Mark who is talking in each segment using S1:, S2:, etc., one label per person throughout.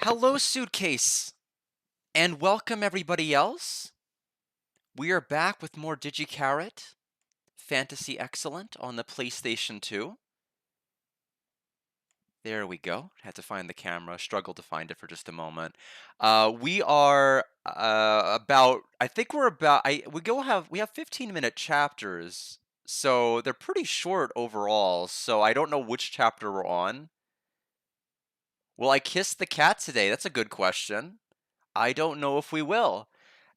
S1: Hello, Suitcase, and welcome everybody else. We are back with more Gi Charat Fantasy Excellent on the PlayStation 2. There we go. Had to find the camera. Struggled to find it for just a moment. We are I think we're about. We have 15-minute chapters, so they're pretty short overall. So I don't know which chapter we're on. Will I kiss the cat today? That's a good question. I don't know if we will.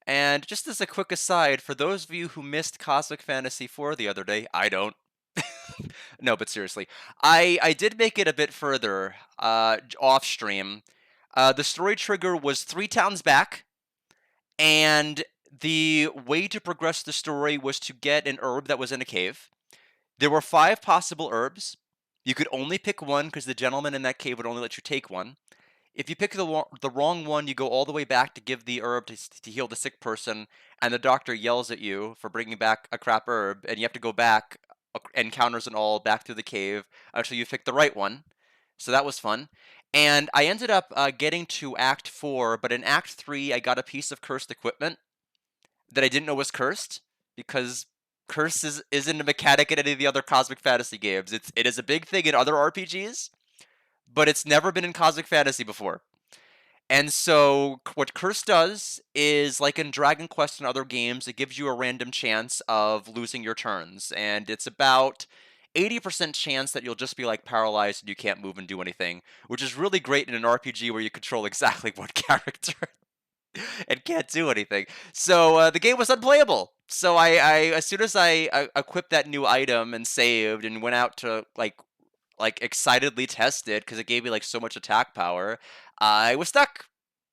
S1: And just as a quick aside, for those of you who missed Cosmic Fantasy 4 the other day, I don't. No, but seriously, I did make it a bit further off stream. The story trigger was 3 towns back, and the way to progress the story was to get an herb that was in a cave. There were 5 possible herbs. You could only pick one because the gentleman in that cave would only let you take one. If you pick the wrong one, you go all the way back to give the herb to heal the sick person, and the doctor yells at you for bringing back a crap herb, and you have to go back, encounters and all, back through the cave until you pick the right one. So that was fun. And I ended up getting to Act 4, but in Act 3, I got a piece of cursed equipment that I didn't know was cursed, because curse isn't a mechanic in any of the other Cosmic Fantasy games. It is a big thing in other RPGs, but it's never been in Cosmic Fantasy before. And so what Curse does is, like in Dragon Quest and other games, it gives you a random chance of losing your turns. And it's about 80% chance that you'll just be like paralyzed and you can't move and do anything, which is really great in an RPG where you control exactly what character and can't do anything. So the game was unplayable. So I as soon as I equipped that new item and saved and went out to like excitedly test it because it gave me like so much attack power, I was stuck.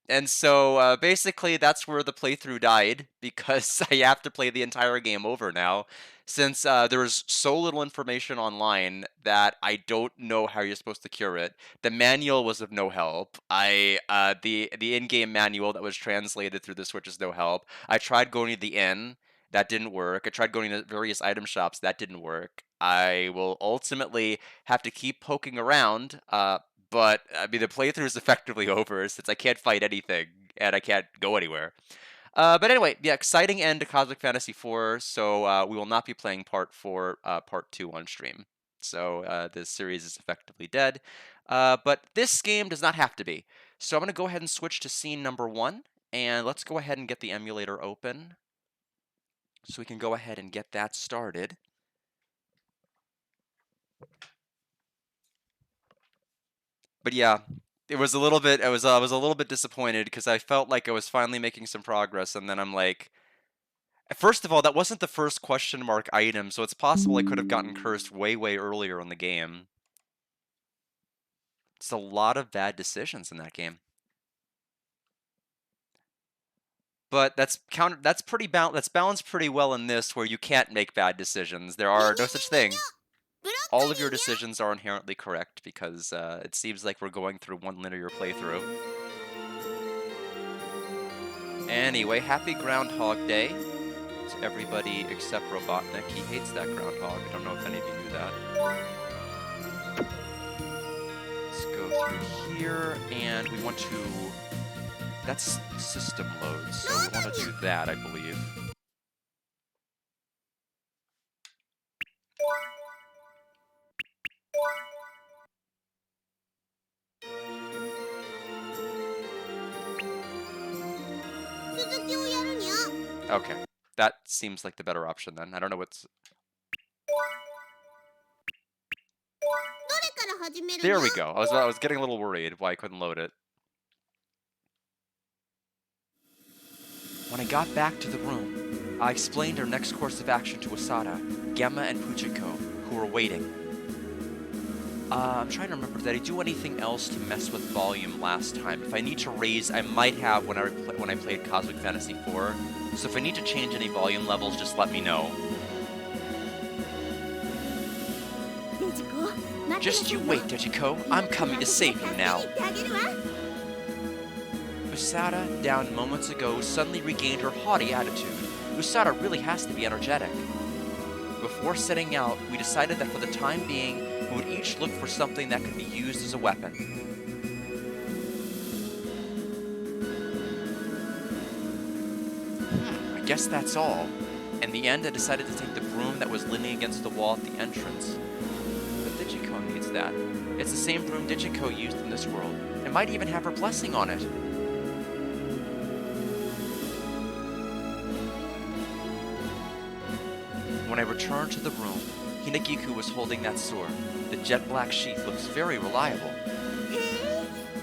S1: And so basically that's where the playthrough died, because I have to play the entire game over now, since there's so little information online that I don't know how you're supposed to cure it. The manual was of no help. The in-game manual that was translated through the Switch is no help. I tried going to the inn. That didn't work. I tried going to various item shops. That didn't work. I will ultimately have to keep poking around, but I mean, the playthrough is effectively over since I can't fight anything and I can't go anywhere. But anyway, yeah, exciting end to Cosmic Fantasy 4. So we will not be playing Part 2 on stream. So this series is effectively dead. But this game does not have to be. So I'm going to go ahead and switch to scene number 1. And let's go ahead and get the emulator open, so we can go ahead and get that started. But yeah, it was a little bit. I was a little bit disappointed because I felt like I was finally making some progress, and then I'm like, first of all, that wasn't the first question mark item, so it's possible I could have gotten cursed way earlier in the game. It's a lot of bad decisions in that game. But that's balanced pretty well in this, where you can't make bad decisions. There are no such thing. All of your decisions are inherently correct, because it seems like we're going through one linear playthrough. Anyway, happy Groundhog Day to everybody except Robotnik. He hates that groundhog. I don't know if any of you knew that. Let's go through here, and we want to... That's system load, so we want to do that, I believe. Okay, that seems like the better option then. I don't know what's... There we go. I was getting a little worried why I couldn't load it. When I got back to the room, I explained our next course of action to Asada, Gemma, and Fujiko, who were waiting. I'm trying to remember, did I do anything else to mess with volume last time? If I need to raise, I might have when I played Cosmic Fantasy 4. So if I need to change any volume levels, just let me know. Just you wait, Dejiko. I'm coming to save you now. Usada, down moments ago, suddenly regained her haughty attitude. Usada really has to be energetic. Before setting out, we decided that for the time being, we would each look for something that could be used as a weapon. guess that's all. In the end, I decided to take the broom that was leaning against the wall at the entrance. But Digico needs that. It's the same broom Digico used in this world. It might even have her blessing on it. When I returned to the room, Hinagiku was holding that sword. The jet black sheath looks very reliable.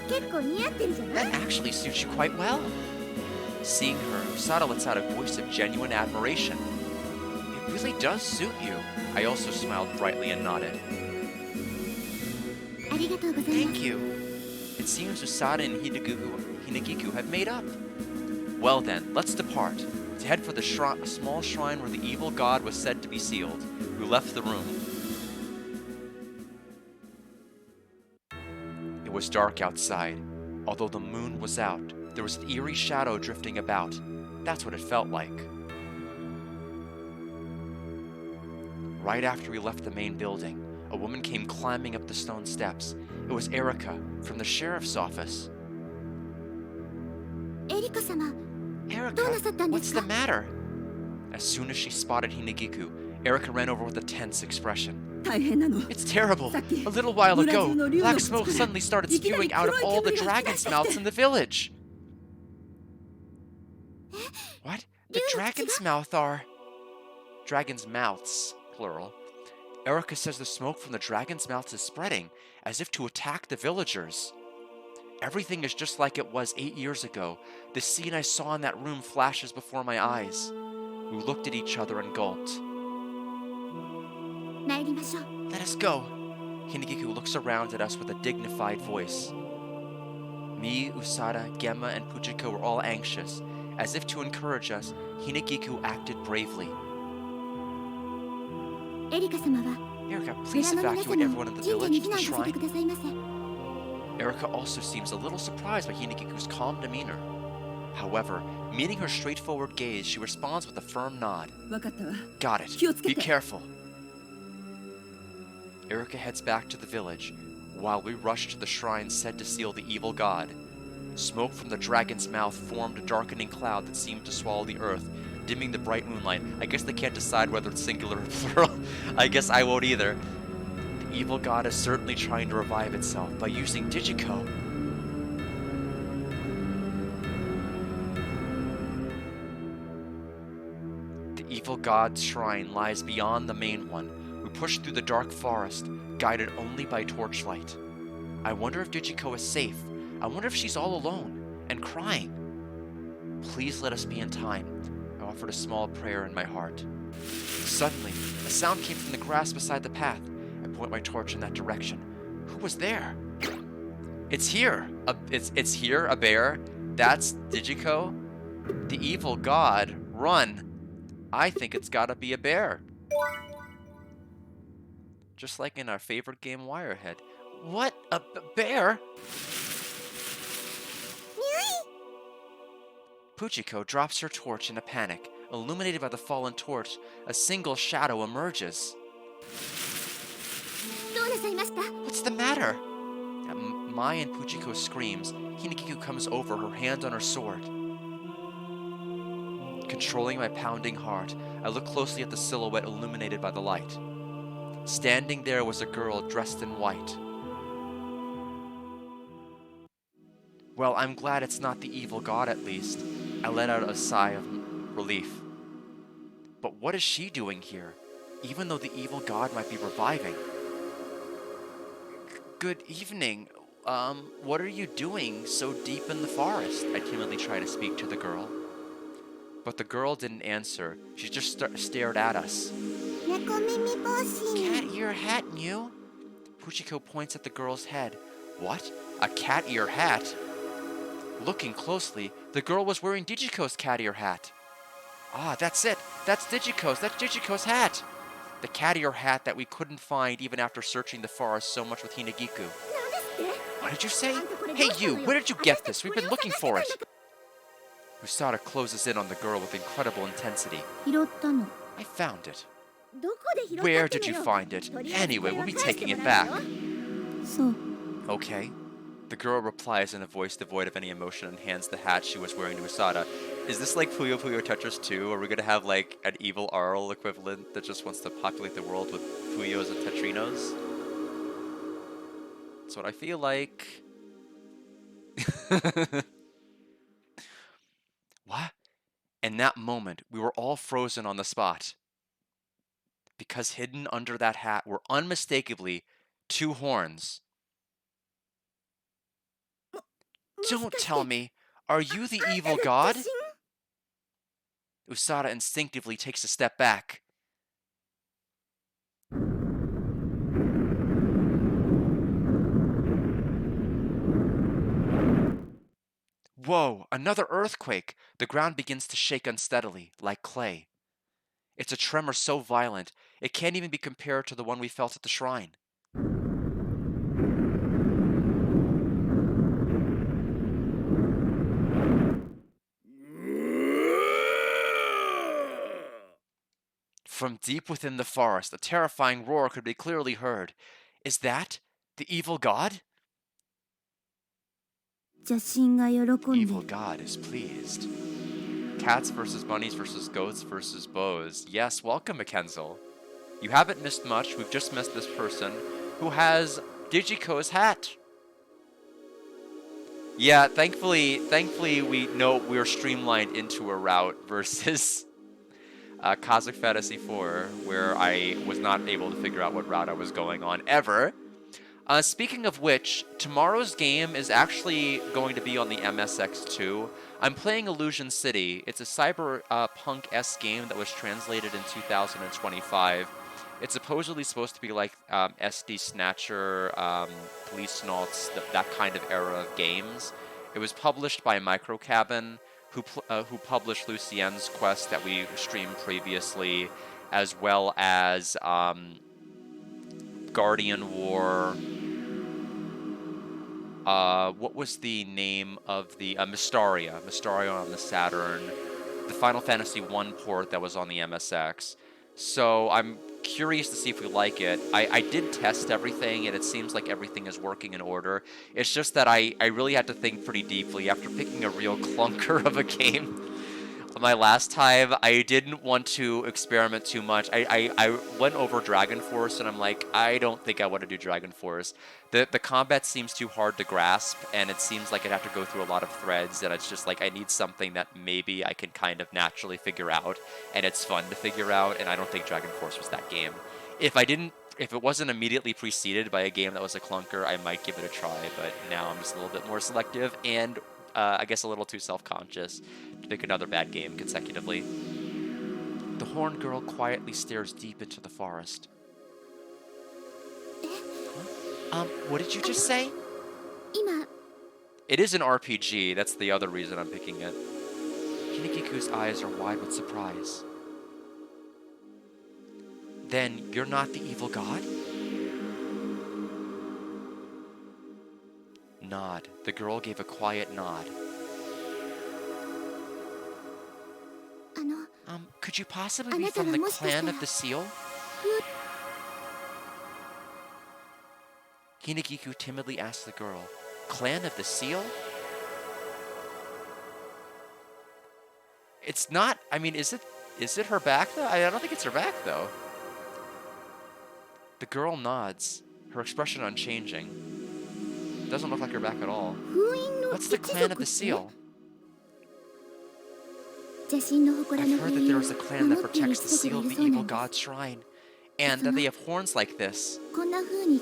S1: That actually suits you quite well. Seeing her, Usada lets out a voice of genuine admiration. It really does suit you. I also smiled brightly and nodded. Thank you. It seems Usada and Hinagiku have made up. Well then, let's depart. To head for the small shrine where the evil god was said to be sealed. We left the room. It was dark outside. Although the moon was out, there was an eerie shadow drifting about. That's what it felt like. Right after we left the main building, a woman came climbing up the stone steps. It was Erika from the sheriff's office. Erika, what's the matter? As soon as she spotted Hinagiku, Erika ran over with a tense expression. It's terrible. A little while ago, black smoke suddenly started spewing out of all the dragon's mouths in the village. What? The dragon's mouth are... Dragon's mouths, plural. Erika says the smoke from the dragon's mouths is spreading, as if to attack the villagers. Everything is just like it was 8 years ago. The scene I saw in that room flashes before my eyes. We looked at each other and gulped. Let us go. Hinagiku looks around at us with a dignified voice. Me, Usada, Gemma, and Puchiko were all anxious. As if to encourage us, Hinagiku acted bravely. Erika, please evacuate everyone in the village to the shrine. Erika also seems a little surprised by Hinagiku's calm demeanor. However, meeting her straightforward gaze, she responds with a firm nod. Got it. Be careful. Erika heads back to the village, while we rush to the shrine said to seal the evil god. Smoke from the dragon's mouth formed a darkening cloud that seemed to swallow the earth, dimming the bright moonlight. I guess they can't decide whether it's singular or plural. I guess I won't either. The evil god is certainly trying to revive itself by using Digico. The evil god's shrine lies beyond the main one. We push through the dark forest, guided only by torchlight. I wonder if Digico is safe. I wonder if she's all alone and crying. Please let us be in time. I offered a small prayer in my heart. Suddenly, a sound came from the grass beside the path. I point my torch in that direction. Who was there? It's here. It's here, a bear. That's Digico. The evil god. Run. I think it's gotta be a bear. Just like in our favorite game, Wirehead. What? A bear? Puchiko drops her torch in a panic. Illuminated by the fallen torch, a single shadow emerges. What's the matter? At Mai and Puchiko screams, Hinagiku comes over, her hand on her sword. Controlling my pounding heart, I look closely at the silhouette illuminated by the light. Standing there was a girl dressed in white. Well, I'm glad it's not the evil god at least. I let out a sigh of relief. But what is she doing here, even though the evil god might be reviving? Good evening. What are you doing so deep in the forest? I timidly try to speak to the girl. But the girl didn't answer. She just stared at us. Cat ear hat, Mew? Puchiko points at the girl's head. What? A cat ear hat? Looking closely, the girl was wearing Digico's cat ear hat. Ah, that's it. That's Digico's hat. The cat ear hat that we couldn't find even after searching the forest so much with Hinagiku. What did you say? Hey you, where did you get this? We've been looking for it. Usada closes in on the girl with incredible intensity. I found it. Where did you find it? Anyway, we'll be taking it back. Okay. The girl replies in a voice devoid of any emotion and hands the hat she was wearing to Usada. Is this like Puyo Puyo Tetris 2? Are we gonna have like an evil Arl equivalent that just wants to populate the world with Puyos and Tetrinos? That's what I feel like. What? In that moment, we were all frozen on the spot. Because hidden under that hat were unmistakably two horns. Don't tell me, are you the evil god? Usada instinctively takes a step back. Whoa, another earthquake! The ground begins to shake unsteadily, like clay. It's a tremor so violent, it can't even be compared to the one we felt at the shrine. From deep within the forest, a terrifying roar could be clearly heard. Is that the evil god? Evil god is pleased. Cats versus bunnies versus goats versus bows. Yes, welcome, Mackenzel. You haven't missed much. We've just missed this person who has Digiko's hat. Yeah, thankfully we know we're streamlined into a route versus Kazakh Fantasy 4, where I was not able to figure out what route I was going on ever. Speaking of which, tomorrow's game is actually going to be on the MSX2. I'm playing Illusion City. It's a cyberpunk-esque game that was translated in 2025. It's supposedly supposed to be like SD Snatcher, Police Nauts, that kind of era of games. It was published by Microcabin, who published Lucien's Quest that we streamed previously, as well as Guardian War. What was the name of the Mystaria? Mystaria on the Saturn. The Final Fantasy 1 port that was on the MSX. So I'm curious to see if we like it. I did test everything, and it seems like everything is working in order. It's just that I really had to think pretty deeply after picking a real clunker of a game. My last time, I didn't want to experiment too much. I went over Dragon Force, and I'm like, I don't think I want to do Dragon Force. The combat seems too hard to grasp, and it seems like I'd have to go through a lot of threads, and it's just like I need something that maybe I can kind of naturally figure out, and it's fun to figure out, and I don't think Dragon Force was that game. If it wasn't immediately preceded by a game that was a clunker, I might give it a try, but now I'm just a little bit more selective, and I guess a little too self-conscious to pick another bad game consecutively. The horn girl quietly stares deep into the forest. Huh? What did you just say? It is an RPG, that's the other reason I'm picking it. Hinekiku's eyes are wide with surprise. Then you're not the evil god? Nod. The girl gave a quiet nod. Could you possibly be from the clan of the seal? Hinegiku timidly asked the girl, Clan of the seal? It's not, I mean, is it her back though? I don't think it's her back though. The girl nods, her expression unchanging. Doesn't look like her back at all. What's the clan of the seal? I've heard that there is a clan that protects the seal of the evil god's shrine, and that they have horns like this.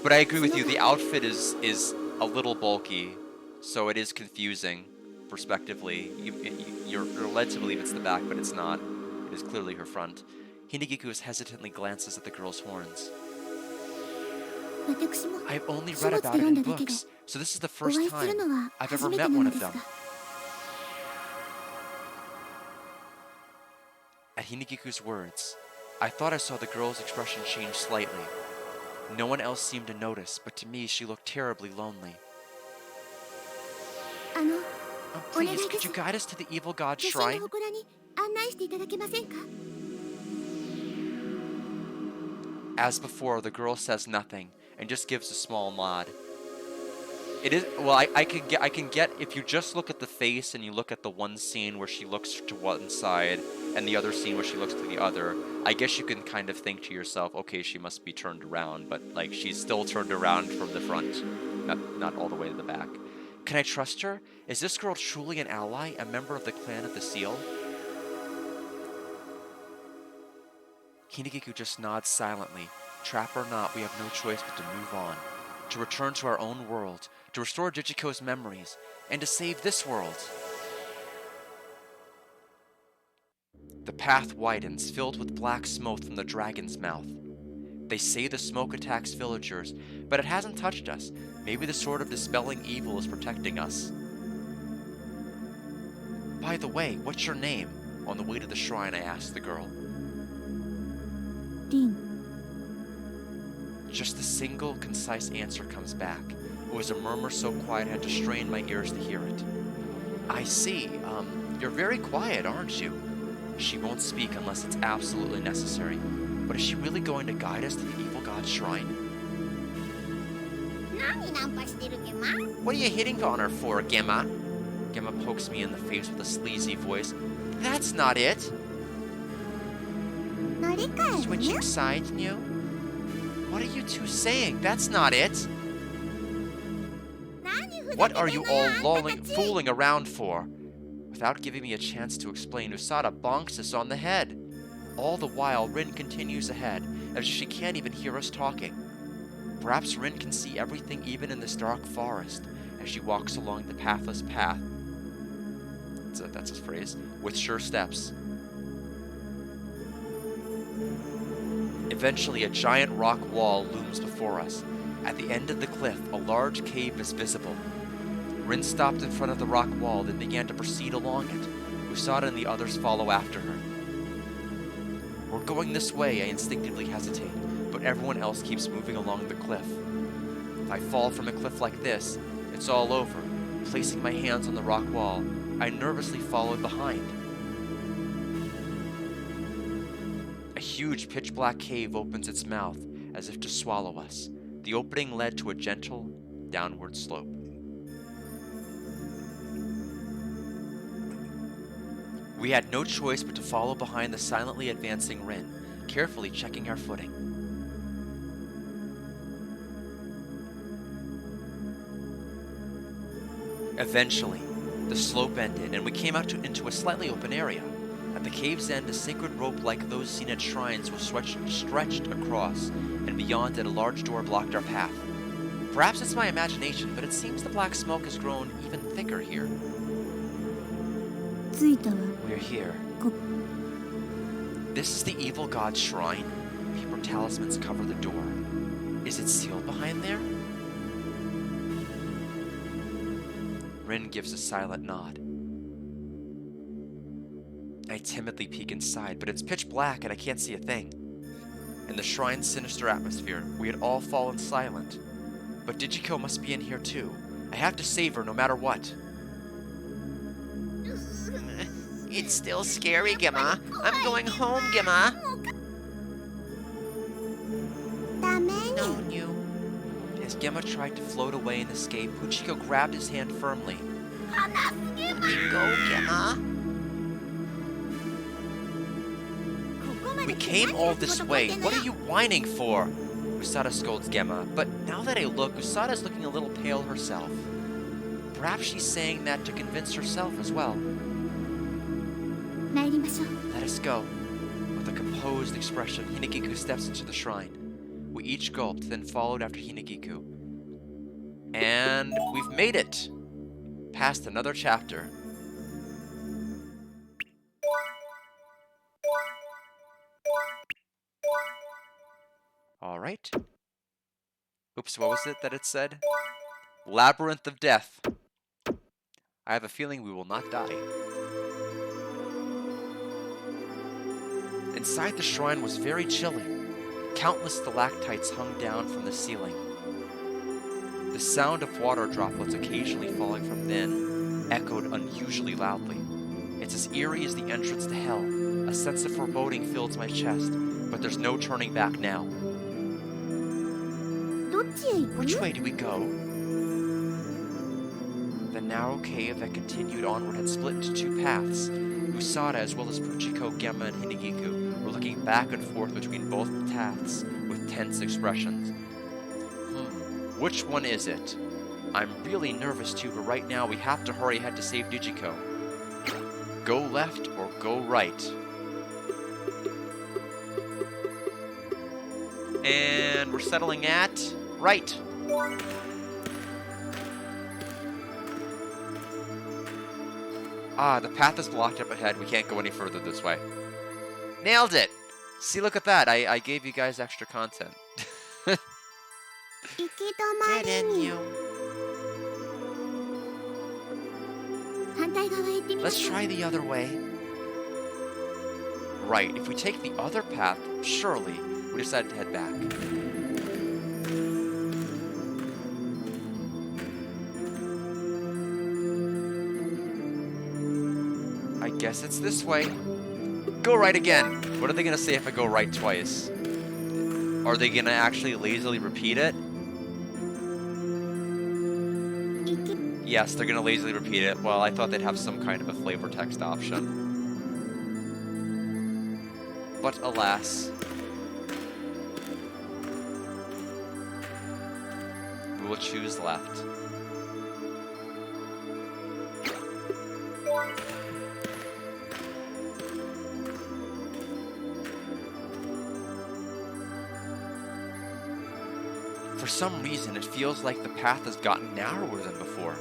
S1: But I agree with you, the outfit is a little bulky, so it is confusing, prospectively. You're led to believe it's the back, but it's not. It is clearly her front. Hinegiku hesitantly glances at the girl's horns. I've only read about it in books, so this is the first time I've ever met one of them. At Hinegiku's words, I thought I saw the girl's expression change slightly. No one else seemed to notice, but to me she looked terribly lonely. Please, could you guide us to the evil god's shrine? As before, the girl says nothing, and just gives a small nod. It is well. I can get if you just look at the face and you look at the one scene where she looks to one side and the other scene where she looks to the other. I guess you can kind of think to yourself, okay, she must be turned around, but like she's still turned around from the front, not all the way to the back. Can I trust her? Is this girl truly an ally, a member of the clan of the Seal? Hinagiku just nods silently. Trap or not, we have no choice but to move on. To return to our own world, to restore Jijiko's memories, and to save this world. The path widens, filled with black smoke from the dragon's mouth. They say the smoke attacks villagers, but it hasn't touched us. Maybe the sword of dispelling evil is protecting us. By the way, what's your name? On the way to the shrine, I asked the girl.
S2: Rin.
S1: Just a single, concise answer comes back. It was a murmur so quiet I had to strain my ears to hear it. I see. You're very quiet, aren't you? She won't speak unless it's absolutely necessary. But is she really going to guide us to the evil god's shrine? What are you hitting on her for, Gemma? Gemma pokes me in the face with a sleazy voice. That's not it! Switching sides, Neo? What are you two saying? That's not it! What are you all fooling around for? Without giving me a chance to explain, Usada bonks us on the head. All the while, Rin continues ahead, as if she can't even hear us talking. Perhaps Rin can see everything even in this dark forest, as she walks along the pathless path. That's his phrase. With sure steps. Eventually, a giant rock wall looms before us. At the end of the cliff, a large cave is visible. Rin stopped in front of the rock wall, then began to proceed along it. Usada and the others follow after her. We're going this way, I instinctively hesitate, but everyone else keeps moving along the cliff. If I fall from a cliff like this, it's all over. Placing my hands on the rock wall, I nervously followed behind. A huge pitch-black cave opens its mouth, as if to swallow us. The opening led to a gentle, downward slope. We had no choice but to follow behind the silently advancing Rin, carefully checking our footing. Eventually, the slope ended, and we came out into a slightly open area. At the cave's end, a sacred rope like those seen at shrines was stretched across, and beyond it a large door blocked our path. Perhaps it's my imagination, but it seems the black smoke has grown even thicker here. We're here. This is the evil god's shrine. Paper talismans cover the door. Is it sealed behind there? Rin gives a silent nod. I timidly peek inside, but it's pitch black and I can't see a thing. In the shrine's sinister atmosphere, we had all fallen silent. But Jijiko must be in here too. I have to save her no matter what. It's still scary, Gemma. I'm going home, Gemma. No, New. As Gemma tried to float away and escape, Uchiko grabbed his hand firmly. Let me go, Gemma. We came all this way. What are you whining for? Usada scolds Gemma, but now that I look, Usada's looking a little pale herself. Perhaps she's saying that to convince herself as well. Let us go. With a composed expression, Hinagiku steps into the shrine. We each gulped, then followed after Hinagiku. And we've made it! Past another chapter. Alright. Oops, what was it that it said? Labyrinth of Death. I have a feeling we will not die. Inside the shrine was very chilling. Countless stalactites hung down from the ceiling. The sound of water droplets occasionally falling from within echoed unusually loudly. It's as eerie as the entrance to hell. A sense of foreboding fills my chest, but there's no turning back now. Which way do we go? narrow cave that continued onward had split into two paths. Usada, as well as Puchiko, Gemma, and Hinigiku, were looking back and forth between both paths with tense expressions. Which one is it? I'm really nervous too, but right now we have to hurry ahead to save Digiko. Go left or go right? And we're settling at right. Ah, the path is blocked up ahead. We can't go any further this way. Nailed it! See, look at that. I gave you guys extra content. Let's try the other way. Right, if we take the other path, surely we decided to head back. I guess it's this way. Go right again. What are they gonna say if I go right twice? Are they gonna actually lazily repeat it? Yes, they're gonna lazily repeat it. Well, I thought they'd have some kind of a flavor text option. But alas, we will choose left. For some reason, it feels like the path has gotten narrower than before.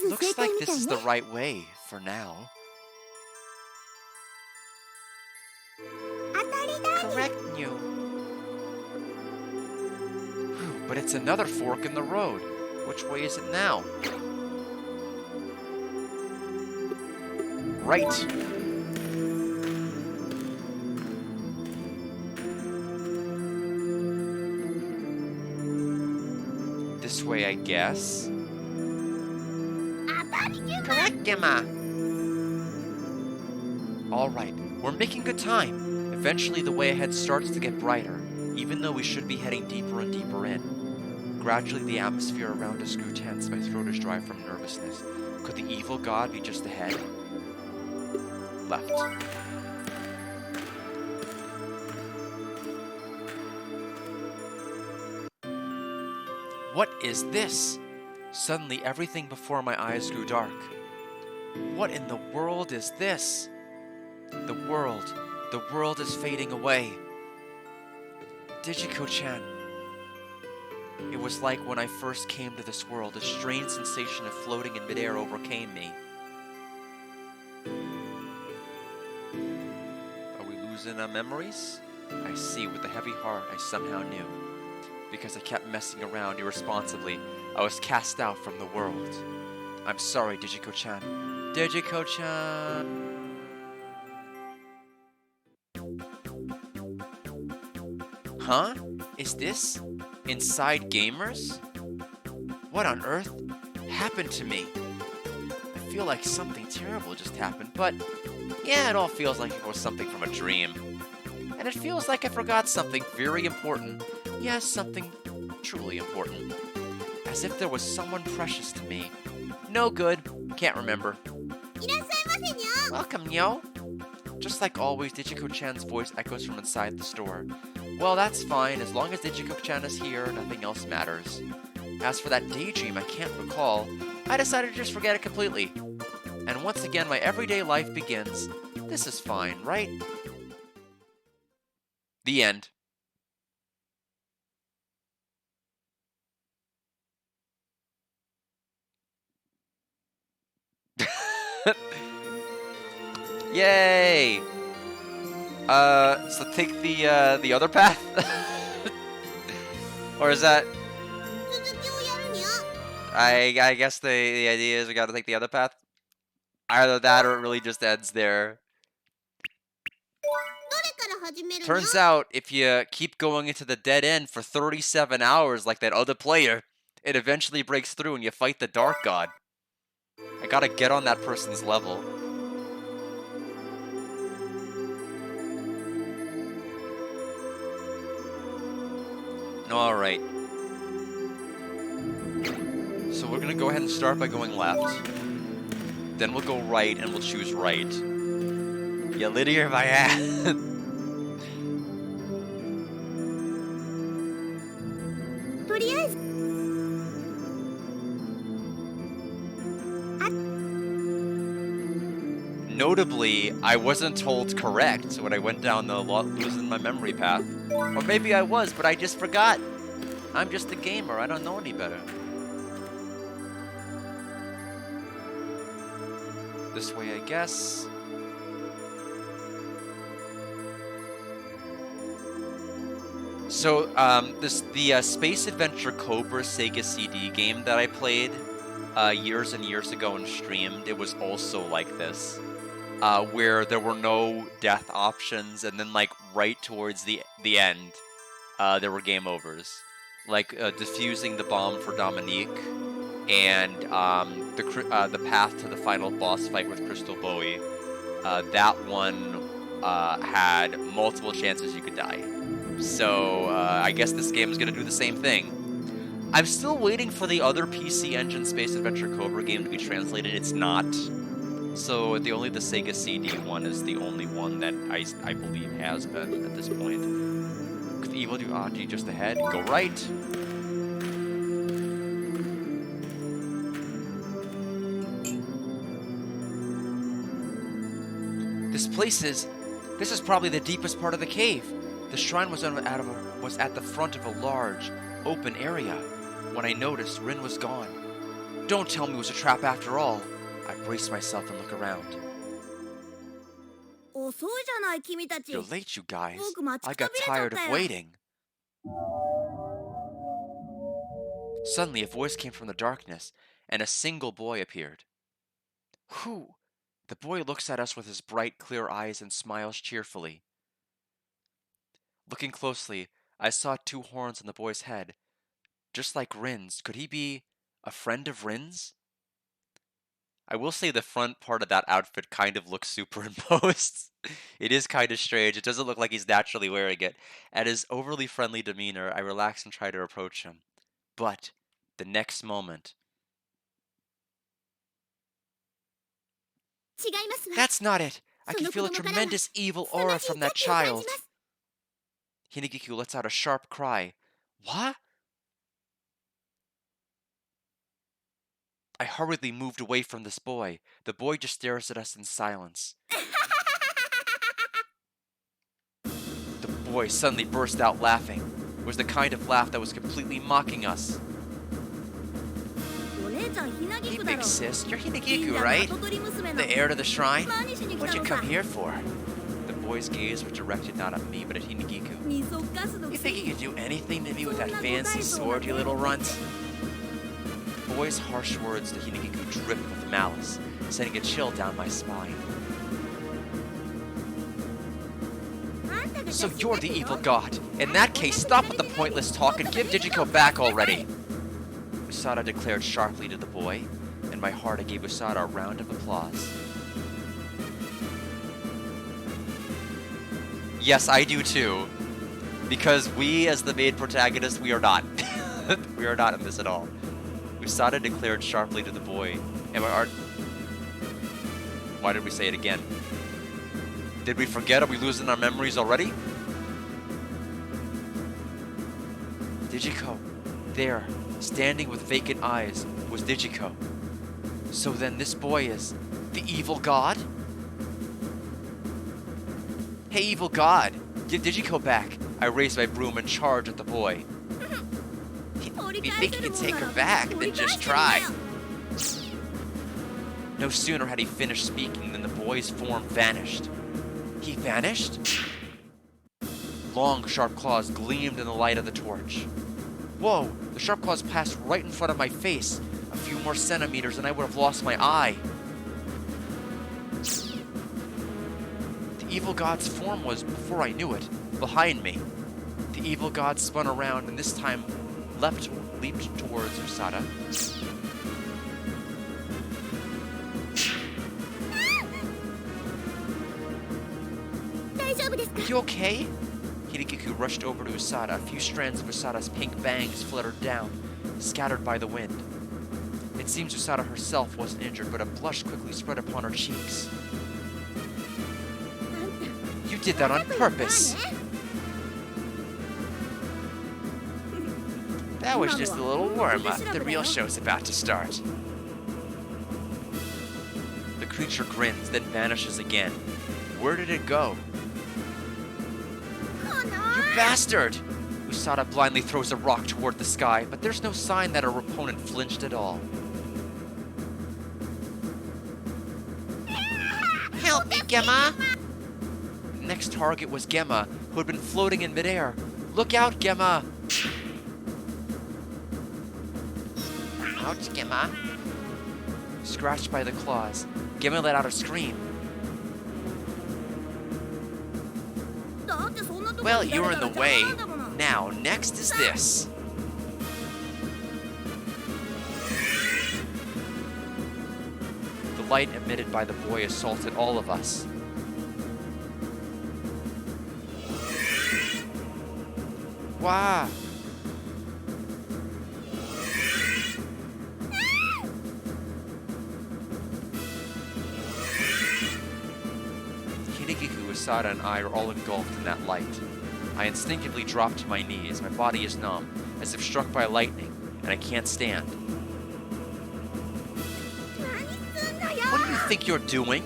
S1: Looks like this is the right way for now. Correct you. But it's another fork in the road. Which way is it now? Right. This way, I guess. Correct, Gemma. All right, we're making good time. Eventually, the way ahead starts to get brighter, even though we should be heading deeper and deeper in. Gradually, the atmosphere around us grew tense. My throat is dry from nervousness. Could the evil god be just ahead? Left. What is this? Suddenly, everything before my eyes grew dark. What in the world is this? The world is fading away. Digiko-chan. It was like when I first came to this world, a strange sensation of floating in midair overcame me. Are we losing our memories? I see, with a heavy heart, I somehow knew. Because I kept messing around irresponsibly, I was cast out from the world. I'm sorry, Digiko-chan. Digiko-chan! Huh? Is this Inside Gamers? What on earth happened to me? I feel like something terrible just happened, but yeah, it all feels like it was something from a dream. And it feels like I forgot something very important. Yes, something truly important. As if there was someone precious to me. No good. Can't remember. Welcome, yo. Just like always, Digiko-chan's voice echoes from inside the store. Well, that's fine. As long as Digiko-chan is here, nothing else matters. As for that daydream I can't recall, I decided to just forget it completely. And once again, my everyday life begins. This is fine, right? The end. Yay! So take the other path? Or is that... I guess the idea is we gotta take the other path? Either that or it really just ends there. Turns out, if you keep going into the dead end for 37 hours like that other player, it eventually breaks through and you fight the Dark God. I gotta get on that person's level. Alright. So we're gonna go ahead and start by going left. Then we'll go right and we'll choose right. Yeah, linear my ass. Notably, I wasn't told correct when I went down the losing my memory path. Or maybe I was, but I just forgot. I'm just a gamer, I don't know any better. This way, I guess. So, the Space Adventure Cobra Sega CD game that I played years and years ago and streamed, it was also like this. Where there were no death options, and then like right towards the end, there were game overs, like defusing the bomb for Dominique, and the path to the final boss fight with Crystal Bowie. That one had multiple chances you could die. So I guess this game is gonna do the same thing. I'm still waiting for the other PC Engine Space Adventure Cobra game to be translated. It's not. So only the Sega CD one is the only one that I believe has been at this point. Could evil do Auntie just ahead? Go right. This is probably the deepest part of the cave. The shrine was at the front of a large, open area. When I noticed, Rin was gone. Don't tell me it was a trap after all. I brace myself and look around. You're late, you guys. I got tired of waiting. Suddenly, a voice came from the darkness, and a single boy appeared. Who? The boy looks at us with his bright, clear eyes and smiles cheerfully. Looking closely, I saw 2 horns on the boy's head. Just like Rin's. Could he be a friend of Rin's? I will say the front part of that outfit kind of looks superimposed. It is kind of strange. It doesn't look like he's naturally wearing it. At his overly friendly demeanor, I relax and try to approach him. But the next moment... That's not it! I can feel a tremendous evil aura from that child. Hinagiku lets out a sharp cry. What? I hurriedly moved away from this boy. The boy just stares at us in silence. The boy suddenly burst out laughing. It was the kind of laugh that was completely mocking us. Hey, big sis, you're Hinagiku, right? The heir to the shrine? What'd you come here for? The boy's gaze was directed not at me, but at Hinagiku. You think you could do anything to me with that fancy sword, you little runt? The boy's harsh words to Hinagiku dripped with malice, sending a chill down my spine. So you're the evil god. In that case, stop with the pointless talk and give Digiko back already. Usada declared sharply to the boy. In my heart, I gave Usada a round of applause. Yes, I do too. Because we, as the main protagonist, we are not. We are not in this at all. Usada declared sharply to the boy. And my heart... Why did we say it again? Did we forget? Are we losing our memories already? Digiko. There, standing with vacant eyes, was Digiko. So then this boy is the evil god? Hey, evil god! Give Digiko back! I raise my broom and charge at the boy. If you think you can take her back, then just try. No sooner had he finished speaking than the boy's form vanished. He vanished? Long, sharp claws gleamed in the light of the torch. Whoa! The sharp claws passed right in front of my face. A few more centimeters and I would have lost my eye. The evil god's form was, before I knew it, behind me. The evil god spun around and this time leaped towards Usada. Are you okay? Hinagiku rushed over to Usada. A few strands of Usada's pink bangs fluttered down, scattered by the wind. seems Usada herself wasn't injured, but a blush quickly spread upon her cheeks. You did that on purpose! That was just a little warm-up. The real show's about to start. The creature grins, then vanishes again. Where did it go? You bastard! Usada blindly throws a rock toward the sky, but there's no sign that her opponent flinched at all. Help me, Gemma! The next target was Gemma, who had been floating in midair. Look out, Gemma! Ouch, Gemma. Scratched by the claws, Gemma let out a scream. Well, you're in the way. Now, next is this. The light emitted by the boy assaulted all of us. Wow! Hinagiku, Usada, and I are all engulfed in that light. I instinctively drop to my knees. My body is numb, as if struck by lightning, and I can't stand. What do you think you're doing?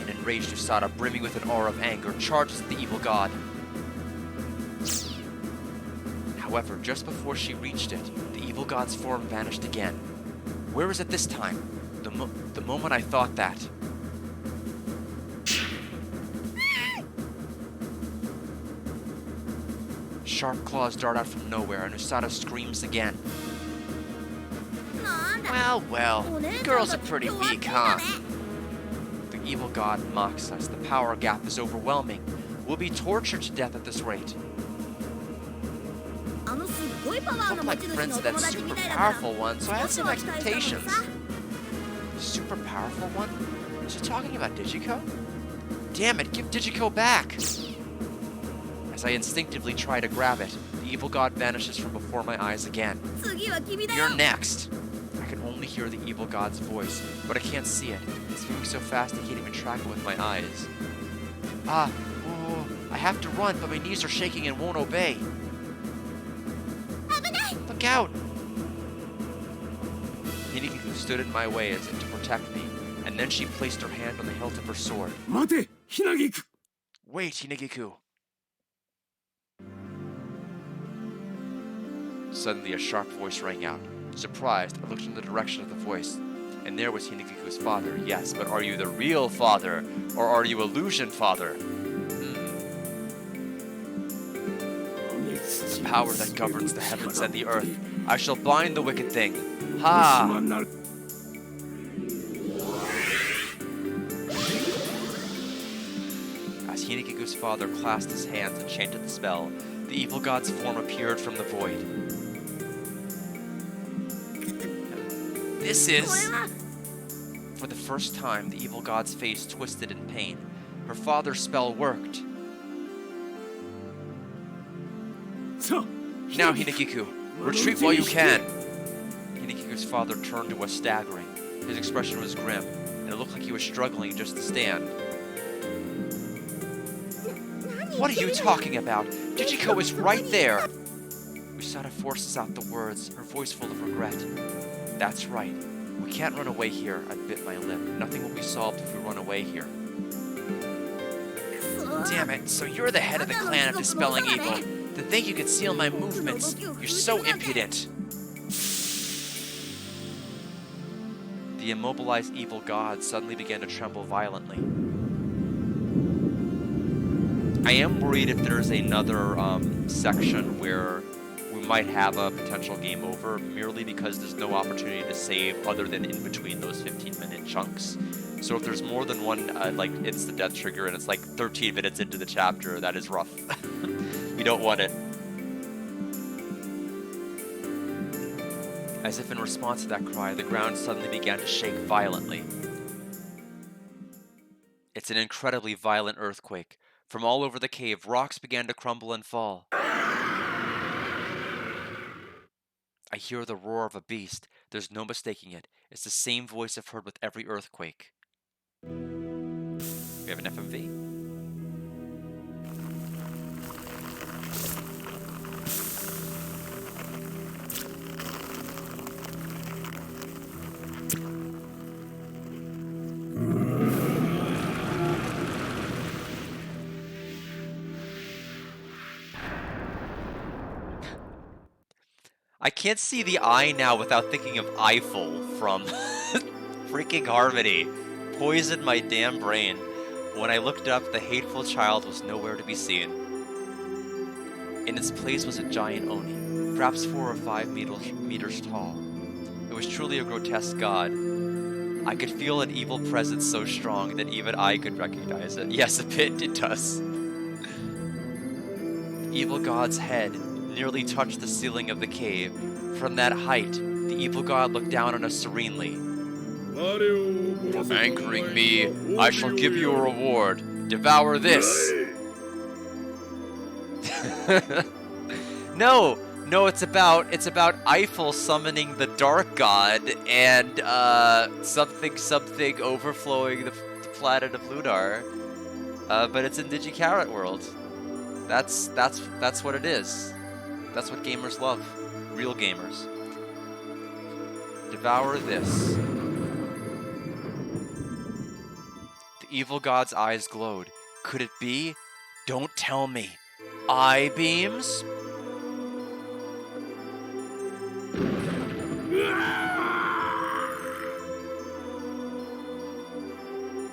S1: An enraged Usada, brimming with an aura of anger, charges at the evil god. However, just before she reached it, the evil god's form vanished again. Where is it this time? The moment I thought that. Sharp claws dart out from nowhere, and Usada screams again. Well, well, you girls are pretty weak, huh? The evil god mocks us. The power gap is overwhelming. We'll be tortured to death at this rate. Look like friends of that super powerful one, so I have some expectations. Super powerful one? Is she talking about Digiko? Damn it, give Digiko back! As I instinctively try to grab it, the evil god vanishes from before my eyes again. You're next! I can only hear the evil god's voice, but I can't see it. It's moving so fast I can't even track it with my eyes. I have to run, but my knees are shaking and won't obey. Look out! Hinagiku stood in my way as if to protect me, and then she placed her hand on the hilt of her sword.
S2: Mate, Hinagiku!
S1: Wait, Hinagiku! Suddenly a sharp voice rang out. Surprised, I looked in the direction of the voice, and there was Hinagiku's father. Yes, but are you the real father, or are you illusion father? The power that governs the heavens and the earth. I shall bind the wicked thing. Ha! As Hinagiku's father clasped his hands and chanted the spell, the evil god's form appeared from the void. This is... For the first time, the evil god's face twisted in pain. Her father's spell worked. Now, Hinagiku, retreat while you can! Hinagiku's father turned to us staggering. His expression was grim, and it looked like he was struggling just to stand. What are you talking about? Digiko is right there! Usada forces out the words, her voice full of regret. That's right. We can't run away here. I bit my lip. Nothing will be solved if we run away here. Damn it, so you're the head of the clan of dispelling evil. To think you could seal my movements. You're so impudent. The immobilized evil god suddenly began to tremble violently. I am worried if there's another section where we might have a potential game over merely because there's no opportunity to save other than in between those 15-minute chunks. So if there's more than one, like it's the death trigger and it's like 13 minutes into the chapter, that is rough. We don't want it. As if in response to that cry, the ground suddenly began to shake violently. It's an incredibly violent earthquake. From all over the cave, rocks began to crumble and fall. I hear the roar of a beast. There's no mistaking it. It's the same voice I've heard with every earthquake. We have an FMV. I can't see the eye now without thinking of Eiffel from freaking Harmony. Poisoned my damn brain. When I looked up, the hateful child was nowhere to be seen. In its place was a giant Oni, perhaps 4 or 5 meters tall. It was truly a grotesque god. I could feel an evil presence so strong that even I could recognize it. Yes, a bit, it does. The evil god's head nearly touched the ceiling of the cave. From that height, the evil god looked down on us serenely. For anchoring me, I shall give you a reward. Devour this! No, it's about Eiffel summoning the dark god and something overflowing the planet of Lunar. But it's in Gi Charat world. That's what it is. That's what gamers love. Real gamers. Devour this. The evil god's eyes glowed. Could it be? Don't tell me. Eye beams?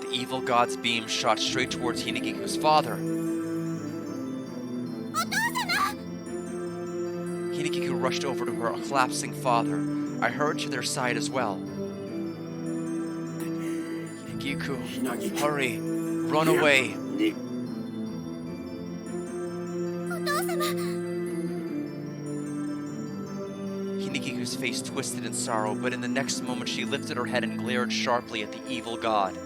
S1: The evil god's beam shot straight towards Hinagiku's father. Hinagiku rushed over to her collapsing father. I hurried to their side as well. Hinagiku, hurry! Run away! Hinagiku's face twisted in sorrow, but in the next moment she lifted her head and glared sharply at the evil god.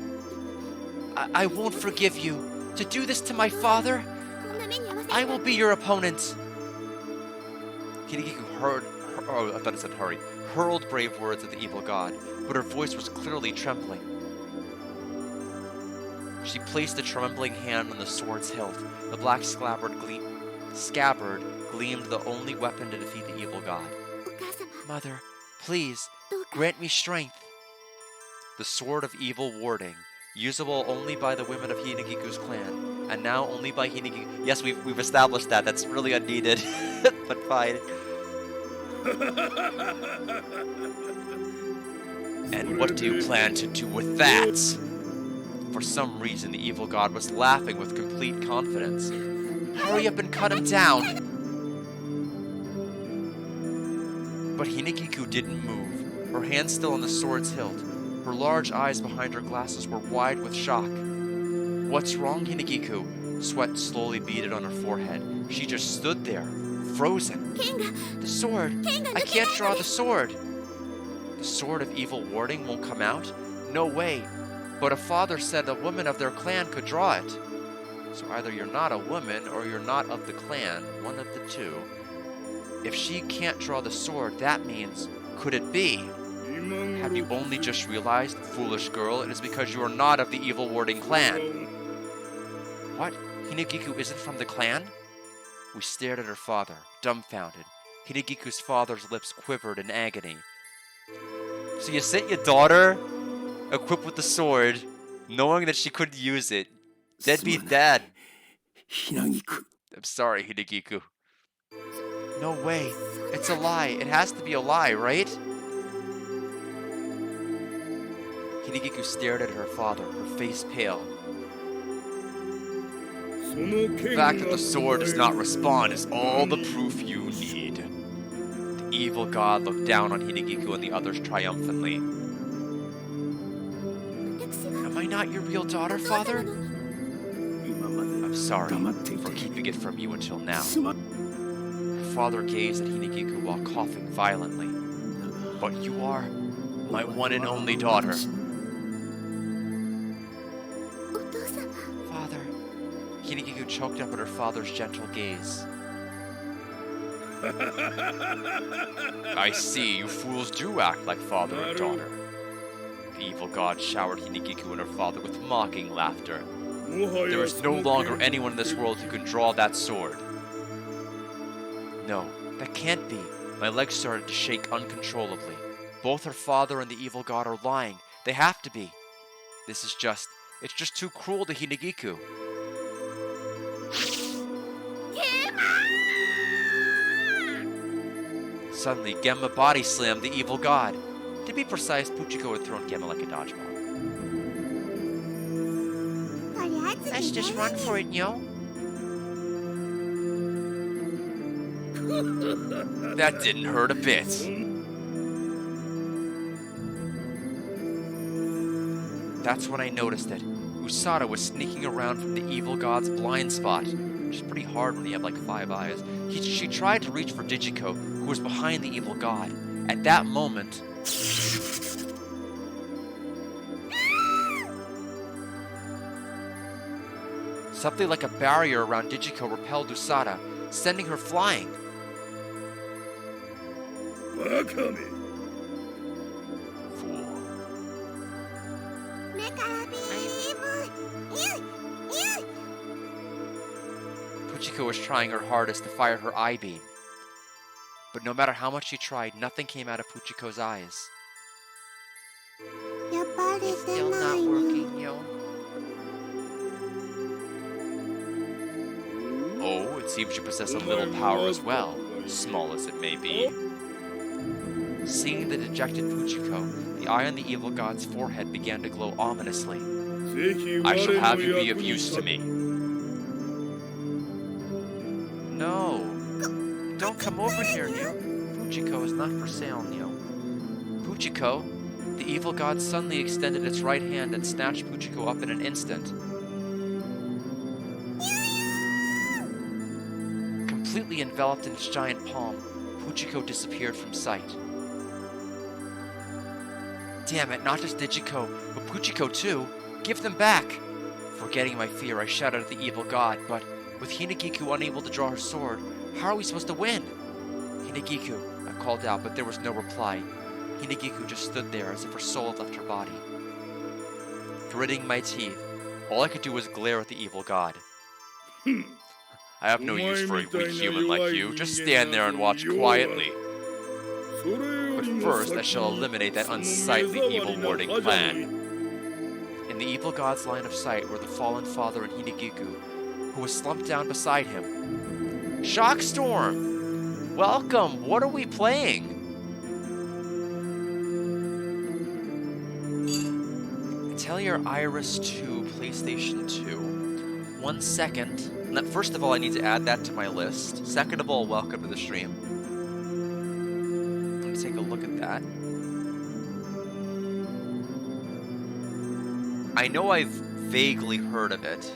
S1: I won't forgive you. To do this to my father? I will be your opponent. Hinagiku hurled brave words at the evil god, but her voice was clearly trembling. She placed a trembling hand on the sword's hilt. The black scabbard gleamed, the only weapon to defeat the evil god. Mother, please, grant me strength. The sword of evil warding, usable only by the women of Hinagiku's clan, and now only by Hinagiku. Yes, we've established that. That's really unneeded, but fine. And what do you plan to do with that? For some reason, the evil god was laughing with complete confidence. Hurry up and cut him down! But Hinagiku didn't move, her hand still on the sword's hilt. Her large eyes behind her glasses were wide with shock. What's wrong, Hinagiku? Sweat slowly beaded on her forehead. She just stood there, frozen. The sword! I can't draw the sword! The sword of evil warding won't come out? No way! But a father said a woman of their clan could draw it. So either you're not a woman or you're not of the clan, one of the two. If she can't draw the sword, that means, could it be? Have you only just realized, foolish girl, it is because you are not of the evil warding clan? What? Hinagiku isn't from the clan? We stared at her father, dumbfounded. Hinagiku's father's lips quivered in agony. So you sent your daughter, equipped with the sword, knowing that she couldn't use it. Deadbeat dad. I'm sorry, Hinagiku. No way. It's a lie. It has to be a lie, right? Hinagiku stared at her father, her face pale. The fact that the sword does not respond is all the proof you need. The evil god looked down on Hinagiku and the others triumphantly. Am I not your real daughter, father? I'm sorry for keeping it from you until now. Her father gazed at Hinagiku while coughing violently. But you are my one and only daughter. Father. Hinagiku choked up at her father's gentle gaze. I see, you fools do act like father and daughter. The evil god showered Hinagiku and her father with mocking laughter. There is no longer anyone in this world who can draw that sword. No, that can't be. My legs started to shake uncontrollably. Both her father and the evil god are lying. They have to be. It's just too cruel to Hinagiku. Suddenly, Gemma body slammed the evil god. To be precise, Puchiko had thrown Gemma like a dodgeball. Let's just run for it, yo. That didn't hurt a bit. That's when I noticed it. Usada was sneaking around from the evil god's blind spot, which is pretty hard when you have like 5 eyes. She tried to reach for Digiko, who was behind the evil god. At that moment, something like a barrier around Digiko repelled Usada, sending her flying. Fool. Puchiko was trying her hardest to fire her eye beam. But no matter how much she tried, nothing came out of Puchiko's eyes. It's still not working, yo. Oh, it seems you possess a little power as well, small as it may be. Seeing the dejected Puchiko, the eye on the evil god's forehead began to glow ominously. I shall have you be of use to me. No. Don't come over here, Neo. Puchiko is not for sale, Neo. Puchiko? The evil god suddenly extended its right hand and snatched Puchiko up in an instant. Completely enveloped in its giant palm, Puchiko disappeared from sight. Damn it, not just Digiko, but Puchiko too. Give them back! Forgetting my fear, I shouted at the evil god, but with Hinagiku unable to draw her sword, how are we supposed to win? Hinagiku, I called out, but there was no reply. Hinagiku just stood there as if her soul had left her body. Gritting my teeth, all I could do was glare at the evil god. I have no use for a weak human like you. Just stand there and watch quietly. But first, I shall eliminate that unsightly evil warding clan. In the evil god's line of sight were the fallen father and Hinagiku, who was slumped down beside him. Shockstorm! Welcome! What are we playing? Atelier Iris 2, PlayStation 2. 1 second. First of all, I need to add that to my list. Second of all, welcome to the stream. Let me take a look at that. I know I've vaguely heard of it.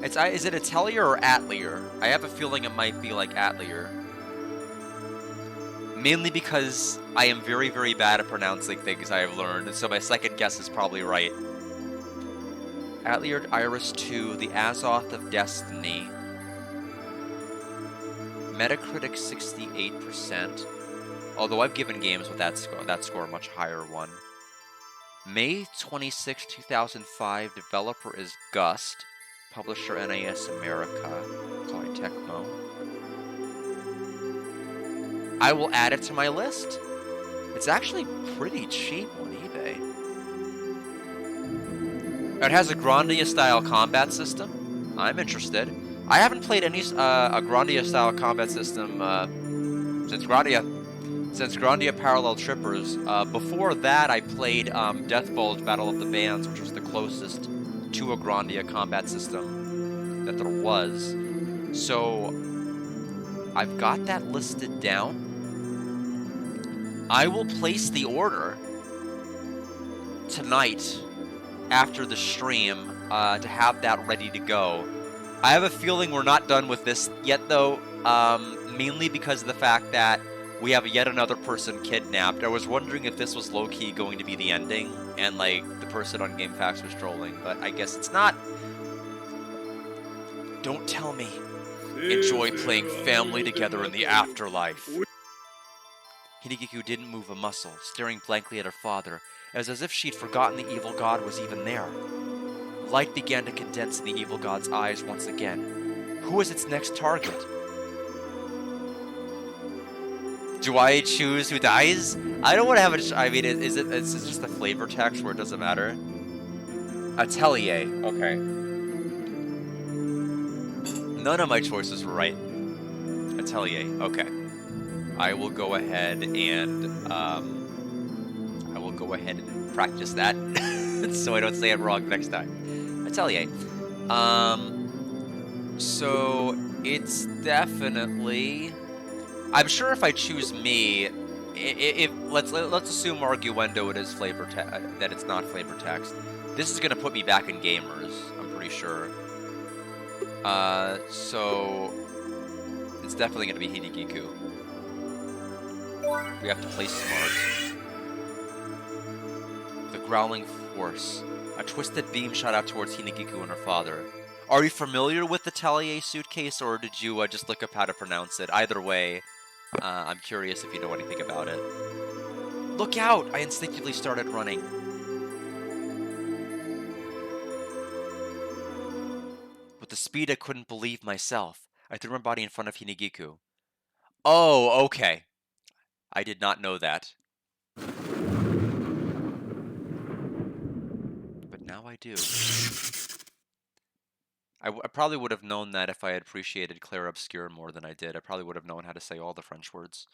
S1: Is it Atelier or Atelier? I have a feeling it might be like Atelier. Mainly because I am very, very bad at pronouncing things I have learned, and so my second guess is probably right. Atelier Iris 2, The Azoth of Destiny. Metacritic 68%. Although I've given games with that score a much higher one. May 26, 2005. Developer is Gust. Publisher NIS America. Probably Tecmo. I will add it to my list. It's actually pretty cheap on eBay. It has a Grandia-style combat system. I'm interested. I haven't played any a Grandia-style combat system since Grandia Parallel Trippers. Before that, I played Death Bulge Battle of the Bands, which was the closest to a Grandia combat system that there was. So I've got that listed down. I will place the order tonight after the stream to have that ready to go. I have a feeling we're not done with this yet, though, mainly because of the fact that we have yet another person kidnapped. I was wondering if this was low-key going to be the ending, and, like, the person on GameFAQs was trolling, but I guess it's not. Don't tell me. enjoy playing family together in the afterlife. Hinagiku didn't move a muscle, staring blankly at her father. It was as if she'd forgotten the evil god was even there. Light began to condense in the evil god's eyes once again. Who was its next target? Do I choose who dies? I don't want to have a... I mean, is it just a flavor text where it doesn't matter? Atelier. Okay. None of my choices were right. Atelier. Okay. I will go ahead and practice that so I don't say it wrong next time. Atelier. So it's definitely... I'm sure if I choose me, let's assume arguendo it is that it's not flavor text. This is gonna put me back in gamers, I'm pretty sure. So it's definitely gonna be Hinagiku. We have to play smart. The growling force. A twisted beam shot out towards Hinagiku and her father. Are you familiar with the Atelier suitcase, or did you just look up how to pronounce it? Either way, I'm curious if you know anything about it. Look out! I instinctively started running. With the speed I couldn't believe myself, I threw my body in front of Hinagiku. Oh, okay. I did not know that. But now I do. I probably would have known that if I had appreciated Clair Obscure more than I did. I probably would have known how to say all the French words.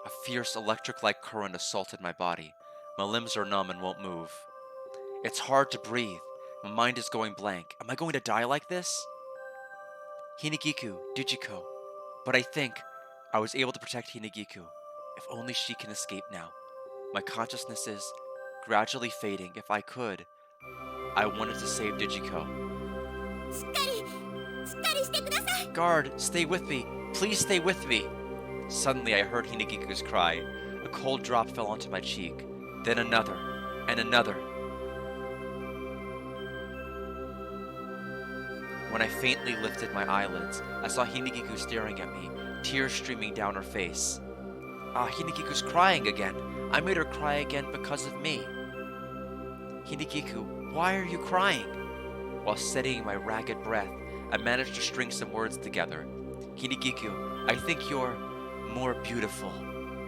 S1: A fierce electric-like current assaulted my body. My limbs are numb and won't move. It's hard to breathe. My mind is going blank. Am I going to die like this? Hinagiku, Dujiko. But I think I was able to protect Hinagiku. If only she can escape now. My consciousness is gradually fading. If I could, I wanted to save Dujiko. Guard, stay with me. Please stay with me. Suddenly I heard Hinagiku's cry. A cold drop fell onto my cheek. Then another, and another. When I faintly lifted my eyelids, I saw Hinagiku staring at me, tears streaming down her face. Hinagiku's crying again. I made her cry again because of me. Hinagiku, why are you crying? While steadying my ragged breath, I managed to string some words together. Hinagiku, I think you're more beautiful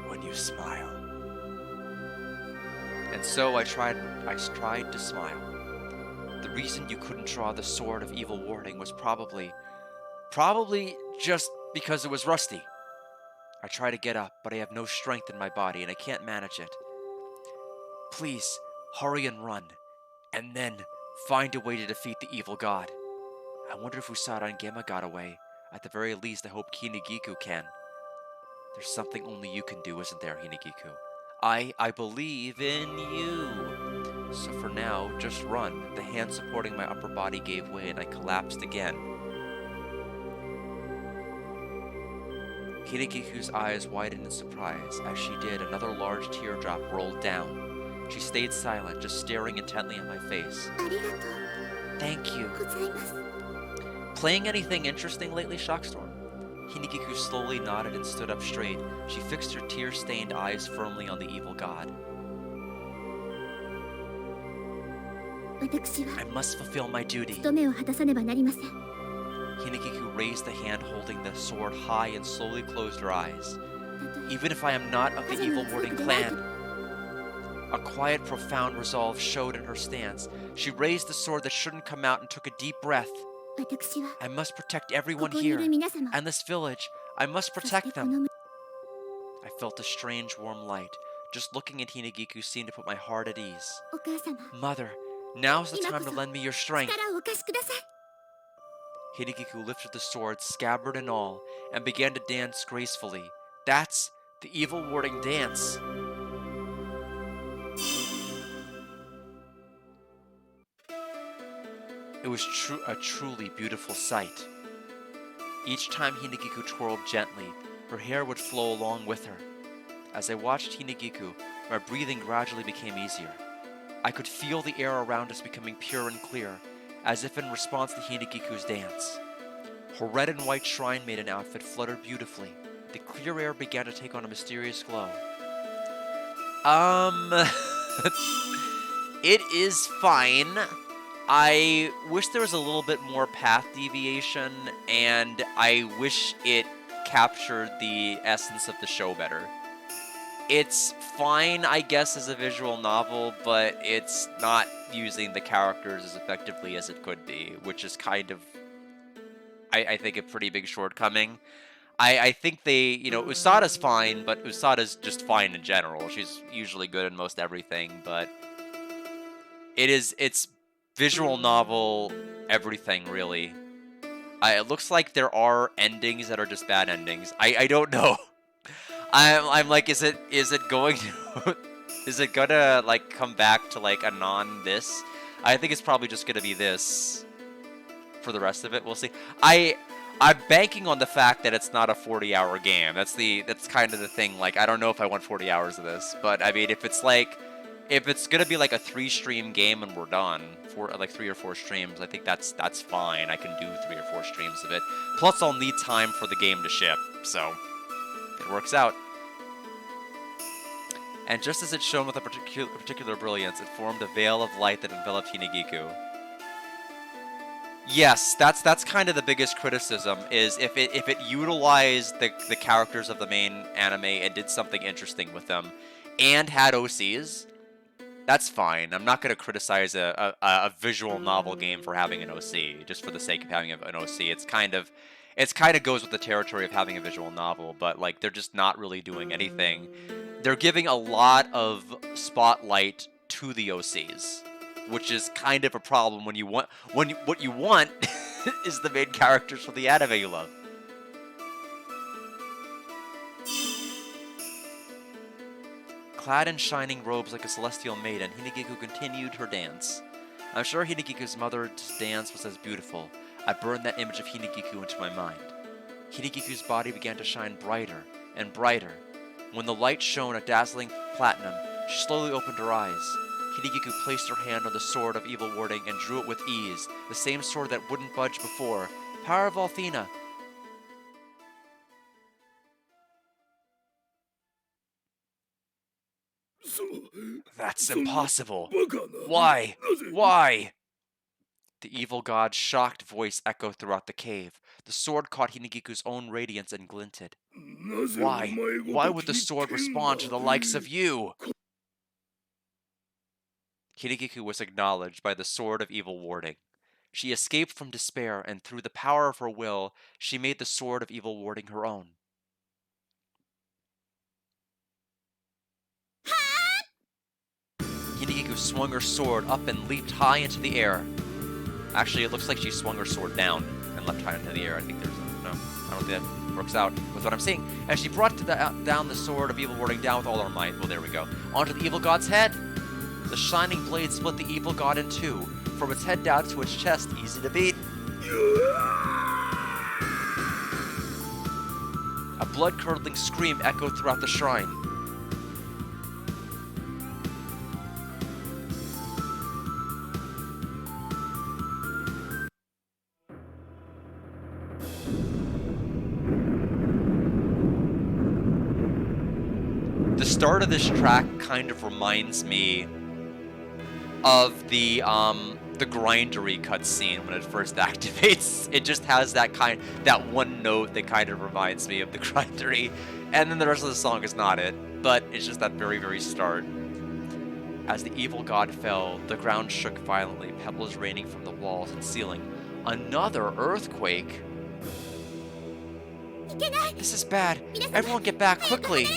S1: when you smile. And so I tried to smile. The reason you couldn't draw the sword of evil warding was probably just because it was rusty. I try to get up, but I have no strength in my body and I can't manage it. Please, hurry and run, and then find a way to defeat the evil god. I wonder if Usada and Gemma got away. At the very least, I hope Hinagiku can. There's something only you can do, isn't there, Hinagiku? I believe in you. So for now, just run. The hand supporting my upper body gave way and I collapsed again. Hinagiku's eyes widened in surprise. As she did, another large teardrop rolled down. She stayed silent, just staring intently at my face. Thank you. Playing anything interesting lately, Shockstorm? Hinagiku slowly nodded and stood up straight. She fixed her tear-stained eyes firmly on the evil god. I must fulfill my duty. Hinagiku raised the hand holding the sword high and slowly closed her eyes. Even if I am not of the evil warding clan. A quiet, profound resolve showed in her stance. She raised the sword that shouldn't come out and took a deep breath. I must protect everyone here, and this village. I must protect them. I felt a strange, warm light. Just looking at Hinagiku seemed to put my heart at ease. Mother, now's the time to lend me your strength. Hinagiku lifted the sword, scabbard and all, and began to dance gracefully. That's the evil warding dance. It was a truly beautiful sight. Each time Hinagiku twirled gently, her hair would flow along with her. As I watched Hinagiku, my breathing gradually became easier. I could feel the air around us becoming pure and clear, as if in response to Hinagiku's dance. Her red and white shrine maiden outfit fluttered beautifully. The clear air began to take on a mysterious glow. It is fine. I wish there was a little bit more path deviation, and I wish it captured the essence of the show better. It's fine, I guess, as a visual novel, but it's not using the characters as effectively as it could be, which is kind of, I think, a pretty big shortcoming. I think they, Usada's fine, but Usada's just fine in general. She's usually good in most everything, but it's visual novel everything, really. It looks like there are endings that are just bad endings. I don't know. I'm like, is it going to is it gonna like come back to like a non this? I think it's probably just gonna be this for the rest of it. We'll see. I'm banking on the fact that it's not a 40-hour game. That's kind of the thing. Like, I don't know if I want 40 hours of this, but I mean, if it's gonna be like a 3-stream game and we're done for like 3 or 4 streams, I think that's fine. I can do 3 or 4 streams of it. Plus, I'll need time for the game to ship, so it works out. And just as it shone with a particular brilliance, it formed a veil of light that enveloped Hinagiku. Yes, that's kind of the biggest criticism, is if it utilized the characters of the main anime and did something interesting with them, and had OCs, that's fine. I'm not going to criticize a visual novel game for having an OC, just for the sake of having an OC. It's kind of goes with the territory of having a visual novel, but like they're just not really doing anything. They're giving a lot of spotlight to the OCs, which is kind of a problem when what you want is the main characters from the anime you love. Clad in shining robes like a celestial maiden, Hinagiku continued her dance. I'm sure Hinagiku's mother's dance was as beautiful. I burned that image of Hinagiku into my mind. Hinagiku's body began to shine brighter and brighter. When the light shone a dazzling platinum, she slowly opened her eyes. Hinagiku placed her hand on the sword of evil warding and drew it with ease, the same sword that wouldn't budge before. Power of Althena! That's impossible! Why? Why? The evil god's shocked voice echoed throughout the cave. The sword caught Hinagiku's own radiance and glinted. Why? Why would the sword respond to the likes of you? Hinagiku was acknowledged by the sword of evil warding. She escaped from despair, and through the power of her will, she made the sword of evil warding her own. Hinagiku swung her sword up and leaped high into the air. Actually, it looks like she swung her sword down and leapt high into the air. I think there's no, I don't think that works out with what I'm seeing. And she brought down the sword of evil warding down with all her might. Well, there we go. Onto the evil god's head. The shining blade split the evil god in two, from its head down to its chest, easy to beat. A blood-curdling scream echoed throughout the shrine. The start of this track kind of reminds me of the grindery cutscene when it first activates. It just has that one note that kind of reminds me of the grindery, and then the rest of the song is not it, but it's just that very, very start. As the evil god fell, the ground shook violently, pebbles raining from the walls and ceiling. Another earthquake? This is bad. Everyone get back quickly.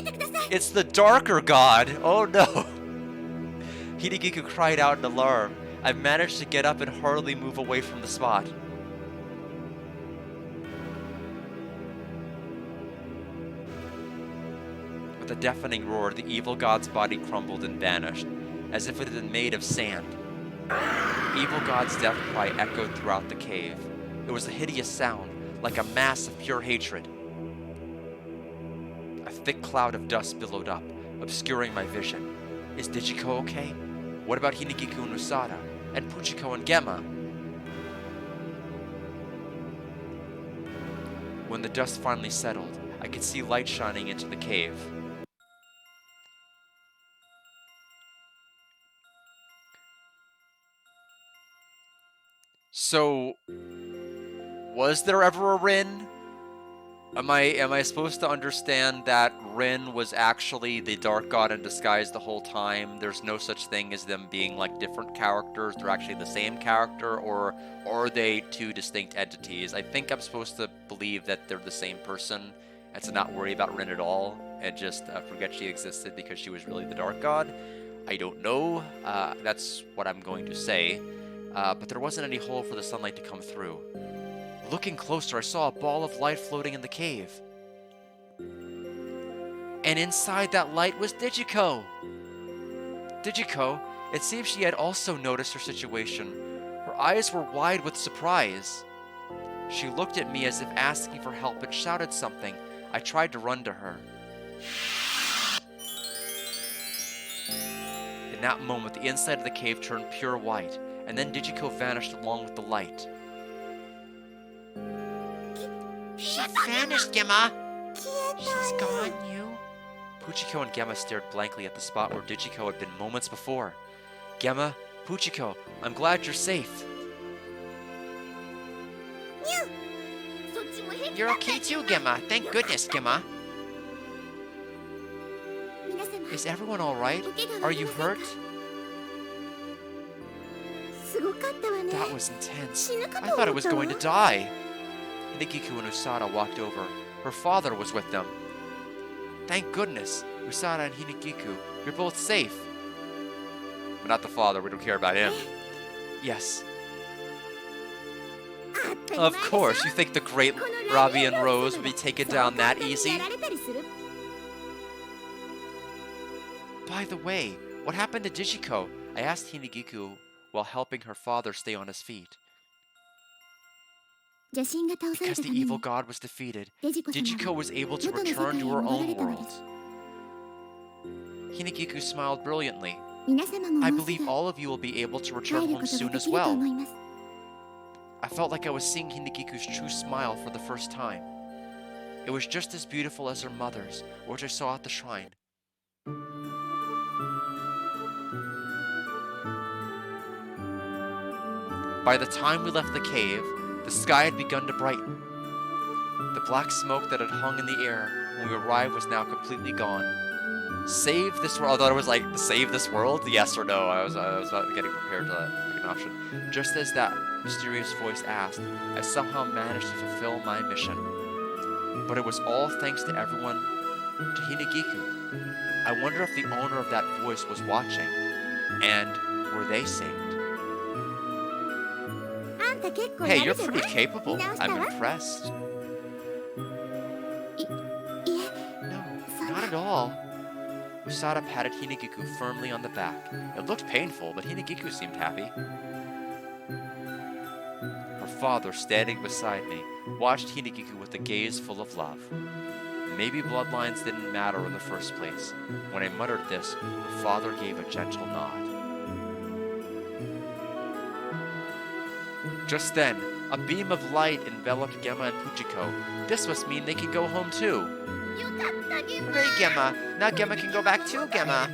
S1: It's the darker god. Oh no. Hinagiku cried out in alarm. I've managed to get up and hurriedly move away from the spot. With a deafening roar, the evil god's body crumbled and vanished, as if it had been made of sand. The evil god's death cry echoed throughout the cave. It was a hideous sound, like a mass of pure hatred. A thick cloud of dust billowed up, obscuring my vision. Is Dichiko okay? What about Hinagiku and Usada? And Puchiko and Gemma? When the dust finally settled, I could see light shining into the cave. So, was there ever a Rin? Am I supposed to understand that Rin was actually the dark god in disguise the whole time? There's no such thing as them being like different characters. They're actually the same character, or are they two distinct entities? I think I'm supposed to believe that they're the same person and to not worry about Rin at all and just forget she existed because she was really the dark god. I don't know. That's what I'm going to say. But there wasn't any hole for the sunlight to come through. Looking closer, I saw a ball of light floating in the cave. And inside that light was Digiko! Digiko, it seems she had also noticed her situation. Her eyes were wide with surprise. She looked at me as if asking for help and shouted something. I tried to run to her. In that moment, the inside of the cave turned pure white, and then Digiko vanished along with the light. She vanished, Gemma! She's gone, you? Puchiko and Gemma stared blankly at the spot where Digiko had been moments before. Gemma, Puchiko, I'm glad you're safe. You're okay too, Gemma. Thank goodness, Gemma. Is everyone alright? Are you hurt? That was intense. I thought I was going to die. Hinagiku and Usada walked over. Her father was with them. Thank goodness, Usada and Hinagiku, you're both safe. But not the father, we don't care about him. Yes. Of course, you think the great Robbie and Rose would be taken down that easy? By the way, what happened to Digiko? I asked Hinagiku while helping her father stay on his feet. Because the evil god was defeated, Digiko was able to return to her own world. Hinagiku smiled brilliantly. I believe all of you will be able to return home soon as well. I felt like I was seeing Hinagiku's true smile for the first time. It was just as beautiful as her mother's, which I saw at the shrine. By the time we left the cave, the sky had begun to brighten. The black smoke that had hung in the air when we arrived was now completely gone. Save this world. I thought it was like, save this world? Yes or no? I was not getting prepared to pick an option. Just as that mysterious voice asked, I somehow managed to fulfill my mission. But it was all thanks to everyone, to Hinagiku. I wonder if the owner of that voice was watching, and were they saved? Hey, you're pretty capable. I'm impressed. No, not at all. Usada patted Hinagiku firmly on the back. It looked painful, but Hinagiku seemed happy. Her father, standing beside me, watched Hinagiku with a gaze full of love. Maybe bloodlines didn't matter in the first place. When I muttered this, her father gave a gentle nod. Just then, a beam of light enveloped Gemma and Puchiko. This must mean they can go home too. Hooray, Gemma! Now Gemma can go back too, Gemma!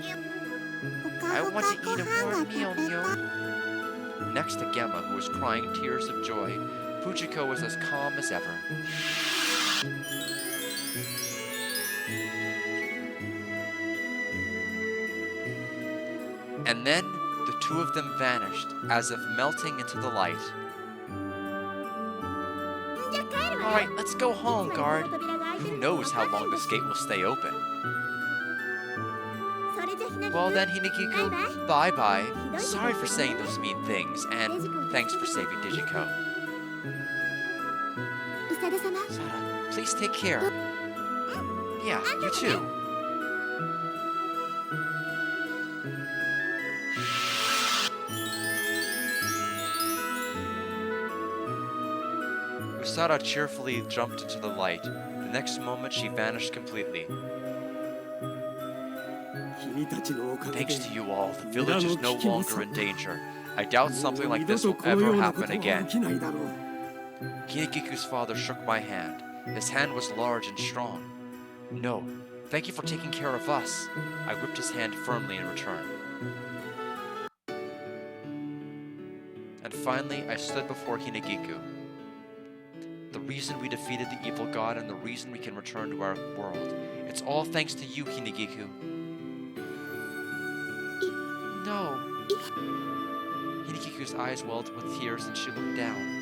S1: I want to eat a warm meal, Mew. Next to Gemma, who was crying tears of joy, Puchiko was as calm as ever. And then, the two of them vanished, as if melting into the light. Alright, let's go home, guard. Who knows how long this gate will stay open? Well then, Hinagiku, bye-bye. Sorry for saying those mean things, and thanks for saving Digiko. Usada, please take care. Yeah, you too. Usada cheerfully jumped into the light. The next moment, she vanished completely. Thanks to you all, the village is no longer in danger. I doubt something like this will ever happen again. Hinagiku's father shook my hand. His hand was large and strong. No, thank you for taking care of us. I gripped his hand firmly in return. And finally, I stood before Hinagiku. The reason we defeated the evil god and the reason we can return to our world. It's all thanks to you, Hinagiku. No. Hinagiku's eyes welled with tears and she looked down.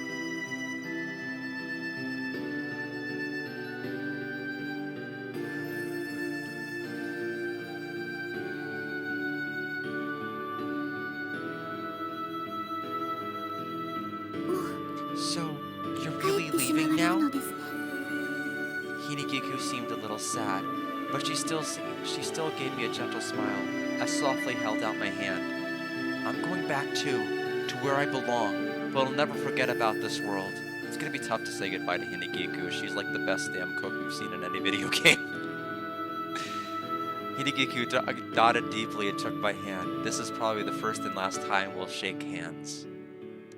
S1: So, you're really leaving now? Hinagiku seemed a little sad, but she still gave me a gentle smile. I softly held out my hand. I'm going back too, to where I belong, but I'll never forget about this world. It's gonna be tough to say goodbye to Hinagiku. She's like the best damn cook we've seen in any video game. Hinagiku nodded deeply and took my hand. This is probably the first and last time we'll shake hands.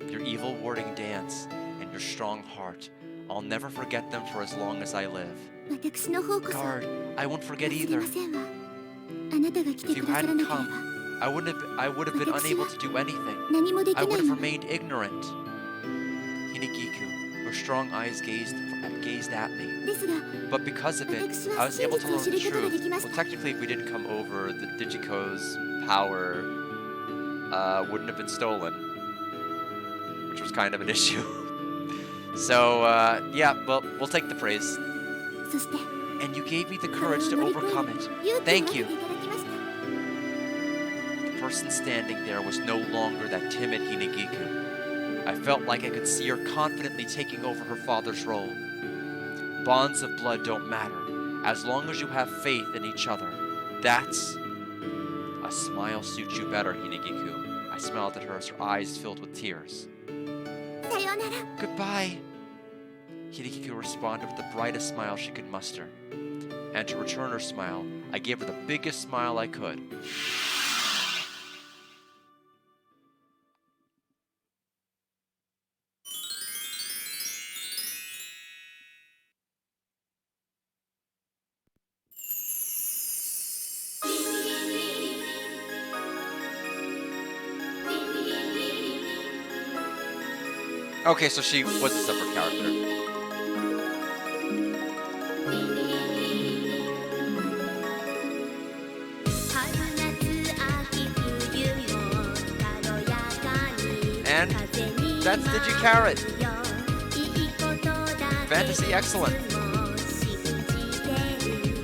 S1: Your evil warding dance and your strong heart, I'll never forget them for as long as I live. Guard, I won't forget either. If you hadn't come, I would have been unable to do anything. I would have remained ignorant. Hinagiku, her strong eyes gazed at me. But because of it, I was able to learn the truth. Well, technically, if we didn't come over, the Digiko's power wouldn't have been stolen, which was kind of an issue. So, yeah, well, we'll take the praise. And you gave me the courage to overcome it. Thank you. The person standing there was no longer that timid Hinagiku. I felt like I could see her confidently taking over her father's role. Bonds of blood don't matter, as long as you have faith in each other. That's... A smile suits you better, Hinagiku. I smiled at her as her eyes filled with tears. Goodbye. Hinagiku responded with the brightest smile she could muster. And to return her smile, I gave her the biggest smile I could. Okay, so she was a separate character. And that's Gi Charat Fantasy Excellent.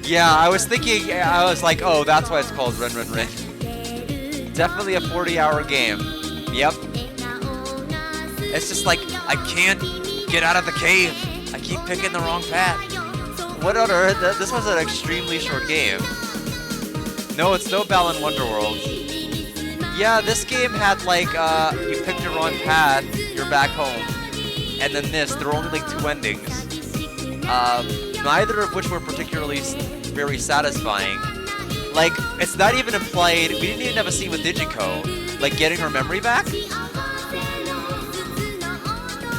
S1: Yeah, I was thinking, I was like, oh, that's why it's called Rin Rin Rin. Definitely a 40-hour game. Yep. It's just like, I can't get out of the cave. I keep picking the wrong path. What other? This was an extremely short game. No, it's no Balan Wonderworld. Yeah, this game had like, you picked your wrong path, you're back home. And then this, there were only like 2 endings. Neither of which were particularly very satisfying. Like, it's not even implied, we didn't even have a scene with Digiko. Like, getting her memory back?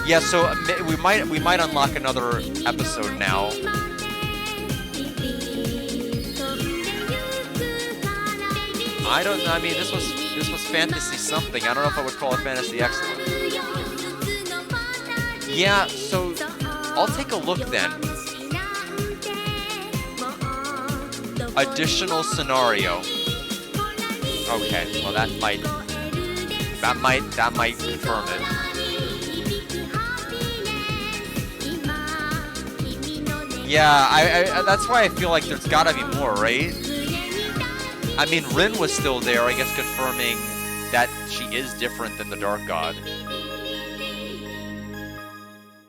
S1: Yeah, so we might unlock another episode now. I don't know. I mean, this was fantasy something. I don't know if I would call it Fantasy Excellent. Yeah, so I'll take a look then. Additional scenario. Okay, well that might confirm it. Yeah, I that's why I feel like there's gotta be more, right? I mean, Rin was still there, I guess, confirming that she is different than the Dark God.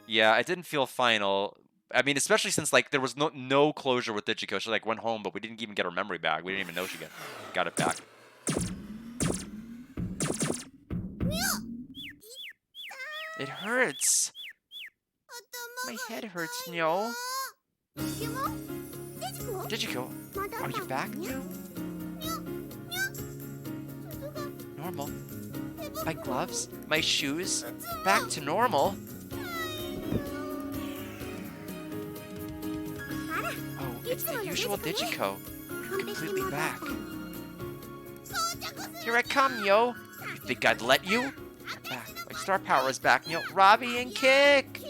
S1: Yeah, it didn't feel final. I mean, especially since like there was no closure with Digiko. She like went home, but we didn't even get her memory back. We didn't even know she got it back. It hurts. My head hurts, no. Digiko, are you back? Normal. My gloves, my shoes, back to normal. usual Digiko. Completely back. Here I come, yo. You think I'd let you? I'm back. My star power is back, yo. Robbie and kick!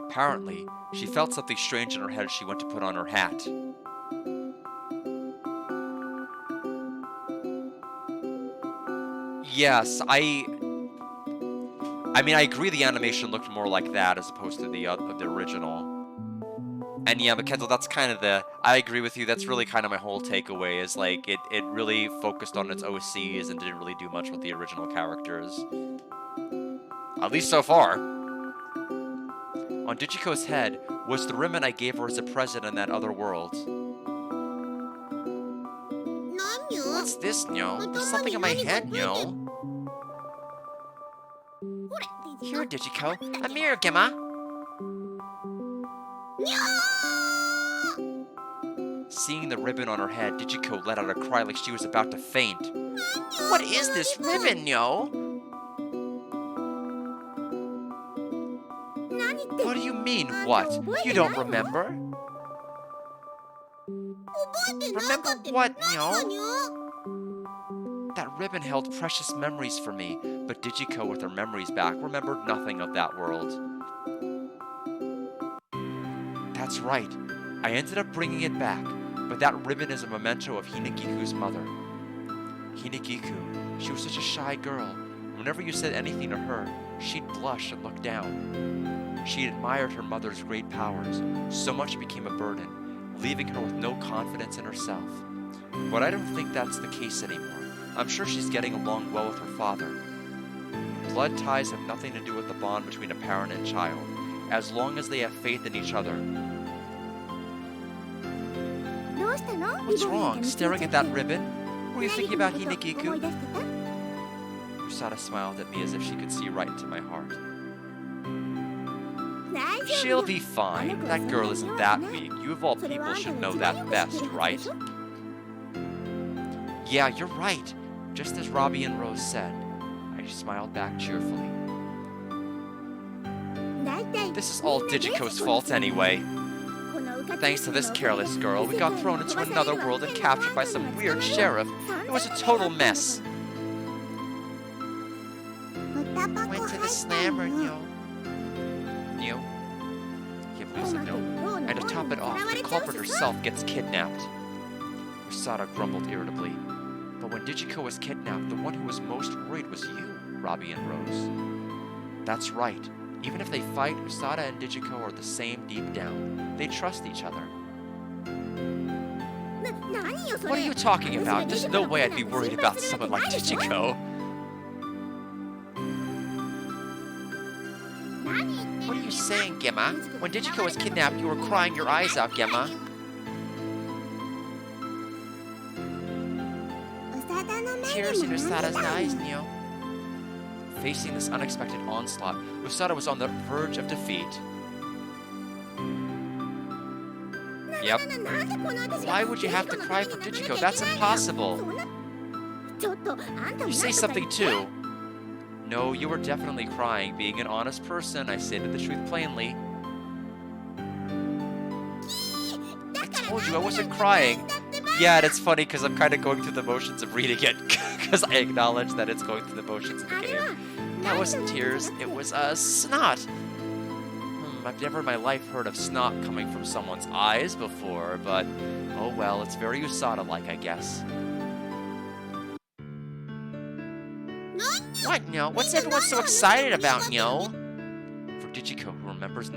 S1: Apparently, she felt something strange in her head as she went to put on her hat. Yes, I mean, I agree the animation looked more like that as opposed to the original. And yeah, but Kendall, that's kind of I agree with you, that's really kind of my whole takeaway, is like, it really focused on its OCs and didn't really do much with the original characters. At least so far. On Digiko's head was the ribbon I gave her as a present in that other world. What's this, Nyo? There's something on my head, Nyo. Here, Digiko. A mirror, Gemma. Seeing the ribbon on her head, Digiko let out a cry like she was about to faint. What is this ribbon, Nyo? What do you mean, what? You don't remember? Remember what, Nyo? That ribbon held precious memories for me, but Digiko, with her memories back, remembered nothing of that world. That's right. I ended up bringing it back, but that ribbon is a memento of Hinagiku's mother. Hinagiku, she was such a shy girl. Whenever you said anything to her, she'd blush and look down. She admired her mother's great powers, so much became a burden, leaving her with no confidence in herself. But I don't think that's the case anymore. I'm sure she's getting along well with her father. Blood ties have nothing to do with the bond between a parent and child, as long as they have faith in each other. What's wrong? Staring at that ribbon? Were you thinking about Hinagiku? Usada smiled at me as if she could see right into my heart. She'll be fine. That girl isn't that weak. You of all people should know that best, right? Yeah, you're right. Just as Robbie and Rose said. I smiled back cheerfully. This is all Digiko's fault anyway. Thanks to this careless girl, we got thrown into another world and captured by some weird sheriff. It was a total mess. Went to the slammer, Nyo. Nyo? Can't believe I know. And to top it off, the culprit herself gets kidnapped. Usada grumbled irritably. But when Digiko was kidnapped, the one who was most worried was you, Robbie and Rose. That's right. Even if they fight, Usada and Digiko are the same deep down. They trust each other. What are you talking about? There's no way I'd be worried about someone like Digiko. What are you saying, Gemma? When Digiko was kidnapped, you were crying your eyes out, Gemma. Tears in Usada's eyes, Nyo. Facing this unexpected onslaught, Usada was on the verge of defeat. Yep. Why would you have to cry for Digiko? That's impossible. You say something too. No, you were definitely crying. Being an honest person, I stated the truth plainly. I told you I wasn't crying. Yeah, and it's funny because I'm kind of going through the motions of reading it because I acknowledge that it's going through the motions of the game. That wasn't tears, it was, snot. I've never in my life heard of snot coming from someone's eyes before, but oh well, it's very Usada-like, I guess. What, Nyo? What's everyone so excited about, Nyo? For Digiko, who remembered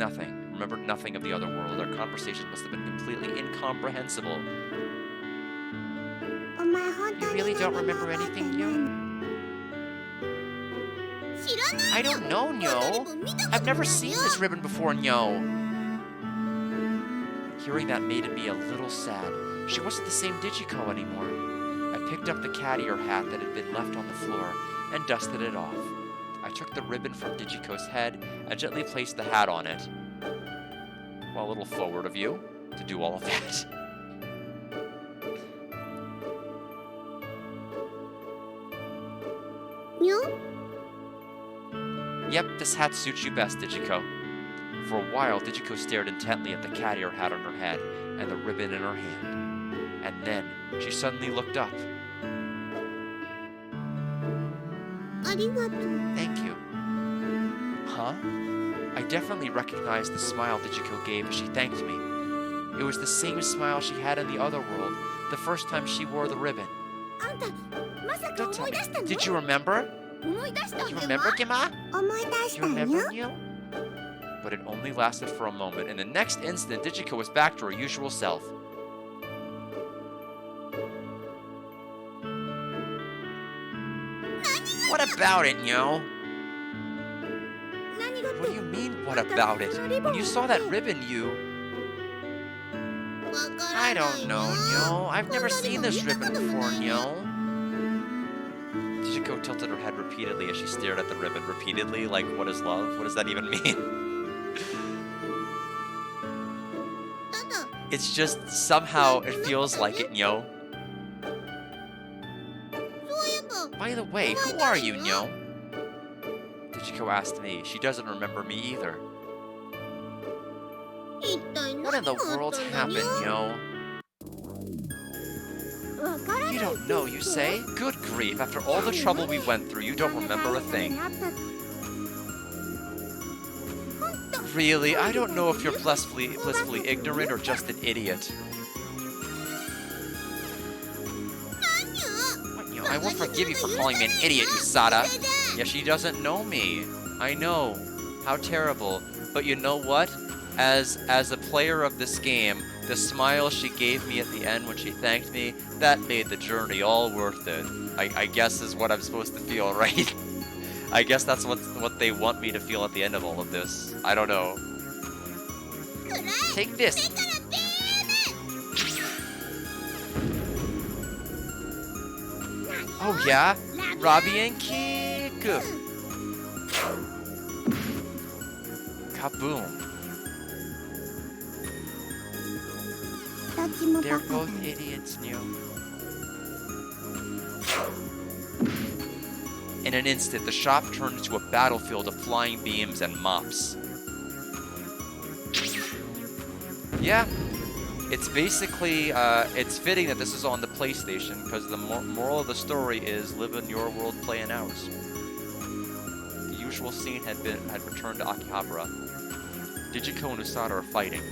S1: nothing of the other world, our conversation must have been completely incomprehensible. You really don't remember anything, Nyo? I don't know, Nyo. I've never seen this ribbon before, Nyo. Hearing that made me a little sad. She wasn't the same Digiko anymore. I picked up the cat ear hat that had been left on the floor and dusted it off. I took the ribbon from Digiko's head and gently placed the hat on it. Well, a little forward of you to do all of that. Yep, this hat suits you best, Digiko. For a while, Digiko stared intently at the cat ear hat on her head and the ribbon in her hand. And then, she suddenly looked up. Thank you. Huh? I definitely recognized the smile Digiko gave as she thanked me. It was the same smile she had in the other world, the first time she wore the ribbon. Don't tell me. Did you remember? You remember, Gima? You remember, Neo? But it only lasted for a moment. In the next instant, Digiko was back to her usual self. What about it, Nyo? What do you mean, what about it? When you saw that ribbon, you... I don't know, Nyo. I've never seen this ribbon before, Nyo. Digiko tilted her head repeatedly as she stared at the ribbon. Repeatedly? Like, what is love? What does that even mean? It's just, somehow, it feels like it, Nyo. By the way, who are you, Nyo? Digiko asked me. She doesn't remember me either. What in the world happened, Nyo? You don't know, you say? Good grief, after all the trouble we went through, you don't remember a thing. Really, I don't know if you're blissfully ignorant or just an idiot. What, Nyo? I won't forgive you for calling me an idiot, Usada. Yeah, she doesn't know me. I know. How terrible. But you know what? As a player of this game, the smile she gave me at the end when she thanked me, that made the journey all worth it. I guess is what I'm supposed to feel, right? I guess that's what they want me to feel at the end of all of this. I don't know. Take this! Oh yeah? Robbie and Kick! Kaboom. They're both idiots, Neo. In an instant, the shop turned into a battlefield of flying beams and mops. Yeah, it's basically, it's fitting that this is on the PlayStation, because the moral of the story is live in your world, play in ours. The usual scene had returned to Akihabara. Digiko and Usada are fighting.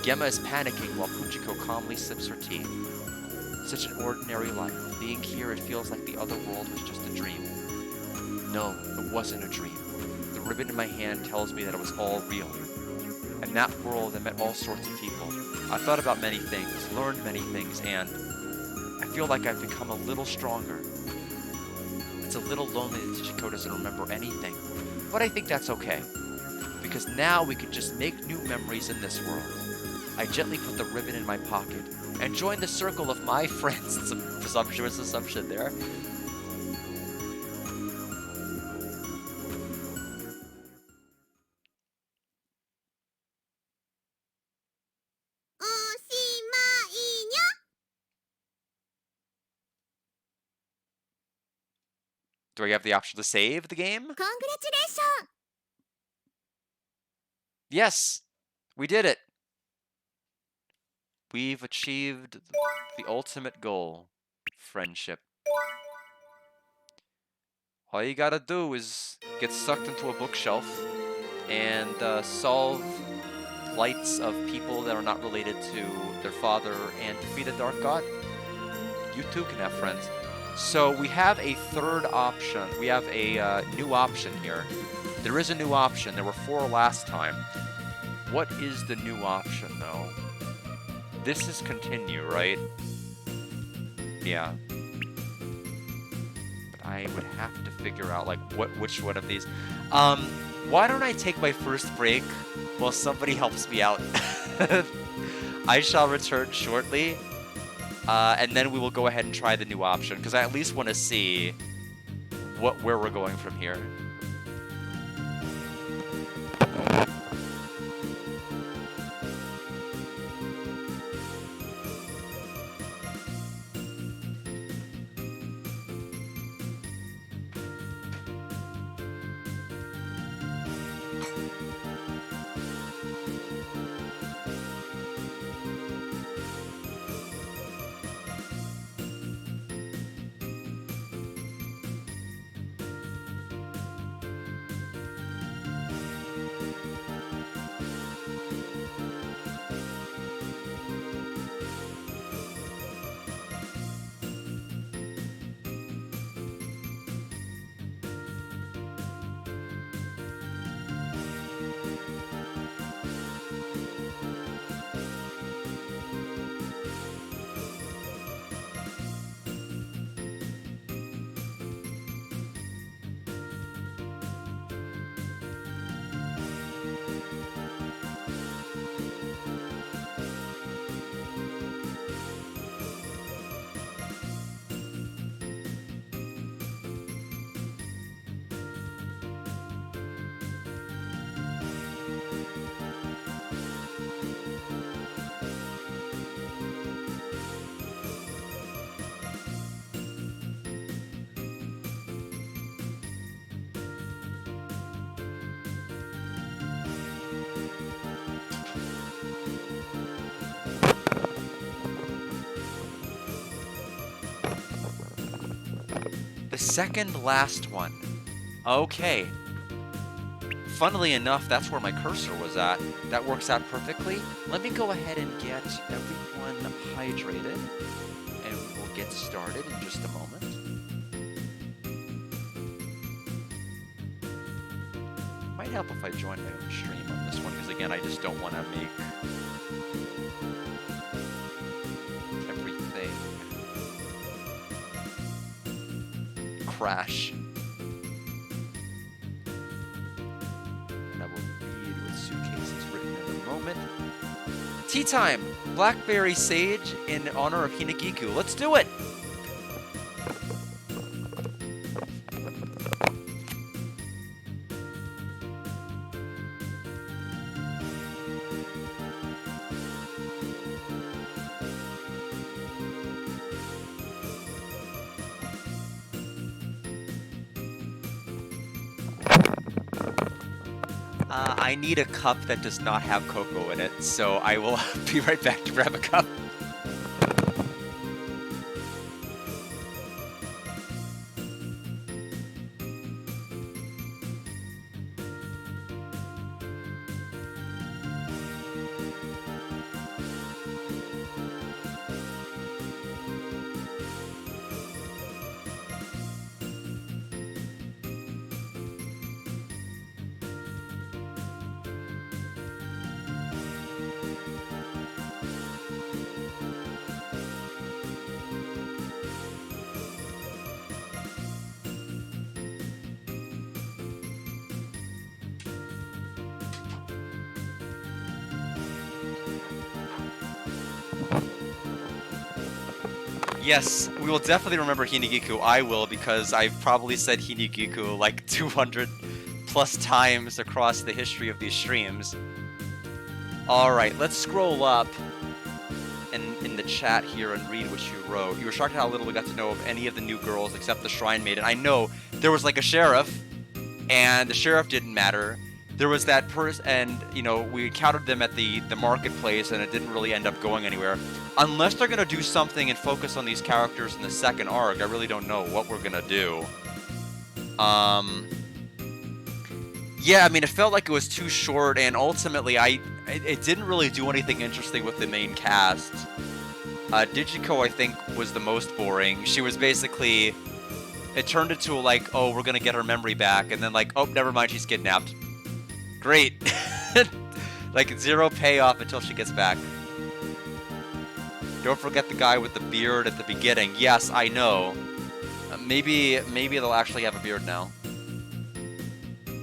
S1: Gemma is panicking while Fujiko calmly sips her tea. Such an ordinary life. Being here, it feels like the other world was just a dream. No, it wasn't a dream. The ribbon in my hand tells me that it was all real. In that world, I met all sorts of people. I thought about many things, learned many things, and I feel like I've become a little stronger. It's a little lonely that Digiko doesn't remember anything, but I think that's okay. Because now we can just make new memories in this world. I gently put the ribbon in my pocket and join the circle of my friends. It's a presumptuous assumption there. Do I have the option to save the game?
S2: Congratulations!
S1: Yes, we did it. We've achieved the ultimate goal, friendship. All you gotta do is get sucked into a bookshelf and solve plights of people that are not related to their father and defeat a dark god. You too can have friends. So we have a third option. We have a new option here. There is a new option. There were 4 last time. What is the new option, though? This is continue, right? Yeah. But I would have to figure out, like, which one of these. Why don't I take my first break while somebody helps me out? I shall return shortly. And then we will go ahead and try the new option, because I at least want to see where we're going from here. The second last one. Okay. Funnily enough, that's where my cursor was at. That works out perfectly. Let me go ahead and get everyone hydrated, and we will get started in just a moment. Might help if I join my own stream on this one, because again, I just don't want to make everything crash. And I will read what Suitcase has written in a moment. Tea time! Blackberry Sage in honor of Hinagiku. Let's do it! I need a cup that does not have cocoa in it, so I will be right back to grab a cup. Yes, we will definitely remember Hinagiku. I will, because I've probably said Hinagiku like 200 plus times across the history of these streams. Alright, let's scroll up in the chat here and read what you wrote. You were shocked at how little we got to know of any of the new girls except the Shrine Maiden. I know, there was like a sheriff, and the sheriff didn't matter. There was that person, and, you know, we encountered them at the marketplace, and it didn't really end up going anywhere. Unless they're going to do something and focus on these characters in the second arc, I really don't know what we're going to do. Yeah, I mean, it felt like it was too short, and ultimately, it didn't really do anything interesting with the main cast. Digiko, I think, was the most boring. She was basically... It turned into, like, oh, we're going to get her memory back, and then, like, oh, never mind, she's kidnapped. Great. Like, zero payoff until she gets back. Don't forget the guy with the beard at the beginning. Yes, I know. Maybe they'll actually have a beard now.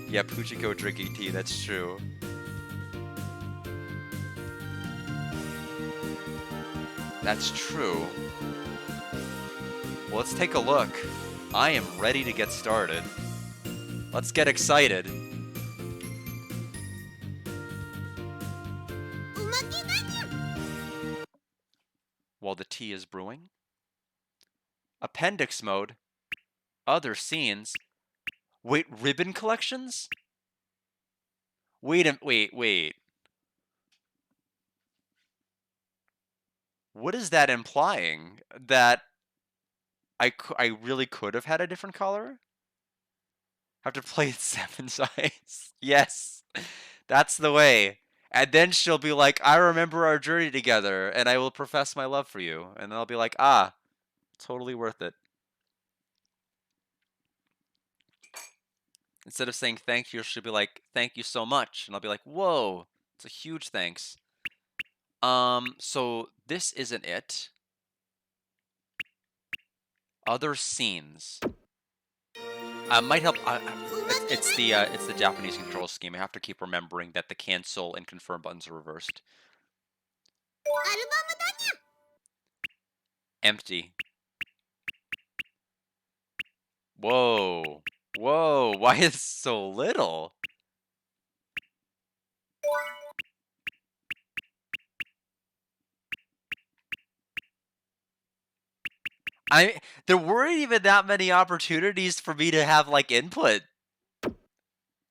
S1: Yeah, Puchiko drinking tea, that's true. That's true. Well, let's take a look. I am ready to get started. Let's get excited. While the tea is brewing. Appendix mode. Other scenes. Wait, ribbon collections? Wait. What is that implying? That I really could have had a different color? Have to play it 7 sides. Yes, that's the way. And then she'll be like, I remember our journey together, and I will profess my love for you. And then I'll be like, ah, totally worth it. Instead of saying thank you, she'll be like, thank you so much. And I'll be like, whoa, it's a huge thanks. So this isn't it. Other scenes. Might help. It's the Japanese control scheme. I have to keep remembering that the cancel and confirm buttons are reversed. Empty. Whoa. Whoa. Why is so little? There weren't even that many opportunities for me to have like input.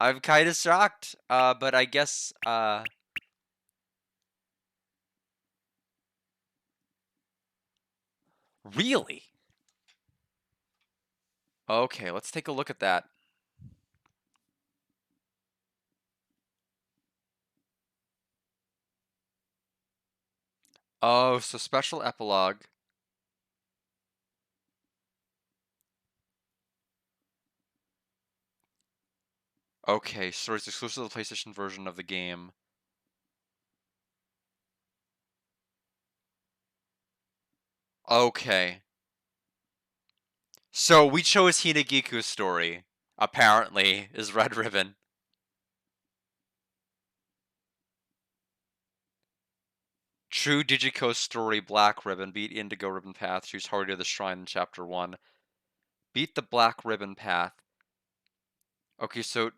S1: I'm kind of shocked. But I guess really? Okay, let's take a look at that. Oh, so special epilogue. Okay, so it's exclusive to the PlayStation version of the game. Okay. So we chose Hinagiku's story, apparently, is Red Ribbon. True Digiko's story, Black Ribbon, beat Indigo Ribbon Path, choose Hardy to the Shrine in Chapter 1. Beat the Black Ribbon Path. Okay, so,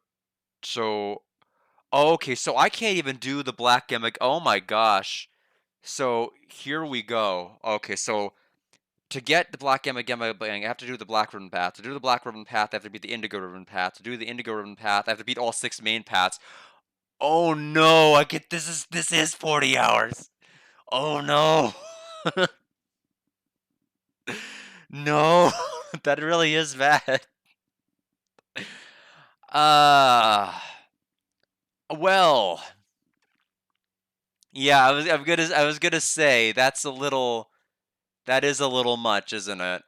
S1: oh, okay, so I can't even do the Black Gimmick. Oh my gosh. So here we go. Okay, so to get the Black Gimmick, I have to do the Black Ribbon Path. To do the Black Ribbon Path, I have to beat the Indigo Ribbon Path. To do the Indigo Ribbon Path, I have to beat all 6 main paths. Oh no, I get this is 40 hours. Oh no. No, that really is bad. Uh, well, yeah, I was gonna say that is a little much, isn't it?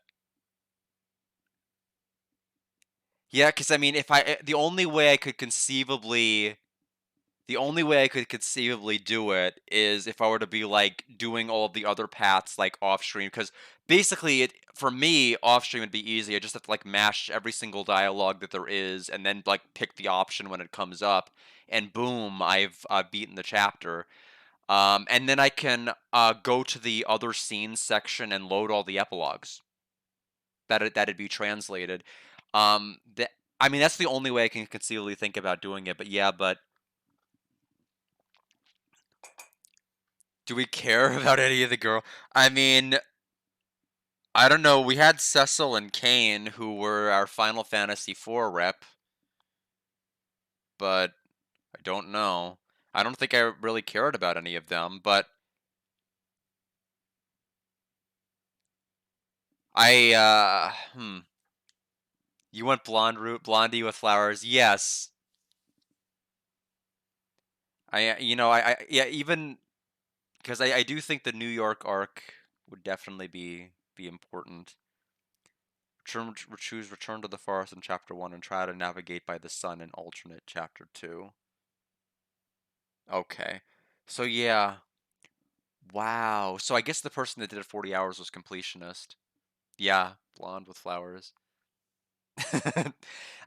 S1: Yeah, because I mean, if the only way I could conceivably do it is if I were to be like doing all of the other paths like off stream. Because basically, it for me off stream would be easy. I just have to like mash every single dialogue that there is, and then like pick the option when it comes up, and boom, I've beaten the chapter. And then I can go to the other scenes section and load all the epilogues that'd be translated. That I mean, that's the only way I can conceivably think about doing it. But yeah, but do we care about any of the girl? I mean, I don't know. We had Cecil and Kane who were our Final Fantasy IV rep, but I don't know. I don't think I really cared about any of them, but you went blonde route, blondie with flowers. Yes. Yeah, even because I do think the New York arc would definitely be important. Choose Return to the Forest in Chapter 1 and try to navigate by the sun in alternate Chapter 2. Okay. So yeah. Wow. So I guess the person that did it 40 hours was completionist. Yeah, blonde with flowers.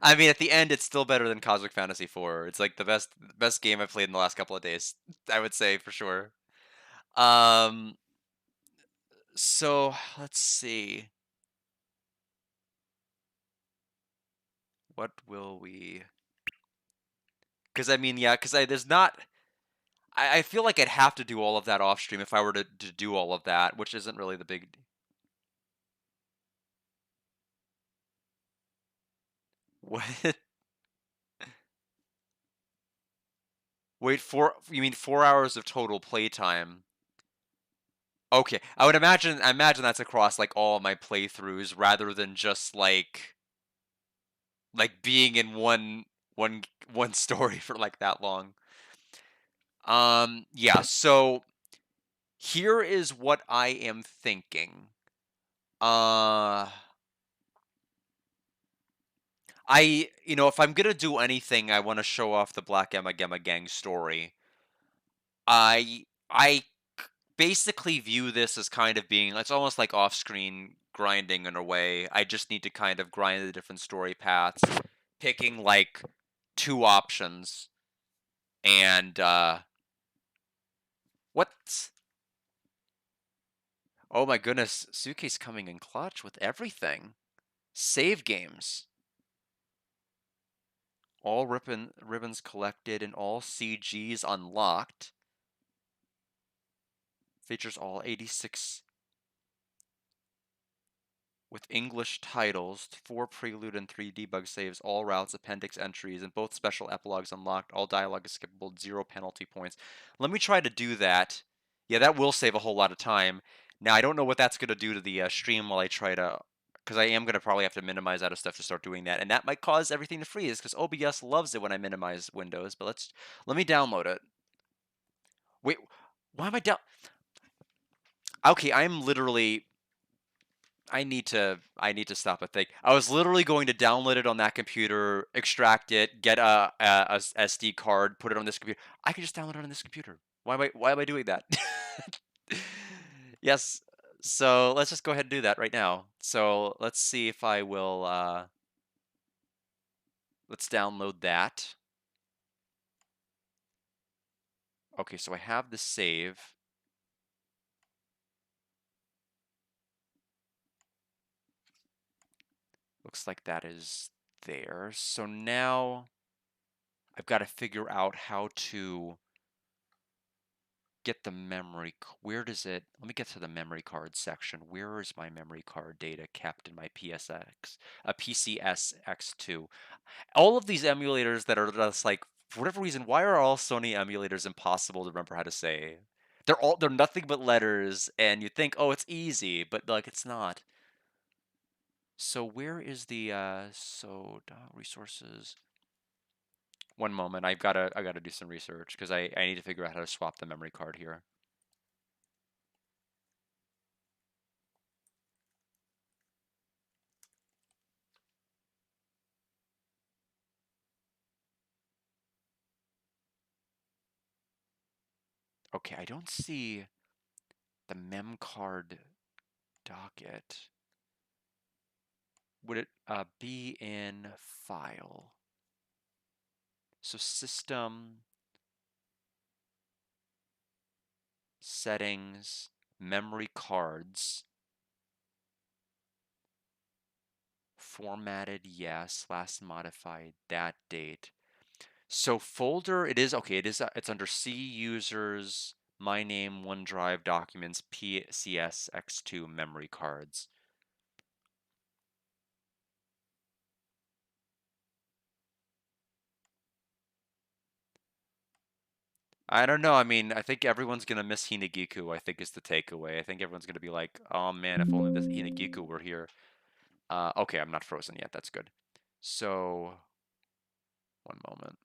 S1: I mean, at the end, it's still better than Cosmic Fantasy 4. It's like the best game I've played in the last couple of days. I would say for sure. Um, so let's see. What will we? Because I mean, yeah, because I there's not. I feel like I'd have to do all of that off stream if I were to do all of that, which isn't really the big. What? Wait, you mean 4 hours of total playtime? Okay, I imagine that's across like all my playthroughs rather than just like being in one one story for like that long. Yeah, so here is what I am thinking. Uh if I'm gonna do anything, I want to show off the Black Emma Gemma Gang story. I basically view this as kind of being it's almost like off-screen grinding in a way. I just need to kind of grind the different story paths, picking like two options and what? Oh my goodness, Suke's coming in clutch with everything. Save games. All ribbons collected and all CGs unlocked. Features all 86 with English titles, 4 prelude and 3 debug saves, all routes, appendix entries, and both special epilogues unlocked. All dialogue is skippable, 0 penalty points. Let me try to do that. Yeah, that will save a whole lot of time. Now, I don't know what that's going to do to the stream while I try to because I am gonna probably have to minimize out of stuff to start doing that, and that might cause everything to freeze because OBS loves it when I minimize windows. But let me download it. Wait, why am I down? Okay, I'm literally. I need to stop and think. I was literally going to download it on that computer, extract it, get a SD card, put it on this computer. I can just download it on this computer. Why am I doing that? Yes. So let's just go ahead and do that right now. So let's see if I will let's download that. Okay, so I have the save. Looks like that is there. So now I've got to figure out how to get the memory. Where does it? Let me get to the memory card section. Where is my memory card data kept in my PCSX2? All of these emulators that are just like, for whatever reason, why are all Sony emulators impossible to remember how to say? They're nothing but letters, and you think, oh, it's easy, but like it's not. So where is the resources? One moment, I gotta do some research because I need to figure out how to swap the memory card here. Okay, I don't see the mem card docket. Would it be in file? So system, settings, memory cards, formatted, yes, last modified, that date. So folder, it is, okay, it's under C users, my name, OneDrive documents, PCSX2 memory cards. I don't know. I mean, I think everyone's gonna miss Hinagiku, I think is the takeaway. I think everyone's gonna be like, oh man, if only this Hinagiku were here. Okay, I'm not frozen yet. That's good. So, one moment.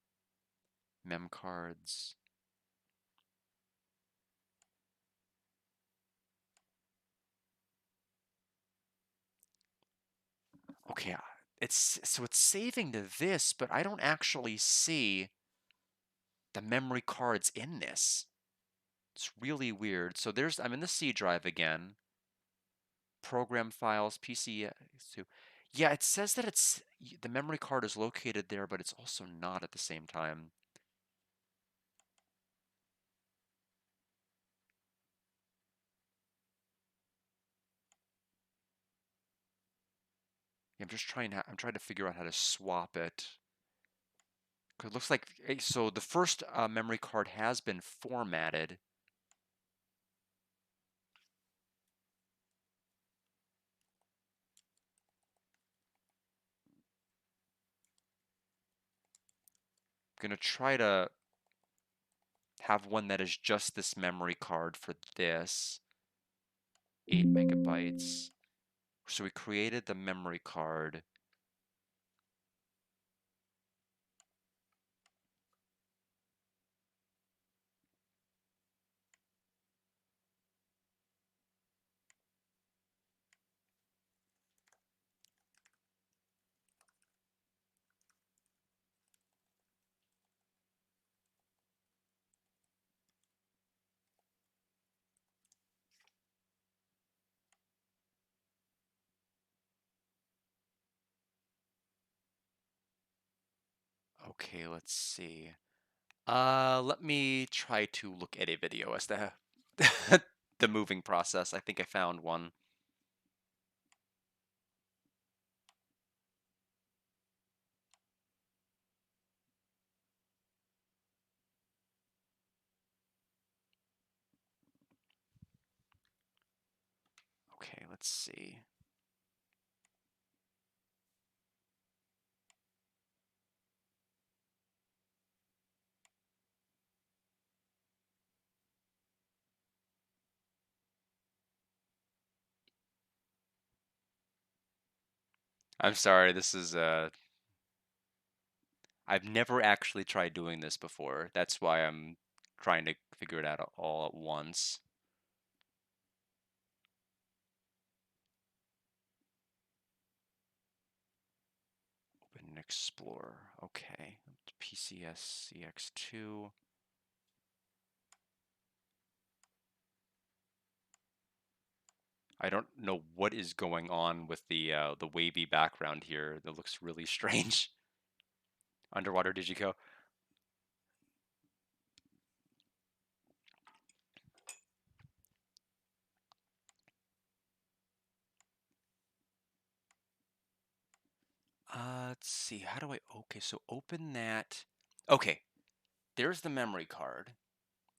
S1: Mem cards. Okay, it's saving to this, but I don't actually see the memory cards in this. It's really weird. So I'm in the C drive again. Program files, PC. Yeah, it says that the memory card is located there, but it's also not at the same time. I'm trying to figure out how to swap it. 'Cause it looks like so the first memory card has been formatted. I'm gonna try to have one that is just this memory card for this. 8 megabytes. So we created the memory card. Okay, let's see. Let me try to look at a video as to the moving process. I think I found one. Okay, let's see. I'm sorry, this is I've never actually tried doing this before. That's why I'm trying to figure it out all at once. Open and explore. Okay. PCSCX2. I don't know what is going on with the wavy background here. That looks really strange. Underwater Digico. Let's see. How do I? Okay, so open that. Okay, there's the memory card.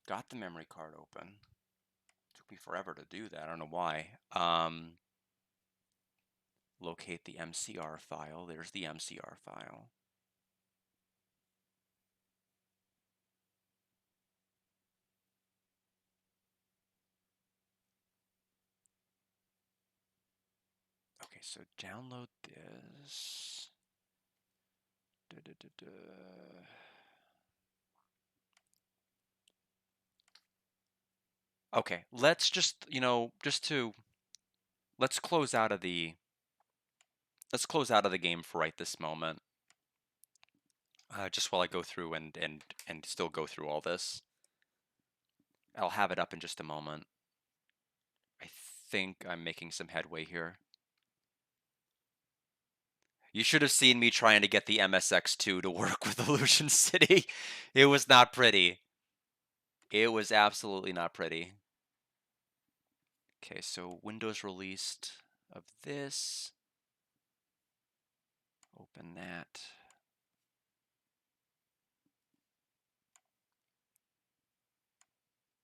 S1: Got the memory card open. Took me forever to do that. I don't know why. Locate the MCR file. There's the MCR file. Okay, so download this. Da, da, da, da. Okay, let's just, let's close out of the game for right this moment. Just while I go through and still go through all this. I'll have it up in just a moment. I think I'm making some headway here. You should have seen me trying to get the MSX2 to work with Illusion City. It was not pretty. It was absolutely not pretty. Okay, so Windows released of this. Open that.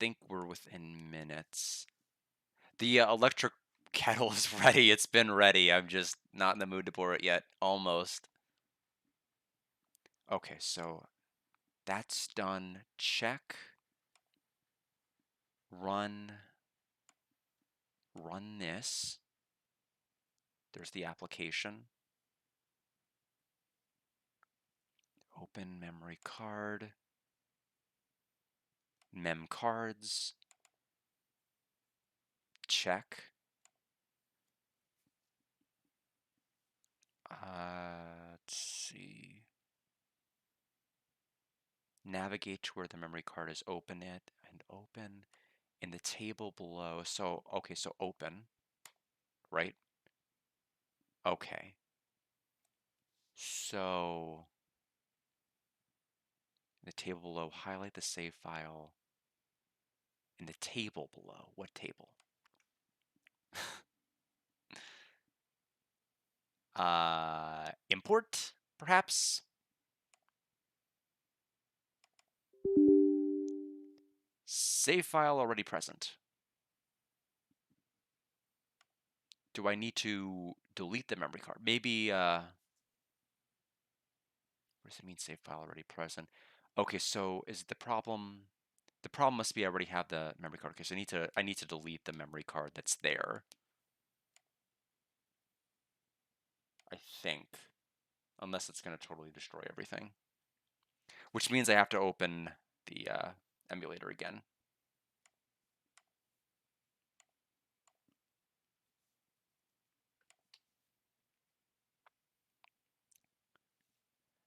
S1: Think we're within minutes. The electric kettle is ready. It's been ready. I'm just not in the mood to pour it yet. Almost. Okay, so that's done. Check. Run this. There's the application. Open memory card. Mem cards. Check. Let's see. Navigate to where the memory card is. Open it and open in the table below. So, okay, so open, right? Okay. So, in the table below, highlight the save file in the table below. What table? Import, perhaps? Save file already present. Do I need to delete the memory card? Maybe, what does it mean save file already present? Okay, so is the problem, the problem must be I already have the memory card. Okay, so I need to delete the memory card that's there. I think. Unless it's going to totally destroy everything. Which means I have to open the emulator again.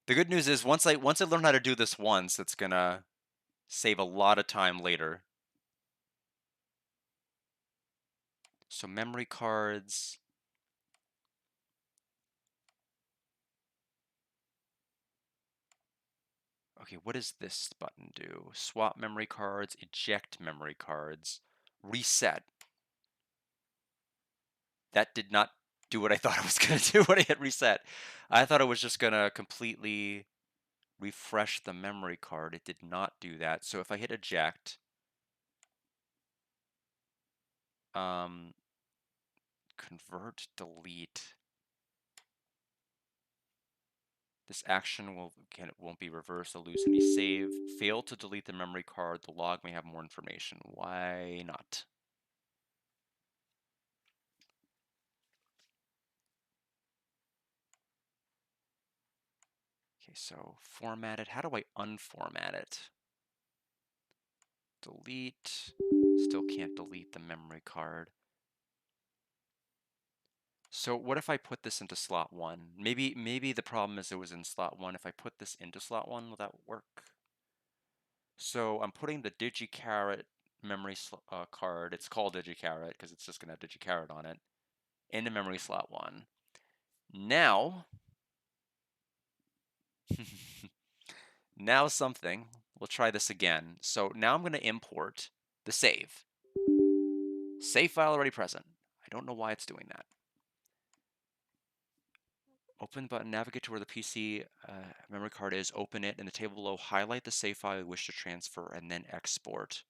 S1: The good news is once I learn how to do this once, it's gonna save a lot of time later. So memory cards. Okay, what does this button do? Swap memory cards, eject memory cards, reset. That did not do what I thought it was going to do when I hit reset. I thought it was just going to completely refresh the memory card. It did not do that. So if I hit eject, convert, delete. This action won't be reversed. I'll lose any save. Fail to delete the memory card. The log may have more information. Why not? Okay, so format it. How do I unformat it? Delete. Still can't delete the memory card. So what if I put this into slot 1? Maybe the problem is it was in slot 1. If I put this into slot 1, will that work? So I'm putting the Gi Charat memory card. It's called Gi Charat because it's just going to have Gi Charat on it, into memory slot 1. Now, now something. We'll try this again. So now I'm going to import the save. Save file already present. I don't know why it's doing that. Open button, navigate to where the PC memory card is, open it, in the table below, highlight the save file you wish to transfer, and then export.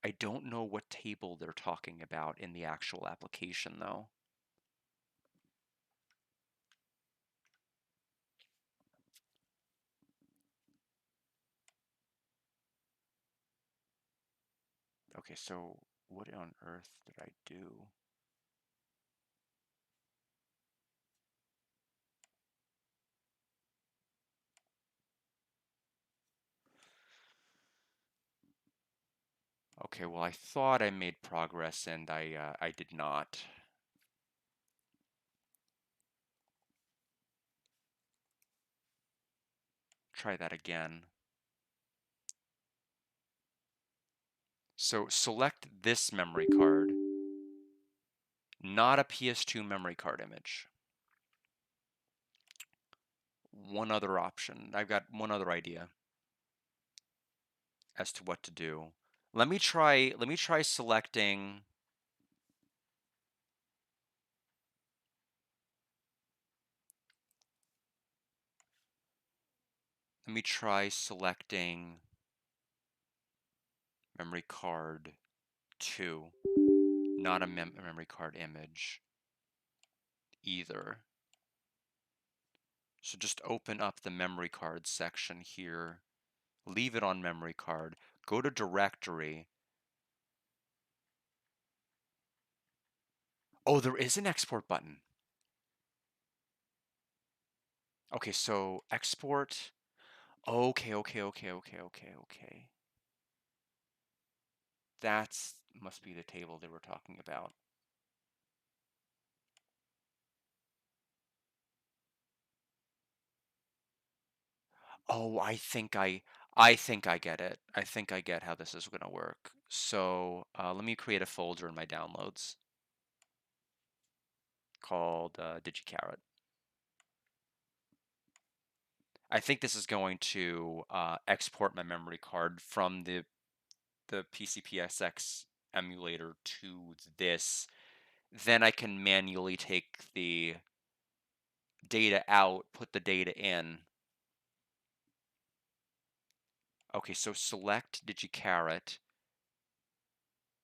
S1: I don't know what table they're talking about in the actual application, though. Okay, so what on earth did I do? Okay, well, I thought I made progress, and I did not. Try that again. So select this memory card, not a PS2 memory card image. One other option. I've got one other idea as to what to do. Let me try selecting. Let me try selecting memory card 2, not a memory card image either. So just open up the memory card section here, leave it on memory card, go to directory. Oh, there is an export button. Okay, so export. Okay. That's must be the table they were talking about. Oh, I think I get it. I think I get how this is going to work. So let me create a folder in my downloads called DigiCarrot. I think this is going to export my memory card from the PCPSX emulator to this. Then I can manually take the data out, put the data in. Okay, so select DigiCarrot,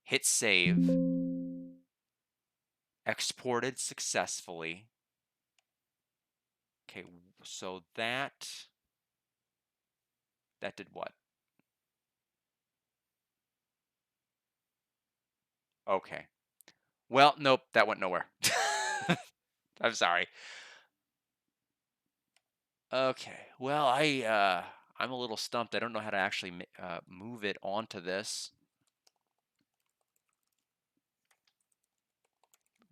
S1: hit save, exported successfully. Okay, so that did what? Okay. Well, nope, that went nowhere. I'm sorry. Okay. Well, I'm a little stumped. I don't know how to actually move it onto this.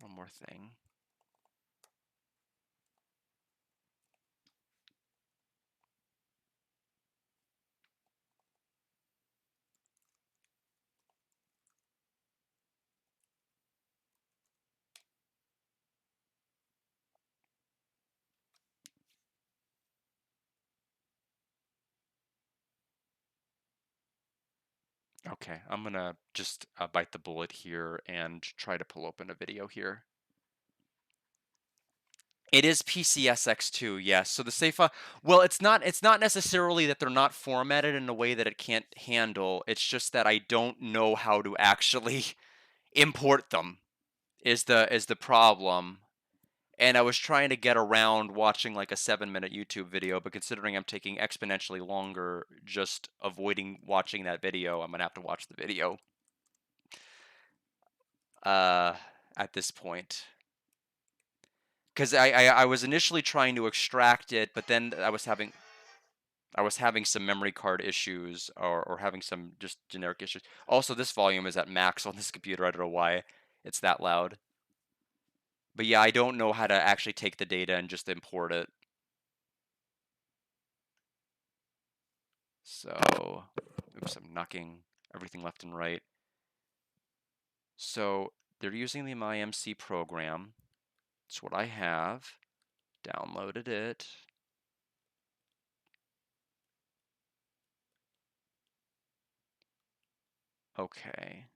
S1: One more thing. Okay, I'm gonna just bite the bullet here and try to pull open a video here. It is PCSX2, yes. So the save file, well, it's not necessarily that they're not formatted in a way that it can't handle. It's just that I don't know how to actually import them is the problem. And I was trying to get around watching like a 7-minute YouTube video, but considering I'm taking exponentially longer just avoiding watching that video, I'm gonna have to watch the video at this point. because I was initially trying to extract it, but then I was having some memory card issues or having some just generic issues. Also, this volume is at max on this computer. I don't know why it's that loud. But yeah, I don't know how to actually take the data and just import it. So, oops, I'm knocking everything left and right. So, they're using the MyMC program. It's what I have. Downloaded it. Okay.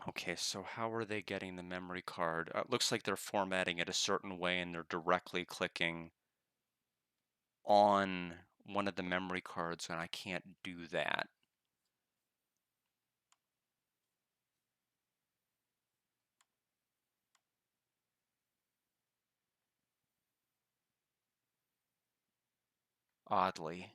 S1: Okay, so how are they getting the memory card? It looks like they're formatting it a certain way and they're directly clicking on one of the memory cards, and I can't do that. Oddly.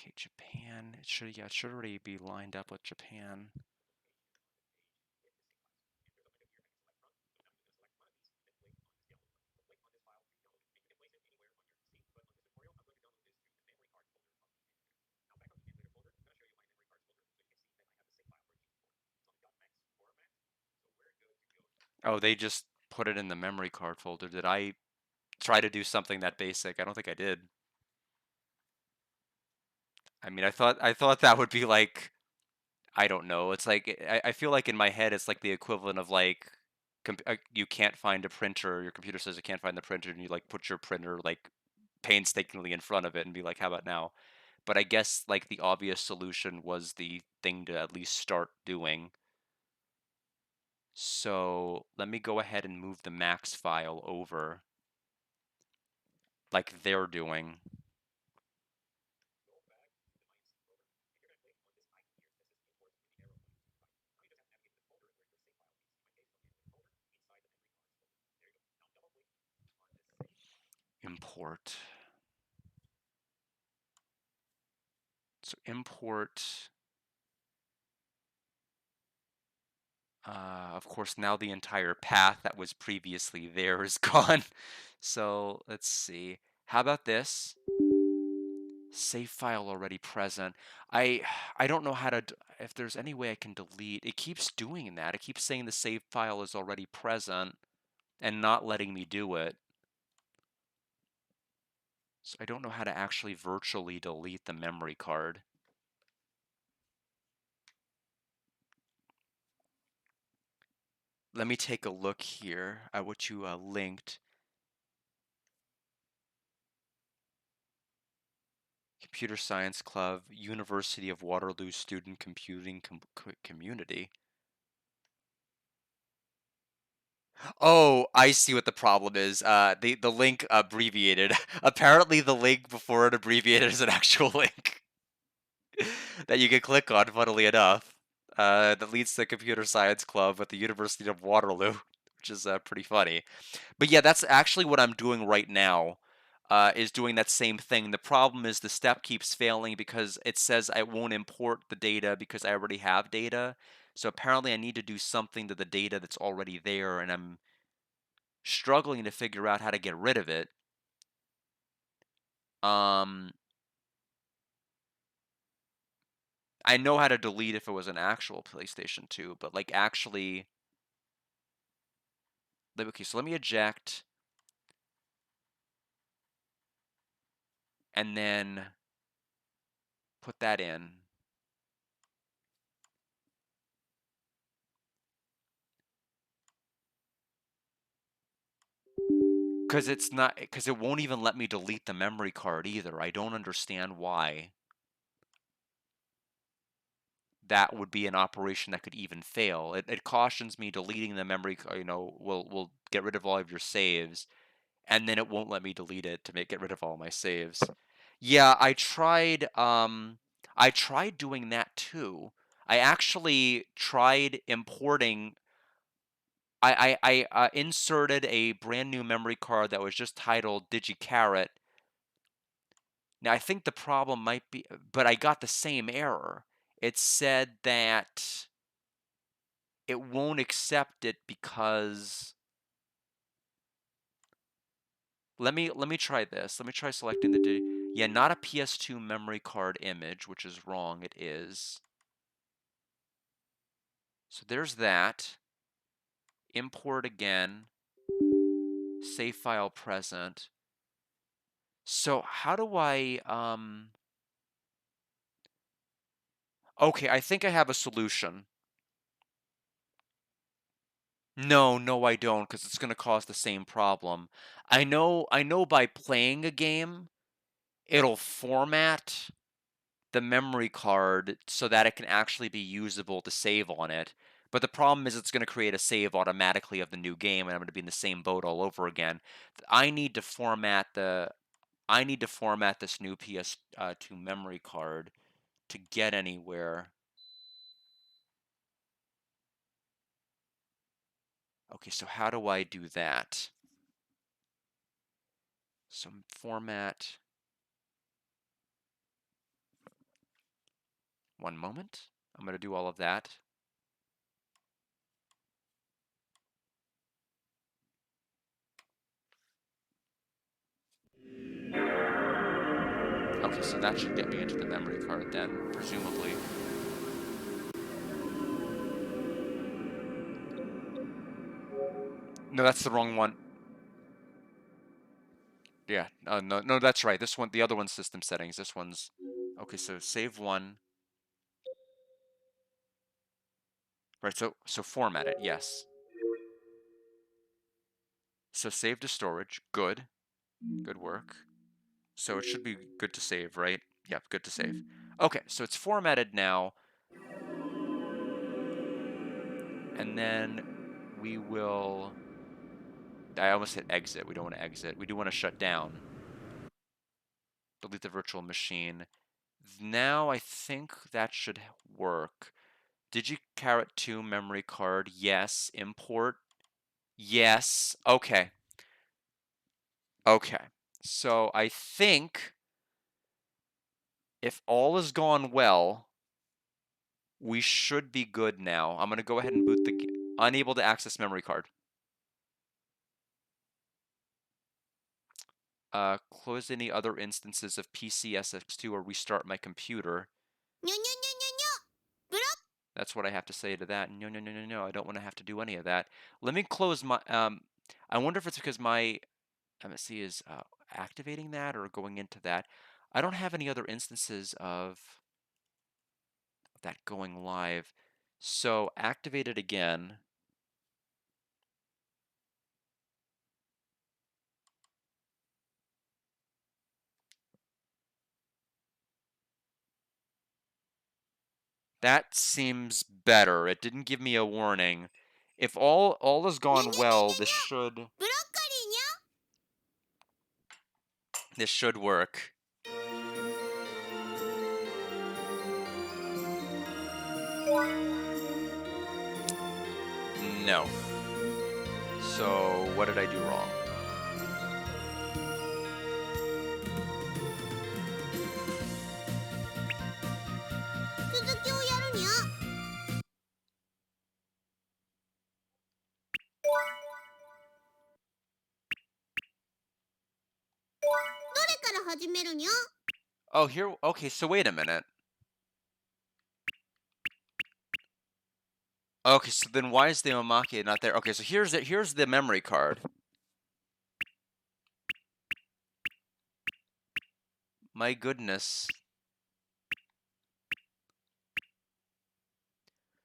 S1: Okay, Japan. It should already be lined up with Japan. Oh, they just put it in the memory card folder. Did I try to do something that basic? I don't think I did. I mean, I thought that would be like, I don't know. It's like I feel like in my head it's like the equivalent of like you can't find a printer. Your computer says it can't find the printer, and you like put your printer like painstakingly in front of it and be like, "How about now?" But I guess like the obvious solution was the thing to at least start doing. So let me go ahead and move the max file over like they're doing. Import. So import. Of course, now the entire path that was previously there is gone. So let's see. How about this? Save file already present. I I don't know how to if there's any way I can delete. It keeps doing that. It keeps saying the save file is already present and not letting me do it. So I don't know how to actually virtually delete the memory card. Let me take a look here at what you linked. Computer Science Club, University of Waterloo Student Computing Community. Oh, I see what the problem is. The link abbreviated. Apparently, the link before it abbreviated is an actual link that you can click on. Funnily enough, that leads to the Computer Science Club at the University of Waterloo, which is pretty funny. But yeah, that's actually what I'm doing right now. Is doing that same thing. The problem is the step keeps failing because it says I won't import the data because I already have data. So apparently I need to do something to the data that's already there, and I'm struggling to figure out how to get rid of it. Um, I know how to delete if it was an actual PlayStation 2, but like actually, okay, so let me eject and then put that in. Because it won't even let me delete the memory card either. I don't understand why that would be an operation that could even fail. It cautions me deleting the memory card, will get rid of all of your saves, and then it won't let me delete it to get rid of all my saves. Yeah, I tried doing that too. I actually tried importing. I inserted a brand new memory card that was just titled Gi Charat. Now I think the problem might be, but I got the same error. It said that it won't accept it because let me try this. Let me try selecting yeah, not a PS2 memory card image, which is wrong. It is. So there's that. Import again. Save file present. So how do I okay, I think I have a solution. No, no, I don't, because it's going to cause the same problem. I know by playing a game, it'll format the memory card so that it can actually be usable to save on it. But the problem is it's going to create a save automatically of the new game, and I'm going to be in the same boat all over again. I need to format the I need to format this new PS2 memory card to get anywhere. Okay, so how do I do that? Some format. One moment. I'm going to do all of that. Okay, so that should get me into the memory card then, presumably. No, that's the wrong one. Yeah, no, no, that's right. This one, the other one's system settings. This one's okay. So save one. Right. So format it. Yes. So save to storage. Good. Good work. So it should be good to save, right? Yep. Good to save. Okay. So it's formatted now, and then we will. I almost hit exit. We don't want to exit. We do want to shut down. Delete the virtual machine. Now I think that should work. Carrot 2 memory card? Yes. Import? Yes. Okay. Okay. So I think if all has gone well, we should be good now. I'm going to go ahead and boot the unable to access memory card. Close any other instances of PCSX2 or restart my computer. That's what I have to say to that. No, no, no, no, no. I don't want to have to do any of that. Let me close my. I wonder if it's because my MSC is activating that or going into that. I don't have any other instances of that going live. So activate it again. That seems better. It didn't give me a warning. If all has gone well, this should work. No. So what did I do wrong? Oh, here. Okay, so wait a minute. Okay, so then why is the omake not there? Okay, so here's the memory card. My goodness.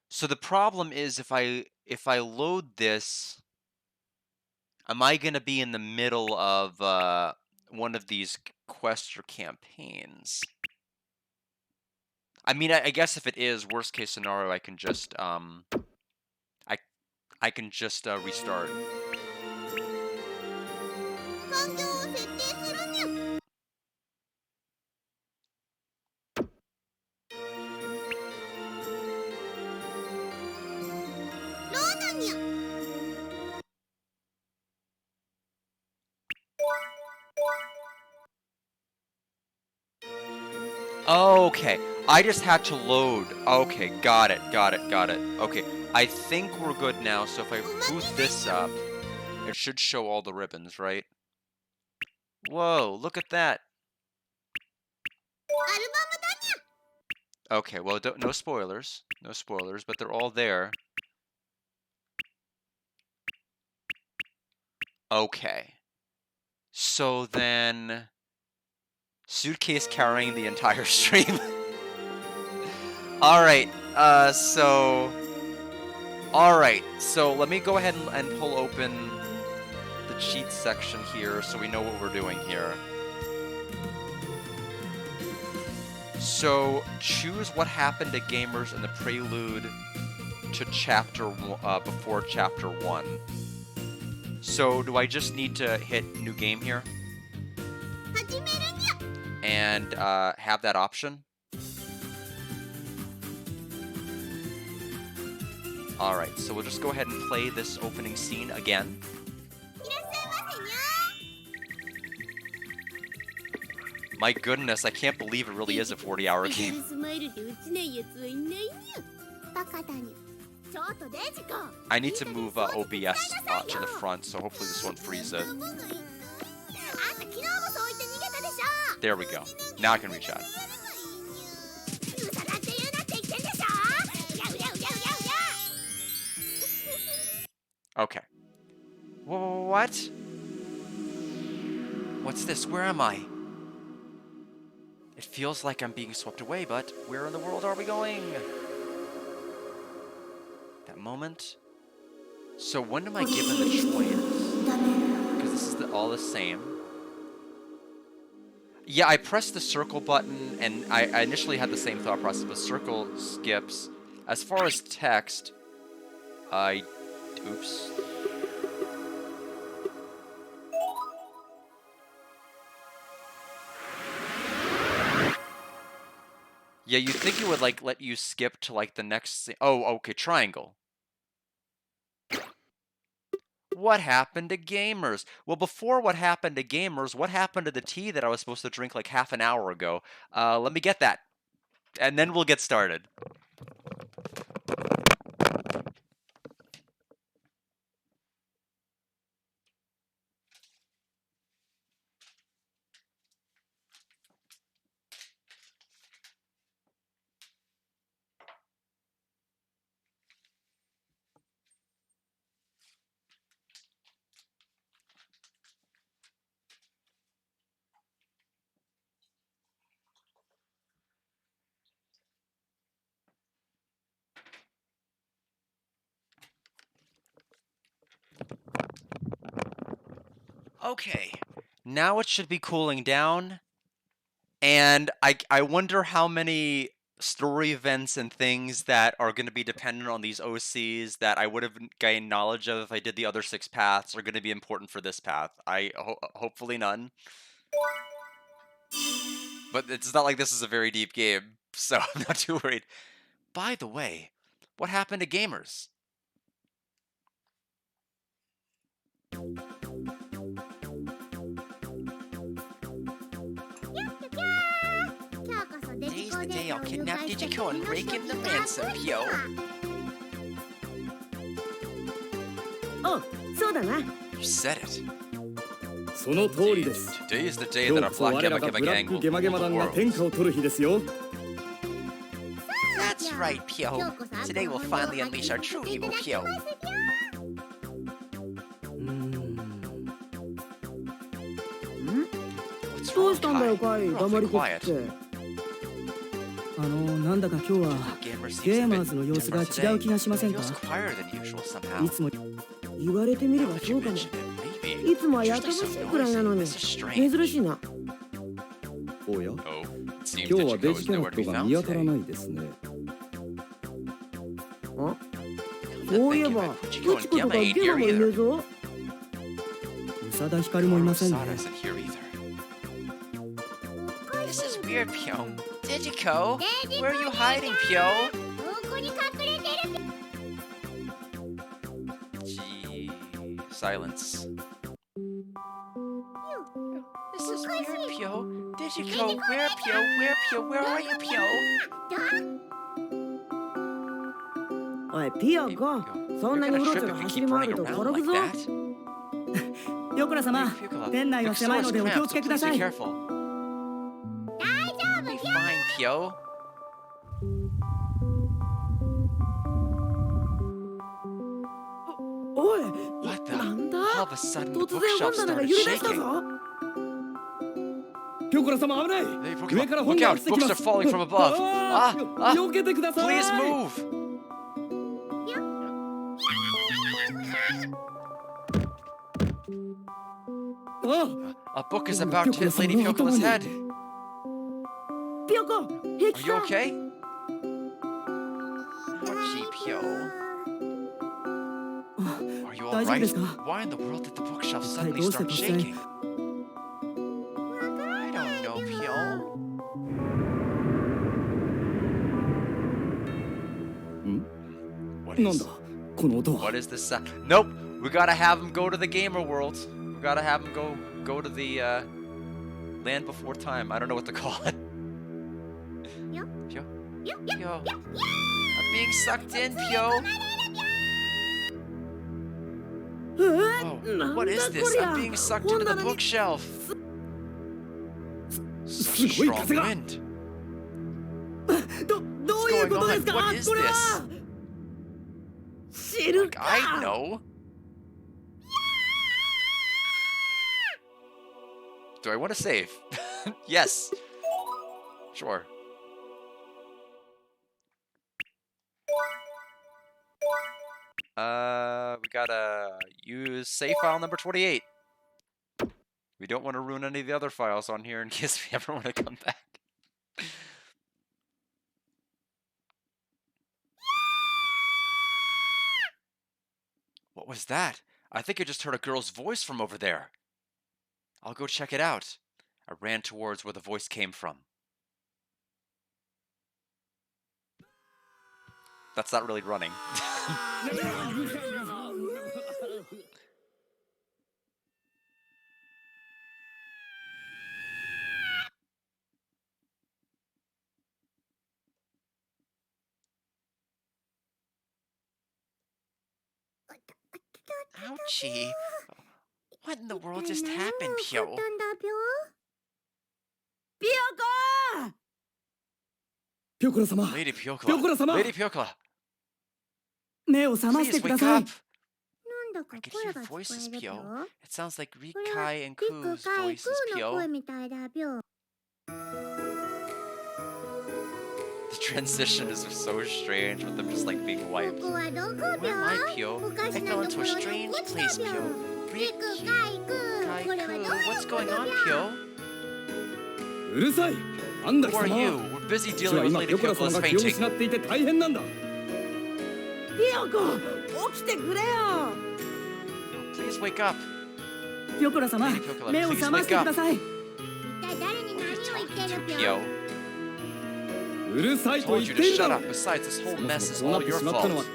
S1: So the problem is if I load this, am I gonna be in the middle of one of these quests or campaigns? I mean, I guess if it is worst case scenario, I can just I can just restart. Okay, I just had to load. Okay, got it. Okay, I think we're good now, so if I boot this up, it should show all the ribbons, right? Whoa, look at that. Okay, well, no spoilers. No spoilers, but they're all there. Okay. So then... Suitcase carrying the entire stream. Alright, Alright, so let me go ahead and pull open the cheat section here so we know what we're doing here. So, choose what happened to gamers in the prelude to before chapter 1. So, do I just need to hit new game here? And have that option? Alright, so we'll just go ahead and play this opening scene again. My goodness, I can't believe it really is a 40-hour game. I need to move OBS to the front, so hopefully this won't freeze it. There we go. Now I can reach out. Okay. What? What's this? Where am I? It feels like I'm being swept away, but where in the world are we going? That moment. So when am I given the choice? Because this is all the same. Yeah, I pressed the circle button, and I initially had the same thought process, but circle skips. As far as text, oops. Yeah, you'd think it would, like, let you skip to, like, the next... Oh, okay, triangle. What happened to gamers? Well, before what happened to gamers, what happened to the tea that I was supposed to drink, like, half an hour ago? Let me get that. And then we'll get started. Okay, now it should be cooling down, and I wonder how many story events and things that are going to be dependent on these OCs that I would have gained knowledge of if I did the other 6 paths are going to be important for this path. Hopefully none. But it's not like this is a very deep game, so I'm not too worried. By the way, what happened to gamers?
S2: 今日こそデジ
S1: Today's
S2: コ
S1: the
S2: で
S1: day I'll
S2: お迎
S1: kidnap
S2: えして
S1: Digiko
S2: くれ
S1: and
S2: ま
S1: rake
S2: した
S1: in the
S2: か
S1: ransom, yo.
S3: お、そうだな。
S1: You said it.
S3: その通りです。
S1: Today is the day
S3: 今
S1: that
S3: 日
S1: our
S3: こそ
S1: Black
S3: 我ら
S1: Gemma
S3: が
S1: Gemma
S3: ブラッ
S1: gang
S3: ク
S1: will
S3: ゲマゲマ
S1: rule the
S3: 団が天
S1: world.
S3: 下を取る日ですよ。
S1: That's right, Pyo. Today we'll finally unleash our true evil, Pyo.
S3: どうしたんだよ、
S1: Kai?
S3: カイ。
S1: You're
S3: 黙
S1: awfully
S3: りこっ
S1: quiet.
S3: て。なんだか今日は
S1: Gamer seems
S3: ゲー
S1: a
S3: マ
S1: bit
S3: ーズの様子が
S1: dimmer
S3: 違う気が
S1: today.
S3: しませんか？
S1: Feels quieter than usual somehow.
S3: いつも言われてみれば
S1: If
S3: そ
S1: you
S3: うかも。
S1: mention it, maybe.
S3: いつもはや
S1: It's
S3: かま
S1: usually
S3: し
S1: so
S3: いくらいなの
S1: noisy.
S3: に
S1: This is strange.
S3: 珍しいな。
S4: おや、
S1: Oh, it seems
S4: 今日は
S1: Digiko
S4: デ
S1: is
S4: ジキャ
S1: nowhere
S4: ラ
S1: to
S4: ッ
S1: be
S4: トが
S1: found
S4: 見当たら
S1: today.
S4: ないですね。
S3: そういえば、ウチコとかゲマもいねえぞ。宇佐田ヒカルもいませんね。
S1: Sarah isn't here either. This is weird, Pyo. Digiko, where are you hiding, Pyo?
S2: どこに隠れてる
S1: Gee, silence. This is weird, Pyo. Digiko, where, Pyo? Where, Pyo? Where are you, Pyo?
S3: おい、ピヨコ、
S1: Pyo,
S3: そん
S1: you're
S3: なに
S1: gonna
S3: うろ
S1: trip
S3: ちょろ
S1: if you
S3: 走
S1: keep
S3: り回
S1: running
S3: ると
S1: around
S3: 転ぶ
S1: like
S3: ぞ。
S1: that.
S3: ピョコラ様、
S1: Pyo,
S3: 店内
S1: the
S3: は狭い
S1: store
S3: の
S1: is
S3: でお気を
S1: cramped,
S3: つ
S1: so
S3: けくだ
S1: please
S3: さ
S1: be
S3: い。
S1: careful.
S2: 大丈
S1: Be
S2: 夫
S1: fine, Pyo. What the?
S3: なんだ
S1: All of a sudden, the
S3: 突然本
S1: bookshelf
S3: 棚が
S1: started
S3: 揺れ出した
S1: shaking.
S3: ぞ。
S4: ピョコラ様危ない。
S1: Hey,
S4: 上から
S1: Pokemon,
S4: 本
S1: look
S4: が
S1: out!
S4: 落ちてき
S1: Books
S4: ま
S1: are
S4: す。
S1: falling from above.
S4: 避けてください。
S1: Please move. A book is about to hit Lady Pyokola's head.
S3: ピヨコ、平
S1: Are
S3: 気
S1: you
S3: か？
S1: okay? Gee, Pyo. Are you
S3: 大丈夫
S1: alright?
S3: ですか？
S1: Why in the world did the bookshelf
S3: 一体
S1: suddenly
S3: どうして
S1: start
S3: 突然
S1: shaking? I don't know, Pyo.
S4: ん？
S1: What
S4: なん
S1: is?
S4: だこの音は。
S1: What is this sound? Nope. We gotta have him go to the gamer world. We gotta have him go to the land before time. I don't know what to call it.
S2: Pyo?
S1: Pyo.
S2: よ
S1: Pyo. I'm being sucked in, Pyo.
S3: な
S1: Whoa.
S3: ん
S1: What
S3: だ
S1: is
S3: こ
S1: this?
S3: り
S1: I'm
S3: ゃ。
S1: being sucked
S3: 本
S1: into the
S3: 棚に
S1: bookshelf.
S4: す
S1: Such
S4: ごい
S1: strong
S4: 風が。
S1: wind.
S3: どういうことですか？
S1: What is
S3: これは。知る
S1: Like,
S3: か。
S1: I know. Do I want to save? Yes. Sure. We gotta use save file number 28. We don't want to ruin any of the other files on here in case we ever want to come back. What was that? I think I just heard a girl's voice from over there. I'll go check it out. I ran towards where the voice came from. That's not really running. Ouchie. What in the world just happened,
S2: 起こ
S1: Pyo?
S2: ったんだぴょ
S3: ピヨコ。
S4: ピョコラ様。
S1: Lady Pyokola.
S4: Pyokola sama.
S1: Lady Pyokola.
S3: 目を覚まして
S1: Please
S3: くだ
S1: wake
S3: さい。
S1: up.
S2: なんだか
S1: I could
S2: 声
S1: hear
S2: が聞こ
S1: voices,
S2: えるぴょ
S1: Pyo. It sounds like
S2: これは
S1: Rikai and
S2: リク
S1: Ku's
S2: カイ
S1: voices,
S2: クーの声
S1: Pyo.
S2: みたいだぴょ
S1: The transition is so strange with them just like being
S2: こ
S1: wiped.
S2: こはどこぴ
S1: Where
S2: ょ
S1: am I, Pyo?
S2: おか
S1: I
S2: しな
S1: fell
S2: と
S1: into
S2: こ
S1: a
S2: ろに
S1: strange
S2: 落ちた
S1: place,
S2: ぴょ
S1: Pyo.
S2: リクカイクー
S1: Rikai
S2: これはどう
S1: Ku,
S2: いう
S1: what's
S2: こと
S1: going on,
S2: ぴょ
S1: Pyo?
S4: うるさい。なんだ
S1: Who are
S4: 貴様
S1: you?
S4: は。
S1: busy
S4: 父
S1: dealing
S4: は
S1: with
S4: 今
S1: Lady
S4: ピョコラ
S1: Pyoko's
S4: 様が気を
S1: fainting.
S4: 失っていて大変なんだ。
S3: ピヨコ起きてくれよ。
S1: Please wake up.
S3: ピョコラ様
S1: Lady Pyokola,
S3: 目を
S1: please
S3: 覚まして
S1: wake
S3: くだ
S1: up.
S3: さい。
S2: 一体誰に何を言ってるぴょ
S1: Pyo.
S4: うるさいと
S1: Told
S4: 言
S1: you
S4: っ
S1: to
S4: ている
S1: shut
S4: だ
S1: up.
S4: ろ。
S1: Besides, this whole
S4: そも
S1: mess
S4: そ
S1: is
S4: もこうな
S1: all
S4: って
S1: your
S4: しまったのは
S1: fault.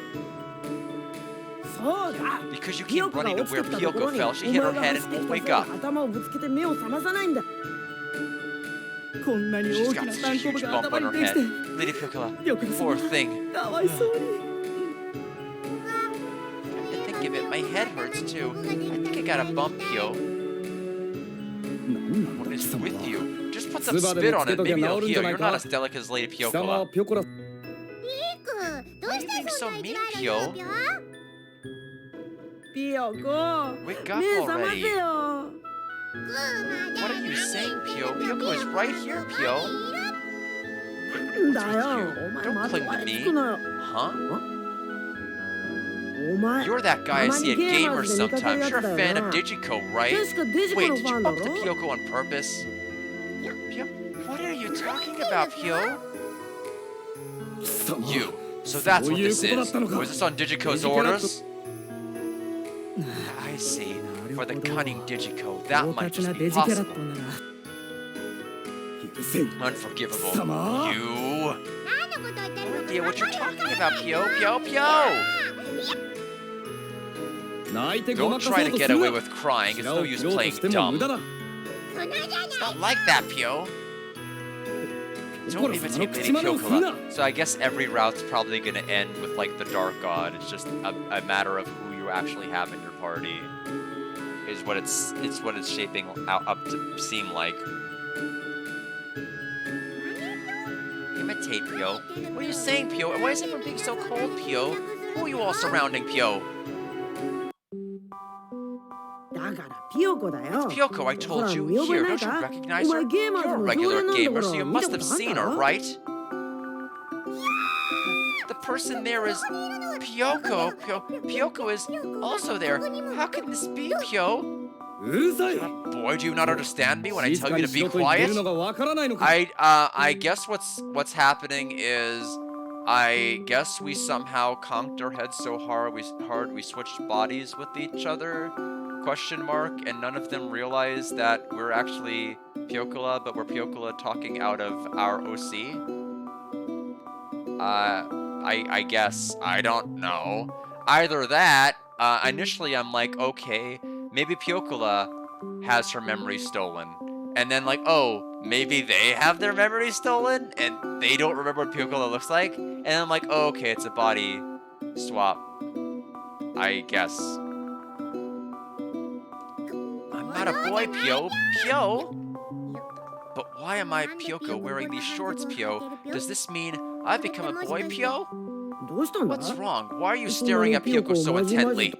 S3: そうだ。
S1: Because you
S3: ピ
S1: keep
S3: ヨコが
S1: running
S3: 落
S1: to
S3: ち
S1: where
S3: てきたところ
S1: Pyoko
S3: に
S1: fell.
S3: お
S1: She
S3: 前
S1: hit
S3: が
S1: her head
S3: 走
S1: and
S3: ってき
S1: won't
S3: た
S1: wake
S3: せい
S1: up.
S3: で頭をぶつけて目を覚まさないんだ。こんなに
S1: She's
S3: 大き
S1: got
S3: な
S1: such
S3: タ
S1: a
S3: ンコブ
S1: huge
S3: が
S1: bump
S3: 頭
S1: on
S3: に
S1: her
S3: できて
S1: head. Lady Pyokola,
S3: ピョコラ
S1: poor
S3: 様
S1: thing.
S3: かわいそうに。
S1: I think of it, my head hurts too. I think I got a bump, Pyo.
S4: 何なの
S1: What
S4: だ貴
S1: is
S4: 様
S1: with
S4: は。
S1: you? Just put some
S4: 唾で
S1: spit
S4: も
S1: on
S4: つけ
S1: it.
S4: ときゃ
S1: Maybe
S4: 治
S1: it'll
S4: るんじゃ
S1: heal.
S4: ない
S1: You're
S4: か。
S1: not as delicate as Lady
S4: 貴様は
S1: Pyokola.
S4: ピョコラ。
S2: ピークどうしてそんないじられるのぴょ
S3: ピヨコ
S1: Wake up
S3: 目覚ませ
S1: already.
S3: よ。
S1: What are you saying, Pyo? Pyoko is right here, Pyo.
S3: なんだよ。お前
S1: Don't
S3: また
S1: cling to
S3: 割り
S1: me.
S3: つくなよ。
S1: Huh?
S3: お前
S1: You're that guy I see at Gamers sometimes. You're a fan of
S3: 確
S1: Digico, right?
S3: かデジコ
S1: Wait,
S3: の
S1: did
S3: フ
S1: you
S3: ァンだ
S1: bump
S3: ろ
S1: to Pyoko on purpose? Pyo, what are you talking about, Pyo?
S4: 貴様は
S1: You. So that's what this is.
S4: そういうことだったのか。
S1: Was this on Digico's orders? I see. For the cunning Digico, that
S3: 狡
S1: might
S3: 猾な
S1: just
S3: デ
S1: be
S3: ジキャラッ
S1: possible.
S3: トなら
S4: 許せん。
S1: Unforgivable.
S4: 貴様
S1: You.
S2: 何のこと言ってる
S1: No
S2: のか
S1: idea what you're
S2: わか
S1: talking
S2: る
S1: about, Pyo. Pyo, Pyo.
S4: 泣いてごま
S1: Don't
S4: かそう
S1: try to
S4: とす
S1: get
S4: る
S1: away
S4: な。
S1: with crying. It's
S4: 白
S1: no
S4: を
S1: use
S4: 切ろうと
S1: playing
S4: しても無
S1: dumb.
S4: 駄だ。
S2: そんなじゃない
S1: It's not like that, Pyo.
S4: ピョコ
S1: Don't
S4: ラ様
S1: imitate
S4: の
S1: Lady
S4: 口真似をするな。
S1: Pyokola. So I guess every route's probably gonna end with like the Dark God. It's just a matter of who you actually have in your party. Is what it's shaping out up to seem like. Imitate Pyo. What are you saying, Pyo? And why is everyone being so cold, Pyo? Who are you all surrounding, Pyo?
S3: だからピヨコだよ。
S1: Pyoko, I
S3: ほら
S1: told you.
S3: 見覚え
S1: Here,
S3: ない
S1: don't you
S3: か？
S1: recognize
S3: お
S1: her?
S3: 前ゲーマー
S1: You're
S3: ズ
S1: a
S3: の常
S1: regular
S3: 連なんだ
S1: gamer,
S3: か
S1: so
S3: ら
S1: you
S3: 見
S1: must
S3: たこ
S1: have
S3: とあん
S1: seen
S3: だ
S1: her,
S3: ろ？
S1: right? The person there is Pyoko. Pyoko is also there. How can this be, Pyo?
S4: うるさい。
S1: Boy, do you not understand me when I
S4: 静
S1: tell
S4: か
S1: you
S4: に
S1: to
S4: し
S1: be
S4: ろと言ってい
S1: quiet?
S4: るのがわからないのか。
S1: I guess what's happening is I guess we somehow conked our heads so hard we switched bodies with each other? Question mark, and none of them realized that we're actually Pyokola, but we're Pyokola talking out of our OC. I guess I don't know. Either that, initially I'm like, okay, maybe Pyokola has her memory stolen. And then like, oh, maybe they have their memory stolen and they don't remember what Pyokola looks like. And I'm like, oh, okay, it's a body swap. I guess. I'm not a boy, Pyo. Pyo? But why am I, Pyoko, wearing these shorts, Pyo? Does this mean I've become a boy, Pyo?
S3: どうしたんだ？
S1: What's wrong? Why are you staring at Pyoko so intently?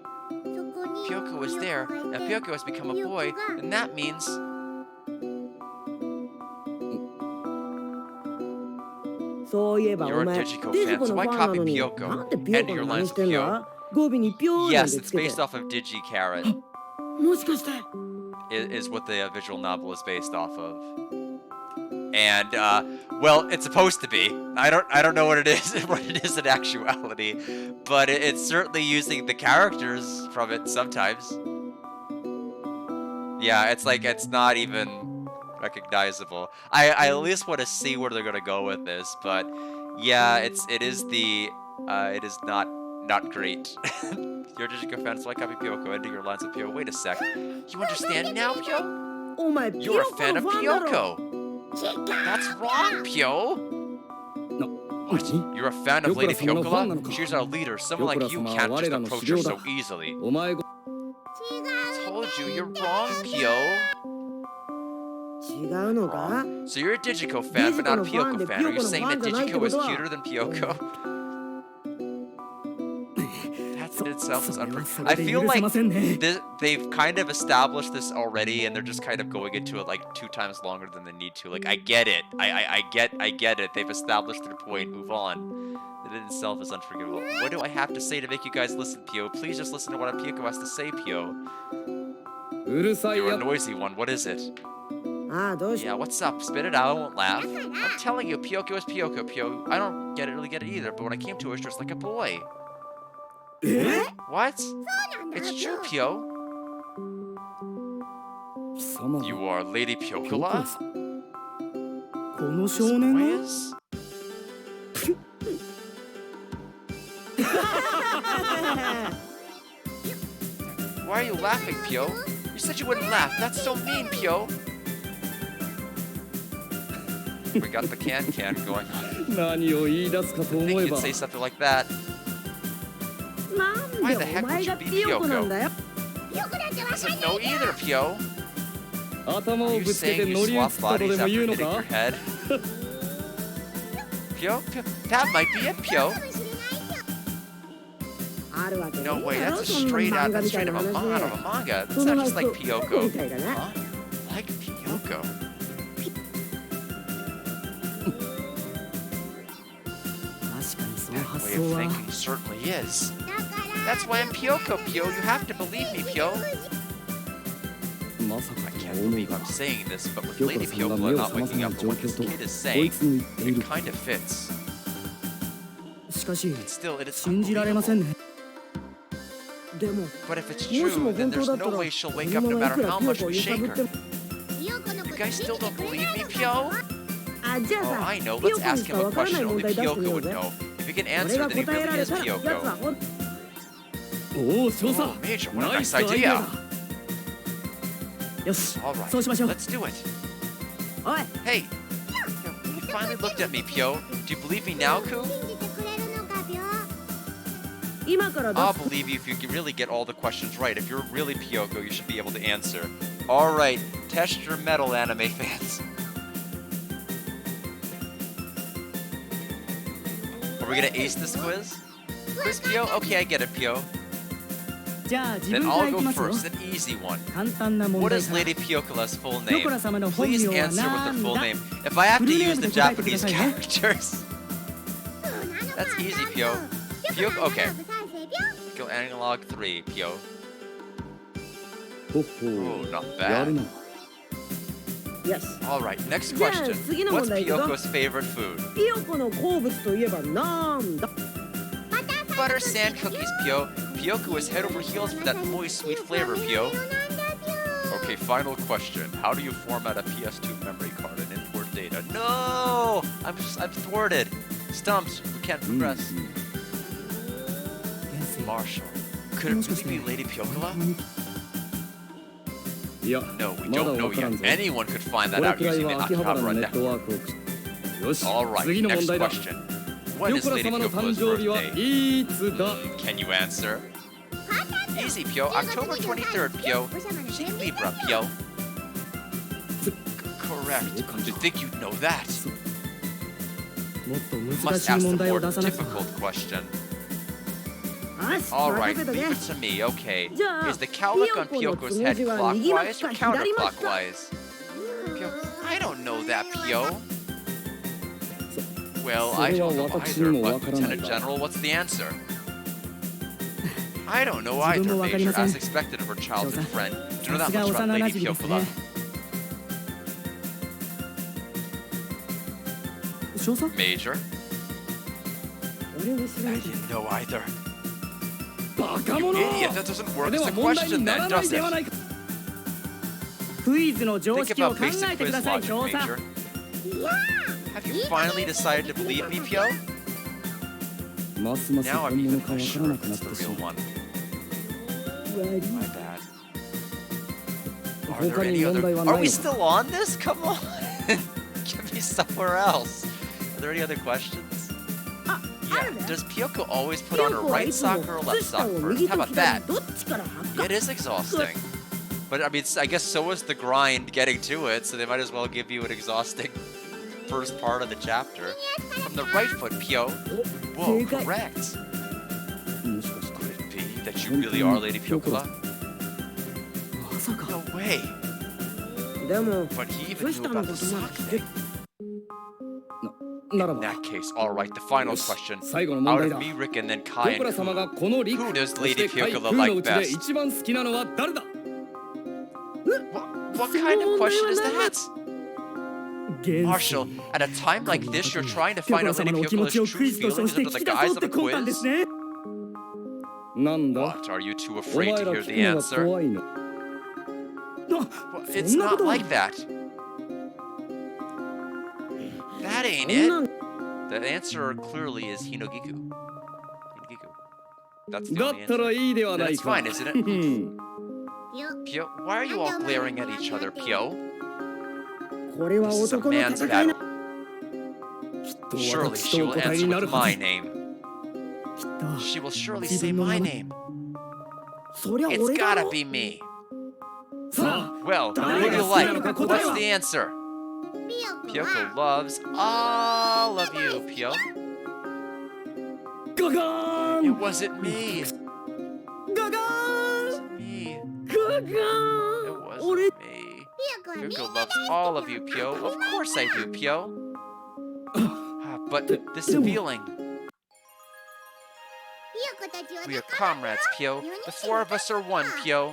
S1: Pyoko is there, and Pyoko has become a boy, and that means...
S3: そういえば
S1: You're
S3: お
S1: a
S3: 前
S1: Digico
S3: デジ
S1: fan,
S3: コ
S1: so
S3: の
S1: why
S3: ファンな
S1: copy
S3: のに
S1: Pyoko?
S3: なんでピヨ
S1: End
S3: コ
S1: your
S3: の
S1: lines
S3: 真似
S1: with
S3: してん
S1: Pyo.
S3: だ？語尾にピヨーなん
S1: Yes,
S3: て
S1: it's
S3: つけて
S1: based off of Gi Charat,
S3: もしかして
S1: is what the visual novel is based off of. And, well, it's supposed to be. I don't know what it is, what it is in actuality, but it's certainly using the characters from it sometimes. Yeah, it's like, it's not even recognizable. I at least want to see where they're gonna go with this, but yeah, it is not great. You're a Digico fan, so I copy Pyoko, ending your lines with Pyo. Wait a sec. You understand now, Pyo?
S3: お前ピ
S1: You're
S3: ヨ
S1: a
S3: コ
S1: fan
S3: の
S1: of
S3: ファンだろ。
S1: Pyoko. That's wrong, Pyo.
S4: な、
S1: What?
S4: 何？
S1: You're a fan of Lady
S4: ピョコラ様のファンなの
S1: Pyokola?
S4: か？
S1: She's our leader. Someone like you
S4: ピョコラ様は
S1: can't
S4: 我
S1: just
S4: らの
S1: approach
S4: 修
S1: her
S4: 行だ。
S1: so easily.
S4: お前ご
S1: Told you, you're wrong, Pyo.
S3: 違うのか？
S1: So you're a Digico fan, but not a
S3: Digico のファン
S1: Pyoko
S3: で
S1: fan. Are you
S3: Pyoko の
S1: saying
S3: ファ
S1: that
S3: ンじゃないって
S1: Digico
S3: こ
S1: is
S3: とは？
S1: cuter than Pyoko? That in itself is
S3: それは
S1: unfair.
S3: そ
S1: I
S3: れで
S1: feel
S3: 許せ
S1: like
S3: ませんね。
S1: they've kind of established this already, and they're just kind of going into it like 2 times longer than they need to. Like, I get it. I get it. They've established their point. Move on. That in itself is unforgivable. What do I have to say to make you guys listen, Pyo? Please just listen to what Pyoko has to say, Pyo.
S4: うるさい
S1: You're
S4: や
S1: a noisy one. What is it?
S3: ああ、どうし
S1: Yeah, what's up? Spit it out. I won't laugh. I'm telling you, Pyoko is Pyoko, Pyo. I don't really get it either, but when I came to her, she was just like a boy.
S3: え
S1: What?
S2: そうなんだ
S1: It's
S2: ピ
S1: true,
S2: ョ
S1: Pyo.
S4: 貴様
S1: You are Lady
S4: ピョコ
S1: Pyokola?
S4: ラさん
S3: この
S1: This
S3: 少年
S1: boy
S3: が
S1: is? Why are you laughing, Pyo? You said you wouldn't laugh. That's so mean, Pyo. We got the can going on.
S4: 何を言い出すかと
S1: I
S4: 思
S1: think
S4: え
S1: you'd
S4: ば
S1: say something like that.
S3: なんで
S1: Why the heck
S3: お前
S1: would
S3: が
S1: you be
S3: ピヨコなんだよ
S2: ピョコだってわかん
S1: Doesn't
S2: ない
S1: know either, Pyo.
S4: 頭
S1: Are
S4: を
S1: you
S4: ぶつけて
S1: saying you
S4: 乗り移っ
S1: swap
S4: たとで
S1: bodies
S4: も
S1: after
S4: 言うの
S1: hitting your
S4: か
S1: head? Pyo? That might be it, Pyo.
S2: かもしれないぴょ
S3: あるわけね
S1: No
S3: え
S1: way,
S3: だろ
S1: that's
S3: そんな
S1: straight
S3: 漫
S1: out,
S3: 画
S1: that's
S3: みたい
S1: straight
S3: な
S1: out of
S3: 話
S1: a manga.
S3: そ
S1: It's
S3: の
S1: not
S3: なん
S1: just
S3: か
S1: like
S3: み
S1: Pyoko.
S3: たいだね
S1: Huh? Like Pyoko.
S3: 確かにその
S1: That
S3: 発
S1: way
S3: 想
S1: of
S3: は
S1: thinking certainly is.
S2: だから
S1: That's why I'm Pyoko, Pyo. You have to believe me, Pyo.
S4: まさか
S1: I
S4: と
S1: can't
S4: は思う
S1: believe
S4: が
S1: I'm saying this, but with
S4: ピョコ
S1: Lady
S4: ラさんが
S1: Pyokola
S4: 目を
S1: not
S4: 覚ま
S1: waking
S4: さない
S1: up
S4: 状
S1: for what
S4: 況
S1: this
S4: と
S1: kid is
S4: こい
S1: saying,
S4: つの言ってい
S1: it
S4: る
S1: kind of fits.
S3: しかし
S1: Still, it is
S3: 信じられません
S1: unbelievable.
S3: ねでも
S1: But if it's
S3: もしも
S1: true, then
S3: 本当
S1: there's
S3: だった
S1: no
S3: ら
S1: way she'll
S3: こ
S1: wake
S3: の
S1: up
S3: ま
S1: no
S3: まいく
S1: matter
S3: ら
S1: how
S3: ピヨ
S1: much
S3: コを
S1: we
S3: 揺さ
S1: shake
S3: ぶっ
S1: her.
S3: ても
S2: ピヨコの
S1: You
S2: こと
S1: guys
S2: 信
S1: still
S2: じて
S1: don't
S2: くれ
S1: believe
S2: ない
S1: me,
S2: のか
S1: Pyo?
S3: あじゃあ
S1: Oh,
S3: さ
S1: I know.
S3: ピヨ
S1: Let's
S3: コに
S1: ask
S3: しか
S1: him a
S3: わからない
S1: question
S3: 問
S1: only
S3: 題出してみ
S1: Pyoko
S3: よう
S1: would
S3: ぜ
S1: know. If he can
S3: 俺
S1: answer,
S3: が
S1: then he
S3: 答え
S1: really
S3: られ
S1: is
S3: たらやつは
S1: Pyoko.
S3: ほん
S4: おお少
S1: Oh,
S4: 佐
S1: Major, what a
S4: ナイ
S1: nice
S4: スアイデア
S1: idea.
S3: よし
S1: All right,
S3: そうしましょう
S1: let's do it.
S3: おい
S1: Hey, you finally looked at me, Pyo. Do you believe me now, Ku?
S2: 信じてくれるのかピョ
S3: 今から
S1: I'll
S3: 出す
S1: believe you if you can really get all the questions right. If you're really Pyoko, you should be able to answer. All right, test your metal, anime fans. Are we gonna ace this quiz? Quiz Pyo? Okay, I get it, Pyo.
S3: じゃあ自
S1: Then
S3: 分から
S1: I'll
S3: いき
S1: go
S3: ますよ
S1: first, an easy one.
S3: 簡単な問
S1: What
S3: 題
S1: is
S3: から
S1: Lady Pyokola's full
S3: ピョ
S1: name?
S3: コラ様の本
S1: Please
S3: 名は
S1: answer with
S3: な
S1: her
S3: ん
S1: full
S3: だ
S1: name. If I have to
S3: フルネー
S1: use
S3: ム
S1: the
S3: で答えてくだ
S1: Japanese
S3: さいね
S1: characters,
S2: そうなのか
S1: That's easy,
S2: ピョ
S1: Pyo.
S2: ピョ
S1: Pyo-
S2: コ
S1: okay.
S2: の不再生ピョ
S1: go analog 3, Pyo.
S4: ほ
S1: Oh,
S4: ほ
S1: not
S4: やる
S1: bad.
S4: な
S3: よし
S1: All right, next
S3: じゃあ
S1: question.
S3: 次の
S1: What's
S3: 問題いくぞ
S1: Pyoko's favorite food?
S3: ピヨコの好物といえばなんだ
S1: Butter sand cookies, Pyo. Pyoko is head over heels for that moist, sweet flavor, Pyo.
S2: なんだピョ
S1: Okay, final question. How do you format a PS2 memory card and import data? No! I'm thwarted. Stumped. We can't
S4: うんうん
S1: progress. Marshall. Could it really be Lady Pyokola?
S4: いや
S1: No, we
S4: まだ
S1: don't know
S4: わからん
S1: yet.
S4: ぞ
S1: Anyone could find
S4: こ
S1: that
S4: れ
S1: out
S4: くらい
S1: using the
S4: は秋葉原の
S1: Akihabara
S4: ネット
S1: network.
S4: ワークを駆使よし
S1: All
S4: 次
S1: right,
S4: の問
S1: next
S4: 題だ
S1: question.
S4: ピ
S1: When
S4: ョ
S1: is
S4: コラ
S1: Lady
S4: 様の
S1: Pyokola's
S4: 誕生日は
S1: birthday?
S4: いつだ
S1: Can you answer? Easy, Pyo. October 23rd, Pyo. She's Libra, Pyo. Correct. Do you think you'd know that?
S3: もっと難
S1: Must
S3: しい
S1: ask
S3: 問
S1: the
S3: 題を
S1: more
S3: 出さなくて
S1: difficult question.
S3: よし
S1: All
S3: 任
S1: right,
S3: せと
S1: leave
S3: け
S1: it to me. Okay.
S3: じゃあ
S1: Is the cowlick on
S3: ピヨコの
S1: Pyoko's
S3: つ
S1: head
S3: むじは右巻
S1: clockwise
S3: き
S1: or
S3: か左巻きか
S1: counterclockwise? Pyo, I don't know that, Pyo. Well, I don't know
S4: それは私に
S1: either,
S4: もわ
S1: but
S4: からない
S1: Lieutenant
S4: が
S1: General, what's the answer? I don't know
S3: 自分
S1: either,
S3: もわかりま
S1: Major,
S3: せん
S1: as expected of her childhood
S3: 少佐
S1: friend. Do you know
S3: さ
S1: that
S3: すが
S1: much
S3: 幼
S1: about
S3: 馴
S1: Lady
S3: 染ですね
S1: Pyokola?
S3: 少佐
S1: Major?
S3: 俺は知ら
S1: I
S3: ない
S1: didn't know either.
S4: バカ
S1: You
S4: 者
S1: idiot, that doesn't
S4: こ
S1: work
S4: れで
S1: as
S4: は
S1: a
S4: 問題に
S1: question
S4: な
S1: then,
S4: らない
S1: does
S4: では
S1: it?
S4: ないか
S3: クイズの常
S1: Think
S3: 識を
S1: about
S3: 考
S1: basic
S3: えてく
S1: quiz
S3: ださい
S1: logic,
S3: 少佐
S1: Major.
S2: いや
S1: Have you finally decided to believe me, Pyo?
S4: ますます
S1: Now
S4: 本
S1: I'm
S4: 物
S1: even
S4: かわ
S1: less
S4: から
S1: sure
S4: な
S1: if
S4: くなっ
S1: it's
S4: て
S1: the
S4: しま
S1: real
S4: う
S1: one.
S3: 悪い
S1: My bad. Are there
S4: 他に
S1: any
S4: 問
S1: other?
S4: 題は
S1: Are
S4: ない
S1: we
S4: のか
S1: still on this? Come on. Give me somewhere else. Are there any other questions?
S3: あ
S1: Yeah.
S3: あるね
S1: Does Pyoko always
S3: ピ
S1: put
S3: ヨ
S1: on her
S3: コは
S1: right
S3: いつも
S1: sock or her left
S3: 靴下
S1: sock
S3: を
S1: first?
S3: 右
S1: How
S3: と
S1: about
S3: 左
S1: that?
S3: どっちから履くか
S1: It is exhausting. But I mean, I guess so is the grind getting to it, so they might as well give you an exhausting first part of the chapter. From the right foot, Pyo. Whoa,
S3: Very good.
S1: correct.
S4: もしかして
S1: Could it be that you really are Lady Pyokola?
S3: まさか
S1: No way.
S3: でも
S1: But he even
S3: 靴
S1: knew
S3: 下の
S1: about
S3: こ
S1: the
S3: とま
S1: sock
S3: で
S1: thing.
S4: なら
S1: In
S4: ば
S1: that case, all right, the final
S4: よし
S1: question.
S4: 最後の問
S1: Out
S4: 題
S1: of
S4: だ
S1: me, Rick, and then
S4: ピ
S1: Kai
S4: ョコラ
S1: and
S4: 様
S1: Ku.
S4: がこのリク
S1: Who does
S4: そして
S1: Lady
S4: カイ
S1: Pyokola
S4: フーの
S1: like
S4: うちで
S1: best?
S4: 一番好きなのは誰だ
S1: What kind of question is that? Marshall, at a time like this, you're trying to
S3: ピョ
S1: find
S3: コラ
S1: out
S3: 様
S1: Lady
S3: のお気持
S1: Pyokola's
S3: ちを
S1: true
S3: クイズと称
S1: feelings
S3: して
S1: under
S3: 聞
S1: the
S3: き出そ
S1: guise
S3: うっ
S1: of
S3: て
S1: a
S3: 魂胆です
S1: quiz?
S3: ね。
S4: なんだ
S1: What? Are you too
S4: お
S1: afraid
S4: 前
S1: to
S4: ら
S1: hear
S4: 聞
S1: the
S4: くのが
S1: answer?
S4: 怖いの
S1: Well,
S3: そ
S1: it's
S3: んなこ
S1: not
S3: とは
S1: like that. That ain't
S3: そん
S1: it.
S3: な
S1: The answer clearly is Hinogiku. Hinogiku. That's the
S4: だ
S1: only
S4: ったら
S1: answer.
S4: いいでは
S1: Then
S4: ない
S1: it's
S4: か
S1: fine, isn't it?
S2: よ
S1: Pyo, why are you all glaring at each other, Pyo?
S3: これは
S1: This is a
S3: 男の
S1: man's
S3: 戦いな。
S1: battle.
S4: きっと
S1: Surely
S4: 私
S1: she
S4: とお
S1: will
S4: 答え
S1: answer
S4: になる
S1: with
S4: は
S1: my
S4: ず
S1: name.
S3: きっと
S1: She will surely
S3: 自
S1: say
S3: 分の
S1: my
S3: 名
S1: name.
S3: そりゃ
S1: It's
S3: 俺だ
S1: gotta
S3: ろ。
S1: be me.
S3: さあ
S1: Well, what
S3: 誰
S1: do
S3: が
S1: you
S3: 好きな
S1: like?
S3: のか答え
S1: What's
S3: は
S1: the answer?
S2: ピヨコ
S1: Pyoko
S2: は
S1: loves all of you, Pyo.
S4: ガガー
S1: It
S4: ン
S1: wasn't me.
S3: ガガー
S1: It wasn't me.
S3: ガガ
S1: It
S3: ー
S1: wasn't
S3: 俺
S1: me.
S2: ピヨコはみん
S1: Pyoko
S2: な
S1: loves all of you, Pyo. Of course I do, Pyo. But this
S3: でも
S1: feeling,
S2: ピヨコたちは
S1: we are
S2: 仲間
S1: comrades, Pyo. The four of us are one, Pyo.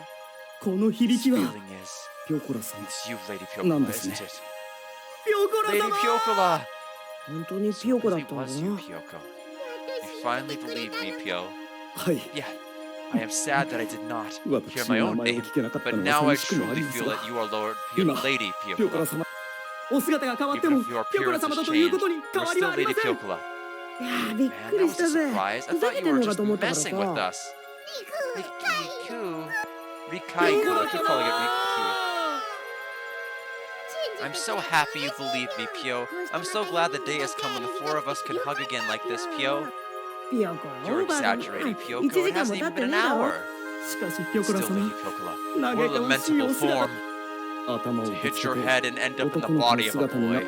S3: この
S1: This
S3: 響きは
S1: feeling is
S3: ピョコラ様
S1: it's you, Lady
S4: なん
S1: Pyokola,
S4: ですね
S1: isn't it?
S3: ピョコラ
S1: Lady
S3: 様
S1: Pyokola.
S3: 本当に
S1: So
S3: ピヨコ
S1: it
S3: だ
S1: really
S3: ったんだ
S1: was you,
S3: な。
S1: Pyoko. You finally believed me, Pyo.
S4: はい
S1: Yeah, I am sad that I did not hear
S4: 私
S1: my
S4: の名
S1: own
S4: 前を
S1: name,
S4: 聞けなかった
S1: but
S4: のは
S1: now I
S4: 寂しくもあり
S1: truly
S4: ます
S1: feel
S4: が
S1: that you are Lord
S4: 今
S1: Lady
S4: ピョコラ
S1: Pyokola.
S4: 様
S3: お姿が変わって
S1: Even
S3: も
S1: if your
S3: ピョコラ
S1: appearance
S3: 様
S1: has
S3: だという
S1: changed,
S3: ことに
S1: you're
S3: 変わりは
S1: still
S3: ありま
S1: Lady
S3: せん。
S1: Pyokola.
S3: いやーびっ
S1: Man,
S3: く
S1: that
S3: り
S1: was
S3: し
S1: a
S3: たぜ。
S1: surprise. I
S3: ふざ
S1: thought
S3: け
S1: you
S3: てん
S1: were
S3: のか
S1: just
S3: と思ったから
S1: messing with
S3: さ。
S1: us.
S2: リク
S1: Rikaiku. I keep calling it Riku.
S2: 信
S1: I'm
S2: じて
S1: so
S2: くれた
S1: happy you believe me, Pyo. I'm so glad the day has come when the four of us can hug again like this, Pyo.
S3: ピヨコ
S1: You're
S3: オーバーだな。
S1: exaggerating,
S3: 1
S1: Pyoko.
S3: 時
S1: It
S3: 間も
S1: hasn't
S3: 経
S1: even
S3: って
S1: been an
S3: ねえだろ。
S1: hour.
S3: しかしピョコラ
S1: Still,
S3: 様
S1: Lady Pyokola.
S3: 嘆
S1: We're
S3: かわしい
S1: lamentable
S3: お姿。
S1: form
S4: 頭を
S1: to
S4: ぶ
S1: hit
S4: つけ
S1: your
S4: て
S1: head and end up in the
S4: 男の子の
S1: body of a
S4: 姿にな
S1: boy.
S3: あ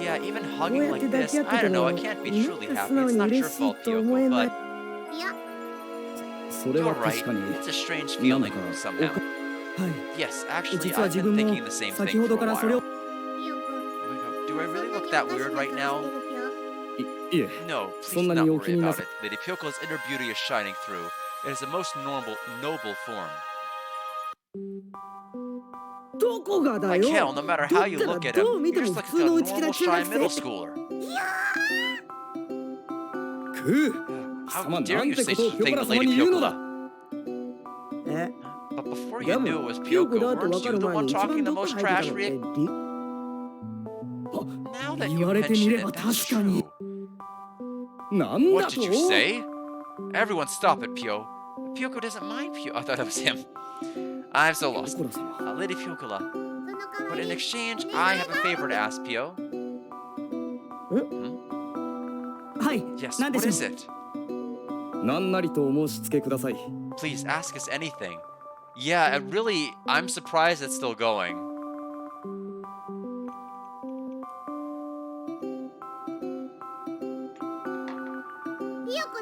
S1: Yeah, even
S3: こう
S1: hugging
S3: やっ
S1: like
S3: て抱
S1: this.
S3: き合って
S1: I
S3: て
S1: don't know.
S3: も
S1: I can't be
S3: なん
S1: truly
S3: か
S1: happy.
S3: 素直
S1: It's
S3: に
S1: not your
S3: 嬉しい
S1: fault,
S3: と思え
S1: Pyoko,
S3: ない。
S1: but
S2: いや
S4: それ
S1: you're
S4: は
S1: right.
S4: 確かに
S1: It's a strange
S4: なん
S1: feeling
S4: だか
S1: somehow.
S3: はい。
S1: Yes, actually,
S3: 実は
S1: I've
S3: 自
S1: been
S3: 分も
S1: thinking the same
S3: 先
S1: thing
S3: ほ
S1: for
S3: ど
S1: a
S3: からそれを
S1: while.
S2: ピヨコ
S1: Do I really look that weird right now?
S4: いえ
S1: No,
S4: そ
S1: please
S4: んな
S1: do
S4: に
S1: not
S4: お気
S1: worry
S4: にな
S1: about
S4: さ
S1: it. Lady Pyokola's inner beauty is shining through. It is a most noble form.
S3: どこがだ
S1: Like
S3: よ。
S1: hell, no matter
S3: ど
S1: how
S3: っ
S1: you
S3: たら
S1: look at
S3: どう
S1: him,
S3: 見
S1: you're
S3: ても
S1: just
S3: 普
S1: like
S3: 通
S1: a
S3: の内気な
S1: normal
S3: 中
S1: shy
S3: 学
S1: middle
S3: 生。
S1: schooler.
S4: く
S1: How
S4: 様
S1: dare
S4: なん
S1: you
S4: て
S1: say
S4: ことを
S1: such a
S4: ピョ
S1: thing
S4: コラ
S1: to
S4: 様
S1: Lady
S4: に言うのだ
S1: Pyokola?
S3: え
S1: But before
S3: で
S1: you
S3: も
S1: knew it was
S3: ピヨコ
S1: Pyoko,
S3: だって分
S1: weren't
S3: か
S1: you
S3: る
S1: the
S3: 前
S1: one
S3: に一
S1: talking
S3: 番
S1: the
S3: どこ
S1: most
S3: 入ってた
S1: trash
S3: のって
S1: Now that
S3: 言
S1: you
S3: われてみ
S1: mention
S3: れ
S1: it,
S3: ば
S1: that's
S3: 確かに。
S1: true.
S4: なんだ
S1: What
S4: と
S1: did you say? Everyone stop it, Pyo. Pyoko doesn't mind Pyo. I thought that was him. I'm so
S4: ピ
S1: lost.
S4: ョコラ様
S1: Lady Pyokola.
S2: その代わ
S1: But in
S2: り
S1: exchange, I have a favor to ask Pyo.
S3: はい。
S1: Yes,
S3: なんで
S1: what
S3: しょ
S1: is
S3: う。
S1: it?
S4: なんなりとお申し付けください
S1: Please ask us anything. Yeah, and really, I'm surprised it's still going.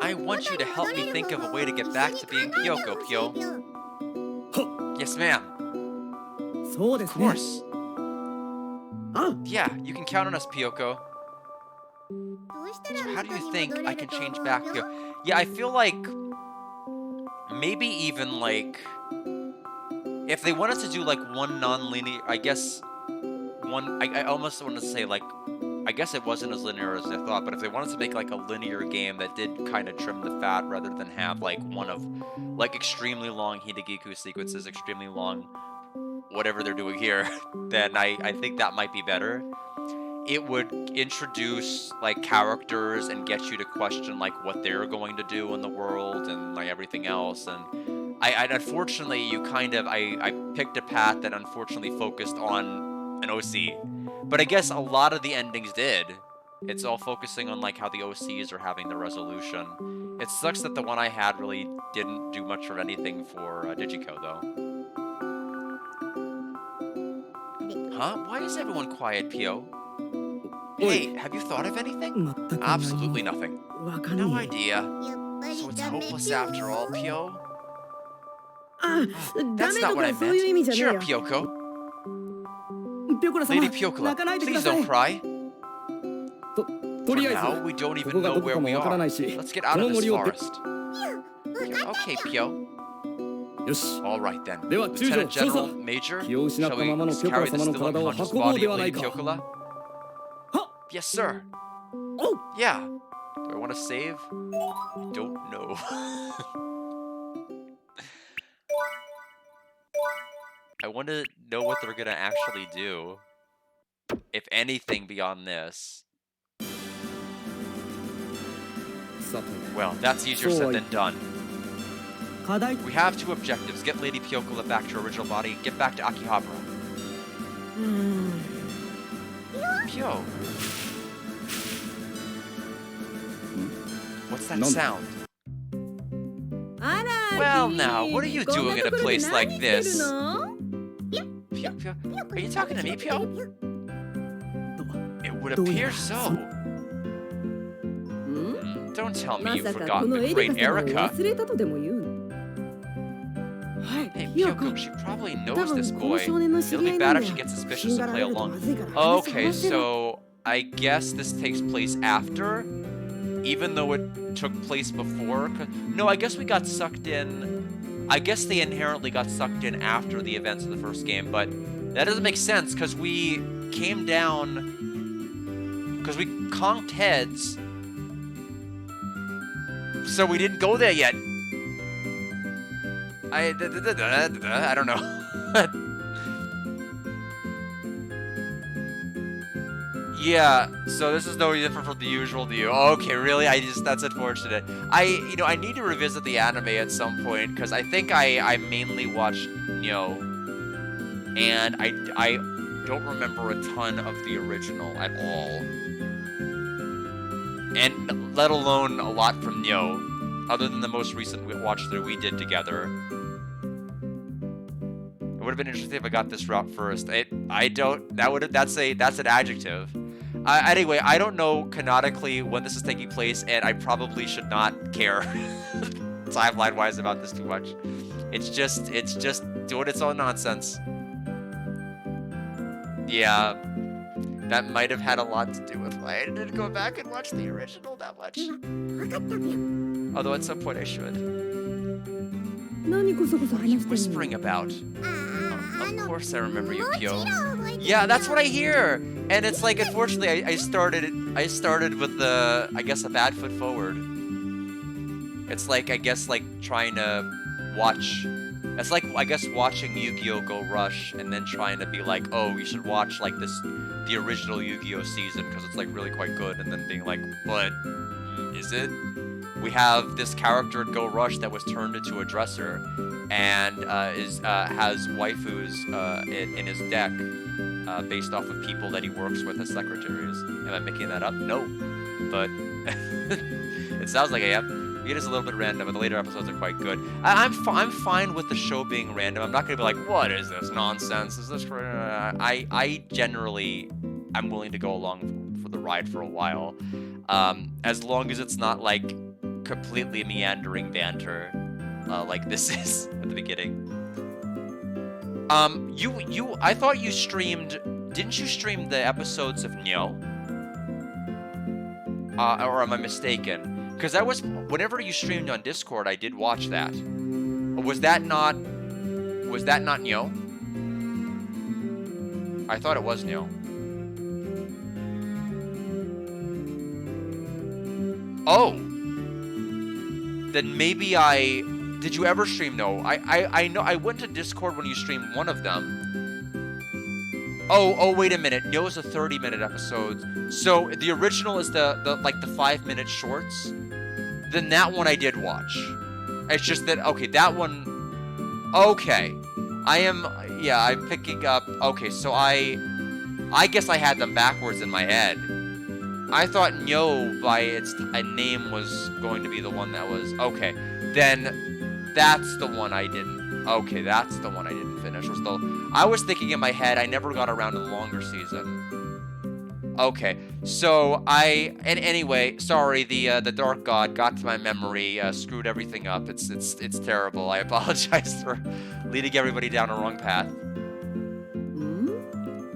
S1: I want you to help me think of a way to get back to being Pyoko, Pyo. Yes, ma'am.
S3: そうで
S1: Of
S3: すね。
S1: course.
S3: あ、
S1: Yeah, you can count on us, Pyoko.
S2: どうしたら
S1: So how do
S2: 元
S1: you
S2: に
S1: think
S2: 戻
S1: I
S2: れる
S1: can
S2: と
S1: change
S2: 思う
S1: back
S2: よ
S1: Pyo? Yeah, I feel like maybe even like if they wanted to do like one non-linear, I guess one. I almost want to say like I guess it wasn't as linear as I thought, but if they wanted to make like a linear game that did kind of trim the fat rather than have like one of like extremely long Hidegiku sequences, extremely long whatever they're doing here, then I think that might be better. It would introduce like characters and get you to question like what they're going to do in the world and like everything else. And I unfortunately I picked a path that unfortunately focused on an OC. But I guess a lot of the endings did. It's all focusing on like how the OCs are having the resolution. It sucks that the one I had really didn't do much of anything for Digico though. Huh? Why is everyone quiet, Pyo? Hey, have you thought of anything?
S3: 全く何も
S1: Absolutely nothing.
S3: わかん
S1: No
S3: ね
S1: idea.
S2: やっぱり
S1: So it's
S2: ダメ
S1: hopeless after all, Pyo?
S3: あ、ダ
S1: That's
S3: メ
S1: not
S3: と
S1: what I
S3: かそういう意味
S1: meant.
S3: じゃね
S1: Cheer
S3: え
S1: up,
S3: よ。
S1: Pyoko.
S3: ピョコラ様、
S1: Lady
S3: 泣
S1: Pyokola,
S3: かないでく
S1: please
S3: ださ
S1: don't
S3: い。
S1: cry.
S4: と
S1: For
S4: りあえ
S1: now,
S4: ず
S1: we don't
S4: こ
S1: even
S4: こが
S1: know
S4: どこ
S1: where
S4: かも
S1: we
S4: わから
S1: are.
S4: ないし
S1: Let's get
S4: こ
S1: out
S4: の
S1: of this
S4: 森を
S1: forest.
S2: 分かった
S1: Okay, Pyo.
S4: よし
S1: All right then.
S4: では中将
S1: Lieutenant
S4: 捜
S1: General,
S4: 査
S1: Major,
S4: 気を失っ
S1: shall
S4: たままの
S1: we
S4: ピョコラ
S1: carry the
S4: 様の
S1: still
S4: 体を
S1: unconscious
S4: 運ぼう
S1: body
S4: で
S1: of
S4: はない
S1: Lady
S4: か
S1: Pyokola? Yes, sir.
S3: Oh!
S1: Yeah. Do I want to save? I don't know. I want to know what they're gonna actually do. If anything beyond this.
S4: さて
S1: Well, that's easier
S4: そう
S1: said
S4: は言
S1: than
S4: って
S1: done.
S3: 課題
S1: We have two objectives. Get Lady Piocola back to her original body, get back to Akihabara.
S3: うーん
S1: Pio. What's that
S4: None.
S1: sound?
S2: あら
S1: Well,
S2: 君
S1: now, what are you
S2: こん
S1: doing
S2: な
S1: in a
S2: ところで
S1: place
S2: 何
S1: like
S2: してる
S1: this?
S2: の
S1: Pio, Pio, are you talking to me, Pio? It would
S3: どうや
S1: appear
S3: ら
S1: so.
S3: ん
S1: Don't tell me
S2: ま
S1: you've
S2: さかこ
S1: forgotten
S2: の
S1: the
S2: エリ
S1: great
S2: カ様を
S1: Erica.
S2: 忘れたとでも言うの
S3: はい
S1: Hey,
S3: ピヨ
S1: Pioco,
S3: コ
S1: she probably
S2: 多
S1: knows
S2: 分
S1: this
S2: この
S1: boy.
S2: 少年の知
S1: It'll
S2: り合
S1: be
S2: いな
S1: bad
S2: ん
S1: if
S2: だ
S1: she
S2: よ
S1: gets
S2: 不
S1: suspicious
S2: 審が
S1: and
S2: ら
S1: play
S2: れると
S1: along.
S2: まずいから話せ
S1: Okay,
S2: 話せろ
S1: so I guess this takes place after, even though it took place before. No, I guess we got sucked in. I guess they inherently got sucked in after the events of the first game, but that doesn't make sense because we came down, because we conked heads, so we didn't go there yet. I don't know. Yeah, so this is no different from the usual to you. Okay, really? That's unfortunate. I need to revisit the anime at some point, because I think I mainly watched Nyo, and I don't remember a ton of the original at all. And let alone a lot from Nyo, other than the most recent watch that we did together. It would have been interesting if I got this route first. That's an adjective. Anyway, I don't know canonically when this is taking place, and I probably should not care timeline-wise about this too much. It's just doing its own nonsense. Yeah, that might have had a lot to do with why I didn't go back and watch the original that much.
S2: 分かったピヨ
S1: Although at some point I should.
S3: 何こそこそ
S1: What are you
S3: 話してんの
S1: whispering about?
S2: あ
S1: Of course I remember you,
S2: もち
S1: Pio.
S2: ろん覚えてる
S1: Yeah, that's what I hear. And it's like, unfortunately, I started with the, I guess, a bad foot forward. It's like, I guess, like trying to watch. It's like, I guess, watching Yu-Gi-Oh! Go Rush and then trying to be like, oh, you should watch like the original Yu-Gi-Oh! Season because it's like really quite good, and then being like, but is it? We have this character at Go Rush that was turned into a dresser, and has waifus in his deck based off of people that he works with as secretaries. Am I making that up? No, but it sounds like I am. It is a little bit random, but the later episodes are quite good. I'm fine with the show being random. I'm not gonna be like, what is this nonsense? Is this for? I generally, I'm willing to go along for the ride for a while, as long as it's not like completely meandering banter, like this is at the beginning. I thought you streamed. Didn't you stream the episodes of Nyo? Or am I mistaken? Because that was whenever you streamed on Discord, I did watch that. Was that not Nyo? I thought it was Nyo. Oh. Then maybe did you ever stream No? I know I went to Discord when you streamed one of them. Oh, wait a minute. No is a 30-minute episode. So the original is the 5-minute shorts. Then that one I did watch. It's just that, okay, that one, okay. I'm picking up, okay, so I guess I had them backwards in my head. I thought Nyo by its name was going to be the one that was, okay. Then that's the one I didn't, okay, that's the one I didn't finish. I was thinking in my head, I never got around to the longer season. Okay, so anyway, sorry, the Dark God got to my memory, screwed everything up. It's terrible. I apologize for leading everybody down a wrong path.
S3: ん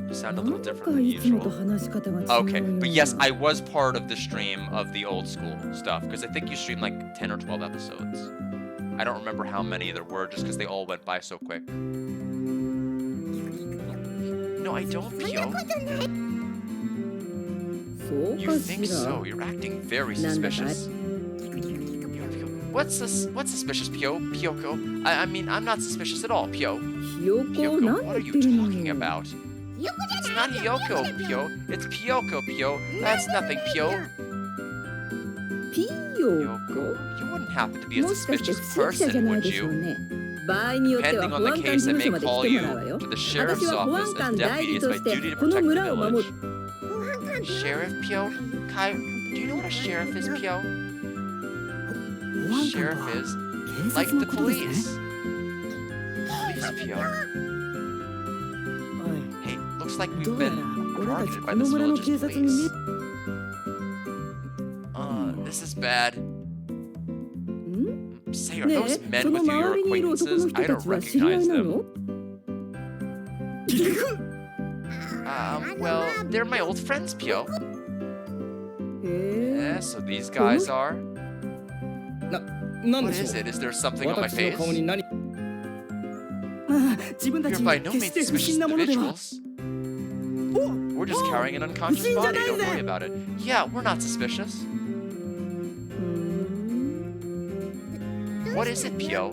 S1: You sound a
S3: な
S1: little
S3: ん
S1: different
S3: か
S1: than
S3: いつもと
S1: usual.
S3: 話し方が違う
S1: Okay,
S3: よう
S1: but yes,
S3: な
S1: I was part of the stream of the old school stuff, because I think you streamed like 10 or 12 episodes. I don't remember how many there were, just because they all went by so quick. No, I don't,
S2: そんな
S1: Pio.
S2: ことない
S3: そう
S1: You
S3: か
S1: think
S3: しら
S1: so? You're acting very
S3: なんだかい
S1: suspicious. What's suspicious, Pyo? Pyoko? I mean, I'm not suspicious at all, Pyo.
S3: ひよこ
S1: Pyoko,
S3: 何
S1: what are
S3: 言
S1: you
S3: ってるの
S1: talking about? It's not Hyoko, Pyo. It's Pyoko, Pyo. That's nothing, Pyo.
S3: ピヨ
S1: Pyoko,
S3: コ
S1: you wouldn't happen to be a
S3: もしかして
S1: suspicious
S3: 不審者じゃ
S1: person,
S3: ない
S1: would
S3: でしょう
S1: you?
S3: ね。場合によっては
S1: Depending
S3: 保
S1: on the
S3: 安官
S1: case,
S3: 事
S1: I
S3: 務
S1: may
S3: 所まで
S1: call
S3: 来て
S1: you
S3: もらうわよ。
S1: to the sheriff's
S3: 私は保
S1: office
S3: 安
S1: as
S3: 官代
S1: deputy.
S3: 理
S1: It's
S3: と
S1: my
S3: して
S1: duty to
S3: この
S1: protect the
S3: 村を守
S1: village.
S3: る。
S1: Sheriff, Pyo? Kai, do you know what a sheriff is, Pyo?
S3: 保安官と
S1: Sheriff
S3: は
S1: is
S3: 警
S1: like
S3: 察
S1: the
S3: のことですね。
S1: police. Police, Pyo.
S3: おい
S1: Hey, looks like
S3: ど
S1: we've
S3: うやら
S1: been
S3: 俺たち
S1: targeted
S3: こ
S1: by
S3: の
S1: this
S3: 村の
S1: village's
S3: 警察に見
S1: police.
S3: え
S1: This is bad.
S3: ん
S1: Say, are
S3: ね
S1: those
S3: え、
S1: men
S3: その
S1: with you your
S3: 周りにいる男の
S1: acquaintances?
S3: 人
S1: I
S3: た
S1: don't
S3: ちは知り合
S1: recognize
S3: いな
S1: them.
S3: の
S1: Well, they're my old friends, Pyo.
S3: へ
S1: Yeah, so these guys are.
S4: なん
S1: What
S4: でしょ
S1: is
S4: う
S1: it? Is there something on my
S4: 私の
S1: face?
S4: 顔に何
S3: まあ、自分た
S1: You're
S3: ち
S1: by no
S3: 決
S1: means
S3: して不
S1: suspicious
S3: 審なものでは。
S1: individuals. We're just carrying an unconscious
S3: 不審じゃ
S1: body.
S3: ない
S1: Don't
S3: ぜ。
S1: worry about it. Yeah, we're not suspicious.
S3: うーん
S1: What is it, Pyo?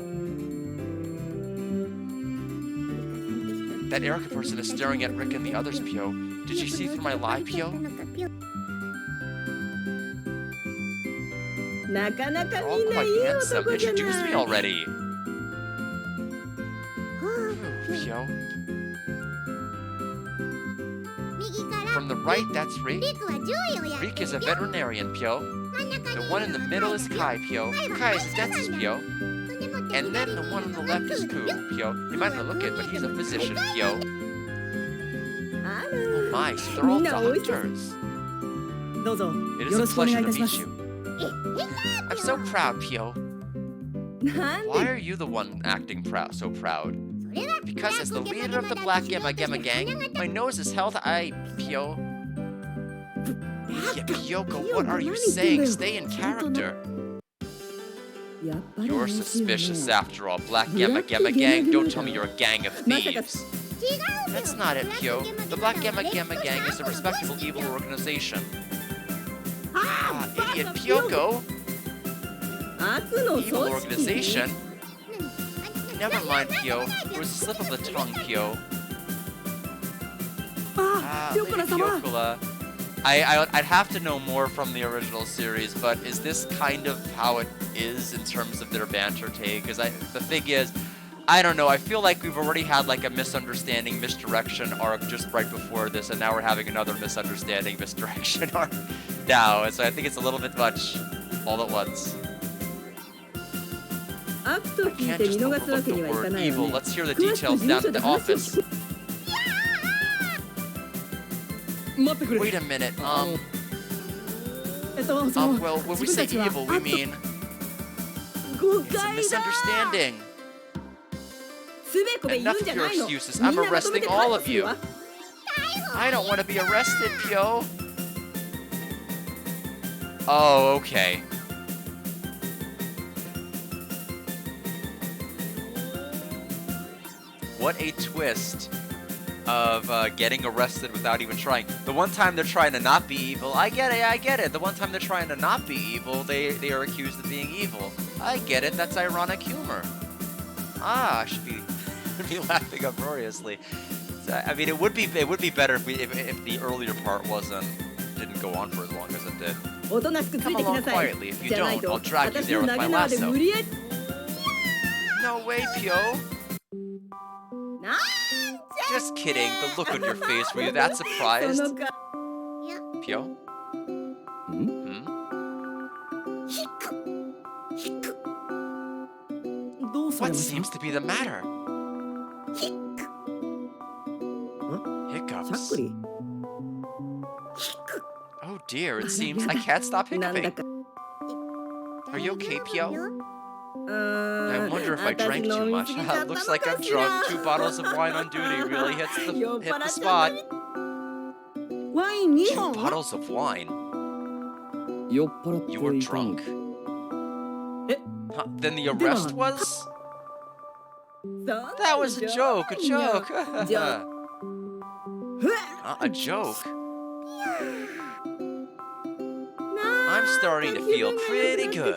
S1: That Erica person is staring at Rick and the others, Pyo. Did you see through my lie, Pyo?
S3: なかなか
S1: They're all
S3: みんない
S1: quite
S3: い
S1: handsome.
S3: 男じゃ
S1: Introduce
S3: な
S1: me
S3: い。
S1: already. Pyo. From the right, that's Rick. Rick is a veterinarian, Pyo. The one in the middle is Kai, Pyo. Kai is a dentist, Pyo. And then the one on the left is Ku, Pyo. You might not look it, but he's a physician, Pyo.
S3: あ
S1: Oh
S3: ら
S1: my, so they're all
S3: みんなおいしそう。
S1: doctors.
S3: どうぞ
S1: It
S3: よ
S1: is
S3: ろ
S1: a
S3: しくお願い
S1: pleasure
S3: いた
S1: to
S3: しま
S1: meet
S3: す。
S1: you. I'm so proud, Pyo.
S3: なん
S1: Why
S3: で
S1: are you the one acting so proud? Because as the leader of the Black Gamma Gamma Gang, my nose is held high, Pyo. Yeah, Pyoko, what are you saying? Stay in character.
S3: やっぱり
S1: You're
S3: 怪しいわ
S1: suspicious
S3: ね。
S1: after all. Black Gamma Gamma Gang, don't tell me you're a gang of thieves. That's not it, Pyo. The Black Gamma Gamma Gang is a respectable evil organization. Ah, idiot Pyoko!
S3: 悪の
S1: Evil
S3: 組織
S1: organization? Never mind, Pyo. It was a slip of the tongue, Pyo.
S3: あ、ピョコラ
S1: Lady
S3: 様
S1: Pyokula. I'd have to know more from the original series, but is this kind of how it is in terms of their banter take? Because the thing is, I don't know. I feel like we've already had like a misunderstanding, misdirection arc just right before this, and now we're having another misunderstanding, misdirection arc now. So I think it's a little bit much all at once.
S3: 悪と
S1: I
S3: 聞い
S1: can't
S3: て
S1: just
S3: 見逃すわ
S1: overlook
S3: け
S1: the
S3: にはいか
S1: word
S3: ないよ
S1: evil.
S3: ね。
S1: Let's hear the
S3: 詳しく
S1: details
S3: 事
S1: down
S3: 務所
S1: at
S3: で
S1: the
S3: 話を
S1: office.
S3: 聞く。
S4: 待ってくれ
S1: Wait a minute.
S3: その
S1: Well, when we
S3: 自分
S1: say
S3: たちは
S1: evil, we
S3: 悪と
S1: mean
S3: 誤
S1: it's a
S3: 解だ。
S1: misunderstanding.
S3: つべこべ言うん
S1: Enough
S3: じ
S1: of
S3: ゃ
S1: your
S3: ないの。
S1: excuses.
S3: み
S1: I'm
S3: んなまとめ
S1: arresting
S3: て
S1: all
S3: 逮
S1: of
S3: 捕する
S1: you.
S3: わ。
S1: I don't want to be arrested, Pyo. Oh, okay. What a twist of getting arrested without even trying. The one time they're trying to not be evil, I get it. The one time they're trying to not be evil, they are accused of being evil. I get it, that's ironic humor. Ah, I should be, be laughing uproariously. So, I mean, it would be better if the earlier part didn't go on for as long as it did.
S3: おとなしくつい
S1: Come
S3: てき
S1: along
S3: なさい。
S1: quietly. If you
S3: じゃない
S1: don't,
S3: と
S1: I'll drag you
S3: 私
S1: there
S3: の
S1: with
S3: 投
S1: my
S3: げ縄で
S1: lasso.
S3: 無理やり。
S1: No way, Pyo.
S3: なん
S1: Just kidding. The look on your face. Were you that
S3: そ
S1: surprised?
S3: のか
S1: Pyo?
S4: ん
S1: Hmm?
S3: どうされ
S1: What
S3: ました
S1: seems to be the matter?
S3: しゃっ
S1: Hiccups.
S3: くり
S1: Oh dear, it seems I can't stop
S3: なんだ
S1: hiccuping.
S3: か
S1: Are you okay, Pyo?
S3: う
S1: I
S3: ーん
S1: wonder if I
S3: 私
S1: drank
S3: 飲
S1: too
S3: み
S1: much.
S3: すぎちゃったの
S1: Looks
S3: か
S1: like I'm
S3: しら
S1: drunk. 2 bottles of wine on duty really hit
S3: 酔っ
S1: the
S3: 払っちゃった
S1: spot.
S3: ワイン2
S1: 2
S3: 本
S1: bottles of wine.
S4: 酔っ払って
S1: You were
S4: いたの
S1: drunk.
S3: え
S1: Huh, then the arrest was?
S3: そんな
S1: That was a joke. A joke.
S3: Joke.
S1: A joke. I'm starting to feel pretty good.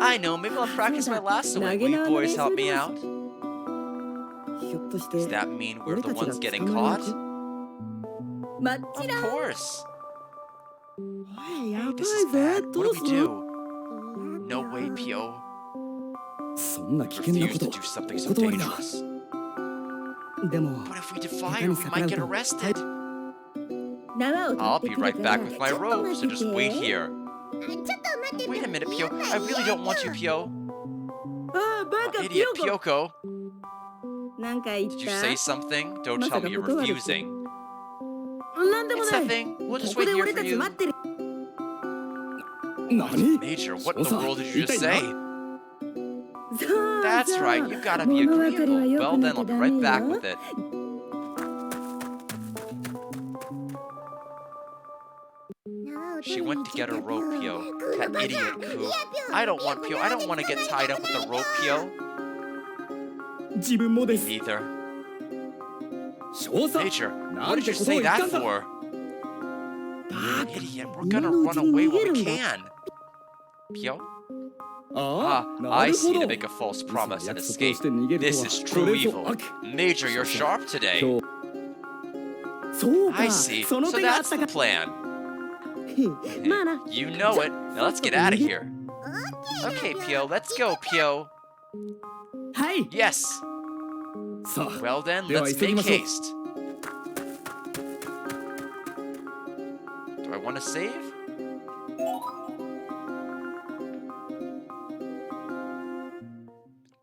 S1: I know, maybe I'll practice my last swing. Will you boys help me out?
S3: ひょっとして
S1: Does that mean we're
S3: 俺
S1: the
S3: たちが
S1: ones getting
S3: 捕ま
S1: caught?
S3: る
S1: Of course.
S3: おいや
S1: Hey,
S3: ば
S1: this is
S3: いぜ
S1: bad.
S3: ど
S1: What
S3: う
S1: do
S3: す
S1: we
S3: る
S1: do? No way, Pio.
S4: そんな危険なこ
S1: Refuse
S4: と
S1: to do something
S4: お
S1: so
S4: 断りだ
S1: dangerous.
S3: でも
S1: But if we defy her, we might get arrested.
S2: 縄を
S1: I'll
S2: 取
S1: be
S2: ってく
S1: right
S2: るから
S1: back with my
S2: ちょっと
S1: rope,
S2: 待
S1: so
S2: って
S1: just wait
S2: て
S1: here.
S2: ちょっと待って
S1: Wait a minute, Pio. I really don't want to, Pio.
S3: ああバカピ
S1: Idiot
S3: ヨコ
S1: Pyoko.
S2: なんか言っ
S1: Did you
S2: た
S1: say something? Don't tell me you're refusing.
S3: なんでも
S1: It's
S3: ない
S1: nothing. We'll
S3: こ
S1: just
S3: こ
S1: wait
S3: で
S1: here
S3: 俺
S1: for
S3: たち
S1: you.
S3: 待ってる
S4: 何
S1: Major, what in the
S4: 少佐
S1: world did you
S4: 一体
S1: just say?
S3: そう
S1: That's
S3: そう
S1: right, you gotta be
S2: 物分かりは
S1: agreeable.
S2: 良
S1: Well
S2: くな
S1: then,
S2: きゃ
S1: I'll be
S2: ダ
S1: right
S2: メ
S1: back
S2: よ
S1: with it. She went to get her rope, Pio. That idiot Koo. I don't want Pio. I don't want to get tied up with a rope, Pio.
S4: 自分もで
S1: Me
S4: す
S1: neither.
S4: 少佐
S1: Major,
S4: な
S1: what
S4: ん
S1: did
S4: て
S1: you
S4: ことを
S1: say
S4: 言った
S1: that
S4: んだ
S1: for?
S3: バカ
S1: Idiot, we're gonna run away when we can. Pio?
S4: あ
S1: Ah,
S4: あな
S1: I
S4: るほ
S1: see
S4: ど
S1: to make a false
S4: 嘘の
S1: promise and
S4: 約束を
S1: escape.
S4: して逃げると
S1: This
S4: は
S1: is
S4: こ
S1: true
S4: れぞ
S1: evil.
S4: 悪
S1: Major, you're sharp today.
S4: 今日
S3: そうか
S1: I see.
S3: その
S1: So
S3: 手があっ
S1: that's
S3: た
S1: the
S3: か
S1: plan.
S3: まあな
S1: You know it. Now let's get out of here. Okay, Pio, let's go, Pio.
S3: はい
S1: Yes.
S4: さあ
S1: Well then,
S4: では
S1: let's
S4: 急ぎ
S1: make
S4: ましょう
S1: haste. Do I want to save?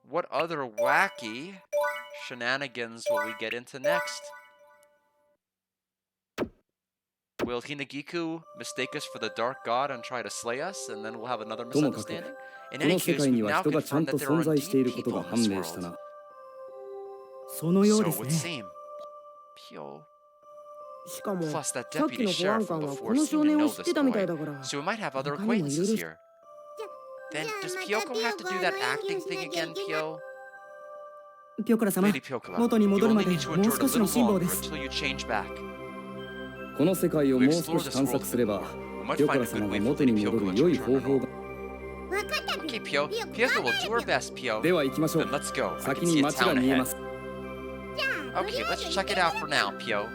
S1: What other wacky shenanigans will we get into next? Will Hinagiku mistake us for the dark god and try to slay us, and then we'll have another
S4: ともかく
S1: misunderstanding? In
S4: こ
S1: any
S4: の世
S1: case,
S4: 界
S1: we've
S4: には
S1: now
S4: 人がちゃん
S1: confirmed
S4: と
S1: that there are
S4: 存在してい
S1: indeed
S4: ることが
S1: people in
S4: 判
S1: this
S4: 明した
S1: world.
S4: な
S3: そのよう
S1: So
S3: で
S1: it
S3: す
S1: would
S3: ね
S1: seem. Pio.
S3: しかも
S1: Plus, that
S3: さっき
S1: deputy
S3: の保
S1: sheriff
S3: 安
S1: from
S3: 官はこ
S1: before
S3: の
S1: seemed
S3: 少
S1: to
S3: 年
S1: know
S3: を知っ
S1: this
S3: てたみたい
S1: boy,
S3: だから
S1: so we might have other
S3: 他にもいる
S1: acquaintances
S3: し
S1: here. Then does Pyoko have to do that acting thing again, Pio?
S3: ピョコラ様
S1: Lady Pyokura,
S3: 元に
S1: you
S3: 戻るま
S1: only
S3: で
S1: need to
S3: もう
S1: endure
S3: 少
S1: a
S3: しの
S1: little
S3: 辛抱
S1: longer
S3: です
S1: until you change back.
S4: この世界を
S1: We
S4: もう
S1: explore
S4: 少し
S1: this
S4: 探
S1: world
S4: 索すれ
S1: a
S4: ば
S1: little. We might
S4: ピョコ
S1: find
S4: ラ
S1: a good
S4: 様が
S1: way for
S4: 元に
S1: Lady
S4: 戻
S1: Pyokura
S4: る
S1: to
S4: 良い
S1: return
S4: 方
S1: to
S4: 法が
S1: normal. Okay, Pio. Pyoko will do her best, Pio.
S4: では行きましょ
S1: Then
S4: う
S1: let's go. I
S4: 先
S1: can
S4: に
S1: see a
S4: 街が
S1: town
S4: 見え
S1: ahead.
S4: ます
S1: Okay, let's check it out for now, Pio.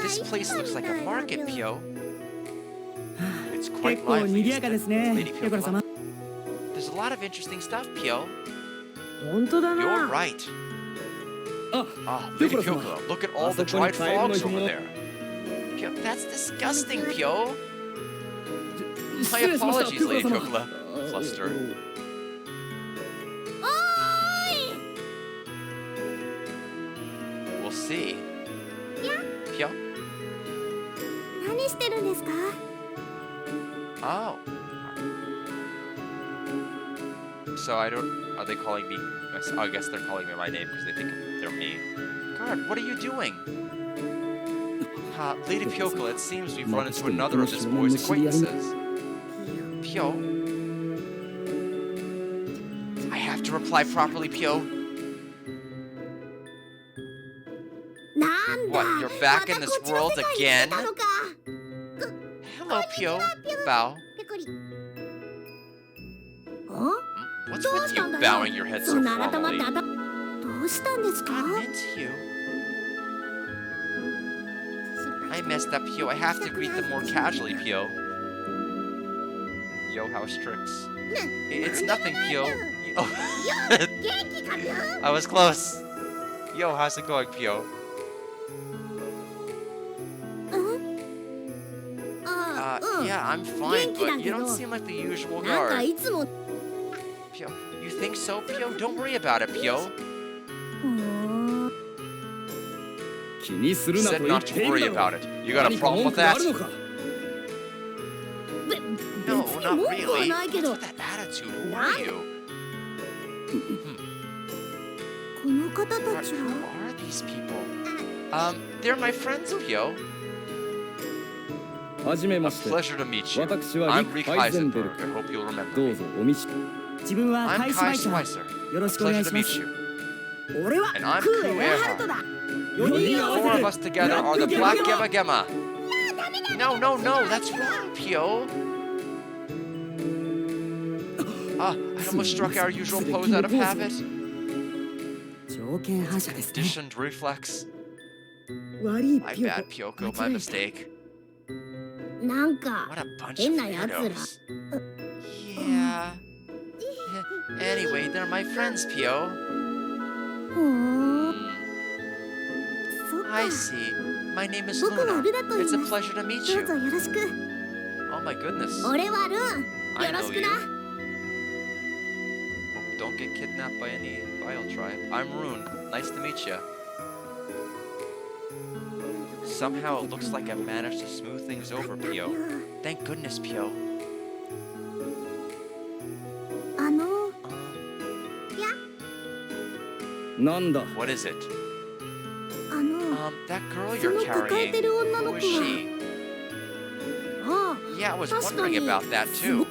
S1: This place looks like a market, Pio. It's
S3: 結
S1: quite
S3: 構
S1: lively.
S3: 賑やかです
S1: isn't
S3: ね
S1: it, Lady
S3: ピョコラ様
S1: Pyokura? There's a lot of interesting stuff, Pio.
S3: 本当だ
S1: You're
S3: な
S1: right.
S4: あ
S1: Ah, Lady
S4: Pyokura-sama.
S1: Pyokura, look at all the
S4: あそこに
S1: dried
S4: カエルの
S1: frogs
S4: 紐
S1: over
S4: の
S1: there. Pio, that's disgusting, Pio.
S4: 失
S1: My
S4: 礼しました
S1: apologies,
S4: ピョコラ
S1: Lady
S4: 様
S1: Pyokura. Fluster.
S2: おーい
S1: We'll see. Pio?
S2: 何してるんですか
S1: Oh. So I don't. Are they calling me? I guess they're calling me my name because they think they're me. God, what are you doing? Lady Pyokura, it seems we've run into another of this boy's acquaintances. Pio? I have to reply properly, Pio.
S2: なんだ
S1: What, you're back in this
S2: またこっちの
S1: world
S2: 世界に
S1: again?
S2: 来たのか
S1: Hello, Pio. Bow.
S2: ペコリん
S1: What's
S2: どう
S1: with
S2: したん
S1: you
S2: だよ
S1: bowing your head
S2: そ
S1: so
S2: んな改まっ
S1: formally?
S2: てどうしたんですか
S1: Gotten into you. I messed up, Pio. I have to greet them more casually, Pio. Yo, house tricks. It's nothing, Pio. Oh,
S2: 元気かぴょ
S1: I was close. Yo, how's it going, Pio?
S2: あうん
S1: Yeah, I'm fine, but you don't
S2: 元気だけど
S1: seem like the usual
S2: なんか
S1: guard.
S2: いつも
S1: Pio, you think so, Pio? Don't worry about it, Pio.
S2: うーん
S4: 気にするなと
S1: Said
S4: 言っ
S1: not
S4: て
S1: to
S4: いる
S1: worry
S4: だろ
S1: about it. You got a
S4: 何か
S1: problem
S4: 文
S1: with
S4: 句があ
S1: that?
S4: るのか
S1: No,
S2: 別に
S1: not
S2: 文句は
S1: really.
S2: ないけ
S1: What's
S2: ど
S1: with that attitude? Who are you?
S2: この方
S1: What,
S2: たち
S1: who
S2: は
S1: are these people? They're my friends, Pio.
S4: はじめ
S1: A
S4: まして
S1: pleasure to meet you.
S4: 私は
S1: I'm
S4: リ
S1: Rick
S4: ク・ハイゼンベル
S1: Heisenberg.
S4: ク
S1: I hope you'll remember
S4: ど
S1: me.
S4: うぞお見知り
S3: 自分は
S1: I'm
S3: 開始
S1: Kai
S3: マイター
S1: Schweizer.
S3: よろ
S1: A
S3: しくお願
S1: pleasure
S3: い
S1: to
S3: しま
S1: meet
S3: す
S1: you.
S3: 俺は
S1: And I'm
S3: クーエ
S1: Ku
S3: アハルトだ。
S1: The
S3: 4人合わ
S1: four
S3: せ
S1: of
S3: て
S1: us together are the Black Gemma Gemma. No, no, no, that's wrong, Pio. I almost struck our usual pose out of habit.
S3: 条件反射ですね。
S1: Conditioned reflex.
S3: 悪い
S1: My
S3: ピヨ
S1: bad,
S3: コ。
S1: Pyoko, my mistake.
S2: なんか
S1: What a bunch of
S2: 変なやつら。
S1: weirdos. Yeah. Anyway, they're my friends, Pio.
S2: ほー
S1: Hmm,
S2: そっか
S1: I see. My name is
S2: 僕は
S1: Luna.
S2: ルナと言い
S1: It's a
S2: ます。
S1: pleasure to meet
S2: どうぞ
S1: you.
S2: よろしく。
S1: Oh my goodness.
S2: 俺はルン。
S1: I
S2: よろ
S1: know
S2: しく
S1: you.
S2: な。
S1: Oh, don't get kidnapped by any Vile tribe. I'm Rune. Nice to meet you. Somehow it looks like I've managed to smooth things over, Pio. Thank goodness, Pio.
S2: あの、
S4: なんだ
S1: What is it?
S2: あの、
S1: That girl
S2: そ
S1: you're
S2: の抱え
S1: carrying.
S2: てる女の
S1: Who
S2: 子
S1: is
S2: は。
S1: she?
S2: あ
S1: Yeah, I was
S2: 確か
S1: wondering
S2: に
S1: about that
S2: すご
S1: too.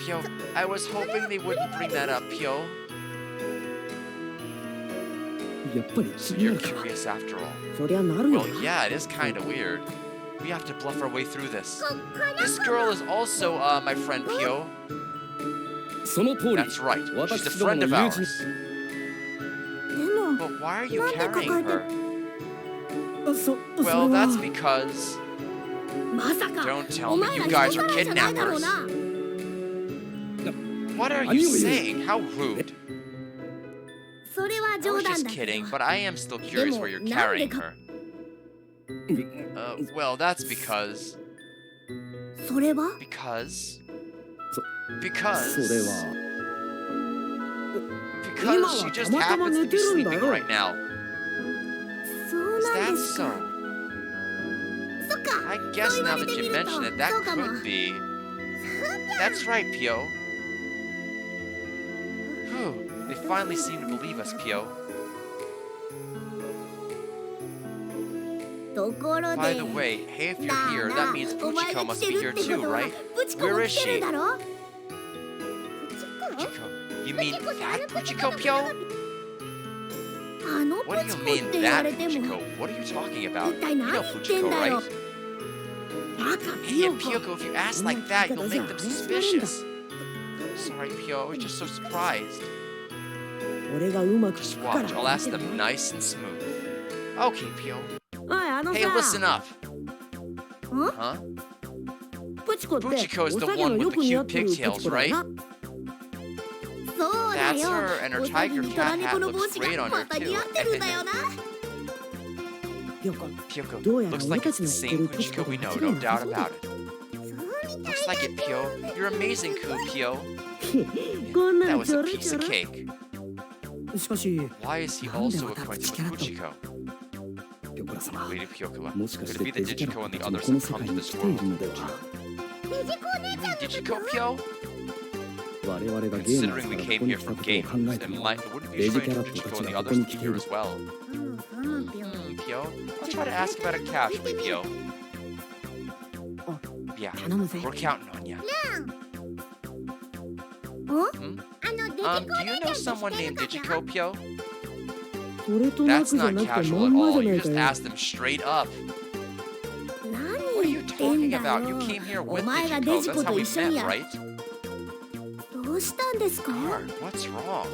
S1: Pio, I was hoping they wouldn't bring that up, Pio.
S3: やっぱり
S1: So
S3: 気にな
S1: you're
S3: るか。
S1: curious after all.
S3: そりゃなるよ
S1: Well,
S3: な。
S1: yeah, it is kind of weird. We have to bluff our way through this.
S2: ここの
S1: This girl is also, my friend Pio.
S4: その通り
S1: That's right. She's a
S4: 私ども
S1: friend
S4: の
S1: of
S4: 友人
S1: ours.
S2: でも、
S1: But why are you
S2: Nande
S1: carrying
S2: kakaete-
S1: her?
S3: そ
S1: Well,
S3: れ
S1: that's
S3: は
S1: because...
S2: まさか
S1: Don't tell
S2: お
S1: me
S2: 前
S1: you
S2: ら
S1: guys
S2: 人
S1: are
S2: 払いじゃないだろう
S1: kidnappers.
S2: な。
S1: What are you
S4: 何を言う
S1: saying? How rude.
S2: それは
S1: I
S2: 冗
S1: was
S2: 談
S1: just
S2: だけ
S1: kidding,
S2: ど。
S1: but I am still curious where you're carrying her. Well, that's because...
S2: それは
S1: Because...
S4: そ
S1: Because...
S4: それは
S1: Because she just happens to be sleeping right now.
S2: そう
S1: Is
S2: なん
S1: that
S2: ですか。
S1: so?
S2: そっか。
S1: I guess
S2: そう言
S1: now
S2: われ
S1: that
S2: て
S1: you
S2: みると
S1: mention it, that
S2: そうかも。
S1: could be. That's right, Pio. Whew, they finally seem to believe us, Pio.
S2: ところで。
S1: By the way, hey, if you're here, that means
S2: お前
S1: Puchiko
S2: が
S1: must
S2: 来て
S1: be
S2: る
S1: here
S2: ってこ
S1: too,
S2: とは
S1: right?
S2: プチコ
S1: Where
S2: も
S1: is
S2: 来てる
S1: she?
S2: だろ。
S1: Puchiko? You mean that Puchiko, Pio?
S2: あのプ
S1: What do
S2: チ
S1: you
S2: コっ
S1: mean
S2: て言わ
S1: that
S2: れても。
S1: Puchiko? What are you talking about?
S2: 一体
S1: You
S2: 何
S1: know
S2: 言ってん
S1: Puchiko,
S2: だよ。
S1: right?
S2: バカピ
S1: Hey,
S2: ヨ
S1: and
S2: コ。
S1: Pyoko, if you ask like that, you'll make them suspicious. Sorry, Pio, I was just so surprised.
S3: 俺がうまく
S1: Just
S3: 聞くから。
S1: watch, I'll ask them nice and smooth. Okay, Pio.
S3: おい、あの
S1: Hey, listen
S3: さ。
S1: up.
S2: ん
S1: Huh?
S3: プチコってお
S1: Puchiko is the
S3: さげ
S1: one
S3: の
S1: with
S3: よ
S1: the
S3: く似合
S1: cute
S3: ってるプチ
S1: pigtails,
S3: コだ
S1: right?
S3: よな。
S2: そうだ
S1: That's
S2: よ。
S1: her, and her
S2: おさげ
S1: tiger
S2: にトラ
S1: cat
S2: 猫
S1: hat
S2: の帽
S1: looks
S2: 子
S1: great
S2: が
S1: on
S2: ま
S1: her
S2: た似
S1: too.
S2: 合ってるんだよな。
S3: ピヨコ、
S1: Pyoko,
S3: どうやら
S1: looks
S3: 俺
S1: like
S3: た
S1: it's
S3: ち
S1: the
S3: の言っ
S1: same
S3: てるプチコ
S1: Puchiko
S3: と
S1: we
S3: 間違
S1: know,
S3: い
S1: no
S3: な
S1: doubt
S3: さそう
S1: about
S3: だ。
S1: it. Looks like it, Pio. You're amazing, Pio.
S3: こんな
S1: That
S3: ん
S1: was
S3: ちょ
S1: a
S3: ろ
S1: piece
S3: ちょ
S1: of
S3: ろ。
S1: cake.
S3: しかし、
S1: Why is he
S3: なんで
S1: also
S3: また
S1: acquainted
S3: プチ
S1: with
S3: キャラット
S1: Puchiko?
S4: ピョコラ様
S1: Lady Pyoko.
S4: もしかし
S1: Could
S4: て
S1: it be
S4: デ
S1: the
S4: ジキャ
S1: Digiko
S4: ラ
S1: and
S4: ッ
S1: the
S4: トたちも
S1: others
S4: この
S1: have
S4: 世
S1: come
S4: 界
S1: to
S4: に
S1: this
S4: 来ている
S1: world?
S4: のでは
S1: Digiko, Pio?
S4: 我々がゲーマー
S1: Considering
S4: ズ
S1: we
S4: からこ
S1: came
S4: こに
S1: here
S4: 来た
S1: from
S4: ことを
S1: games,
S4: 考え
S1: it
S4: ても
S1: might, it wouldn't be
S4: デジ
S1: strange
S4: キャラ
S1: for
S4: ットた
S1: Digiko
S4: ち
S1: and the
S4: がここ
S1: others
S4: に
S1: to
S4: 来
S1: be
S4: てい
S1: here
S4: る
S1: as well. Pio? I'll try to ask about it casually, Pio. Yeah,
S3: 頼むぜ。
S1: we're counting on you.
S2: お
S1: Hmm?
S2: あのデジコ
S1: Do you know someone named Digiko, Pio?
S3: それとなく
S1: That's
S3: じゃ
S1: not
S3: なくて
S1: casual
S3: ま
S1: at
S3: んまじ
S1: all.
S3: ゃな
S1: You
S3: いか
S1: just
S3: よ。
S1: asked them straight up.
S2: 何
S1: What are
S2: 言
S1: you
S2: ってん
S1: talking
S2: だ
S1: about? You
S2: よ。
S1: came here
S2: お
S1: with
S2: 前がデ
S1: Digiko.
S2: ジ
S1: That's
S2: コ
S1: how
S2: と
S1: we
S2: 一緒に
S1: met,
S2: や。
S1: right?
S2: どうしたんですか。
S1: Guard, what's wrong?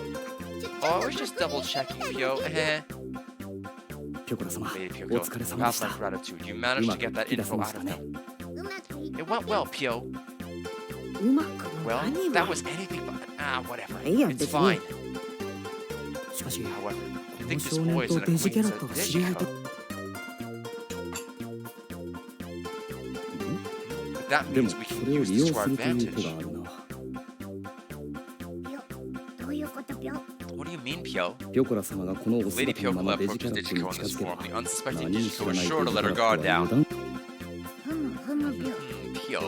S1: Oh, I was just double checking, Pio. Eh.
S4: ピョコラ様
S1: Lady
S4: お
S1: Pyoko,
S4: 疲れ様でし
S1: pass
S4: た
S1: my gratitude. You
S4: う
S1: managed
S4: ま
S1: to
S4: く
S1: get that
S4: 聞き出
S1: info
S4: せま
S1: out
S4: した
S1: of
S4: ね
S1: them.
S2: うまくいっ
S1: It went well, Pio.
S3: うまくも
S1: Well,
S3: 何
S1: that
S3: も。
S1: was anything but whatever.
S3: Yeah,
S1: It's
S3: but
S1: fine.
S3: しかし、
S1: However,
S3: こ
S1: I
S3: の
S1: think this
S3: 少
S1: boy
S3: 年
S1: is
S3: と
S1: an
S3: デジキャラ
S1: acquaintance
S3: ット
S1: of
S3: が知り合いと。
S1: Digiko. But that
S4: でも
S1: means we
S4: そ
S1: can
S4: れを
S1: use
S4: 利
S1: this
S4: 用
S1: to our
S4: するという手
S1: advantage.
S4: があるな
S2: どういうことぴょん。
S1: What do you mean, Pio?
S4: ピョコラ様がこのお
S1: Lady
S4: 姿のま
S1: Pyoko
S4: まデジ
S1: approaches
S4: キャラットに
S1: Digiko in
S4: 近
S1: this
S4: づけば
S1: form. The unsuspecting
S4: 何も知
S1: Digiko
S4: ら
S1: is
S4: ない
S1: sure
S4: デ
S1: to
S4: ジ
S1: let
S4: キャ
S1: her
S4: ラット
S1: guard
S4: は
S1: down.
S4: 油断
S2: ふむふむぴょん。
S1: Pio,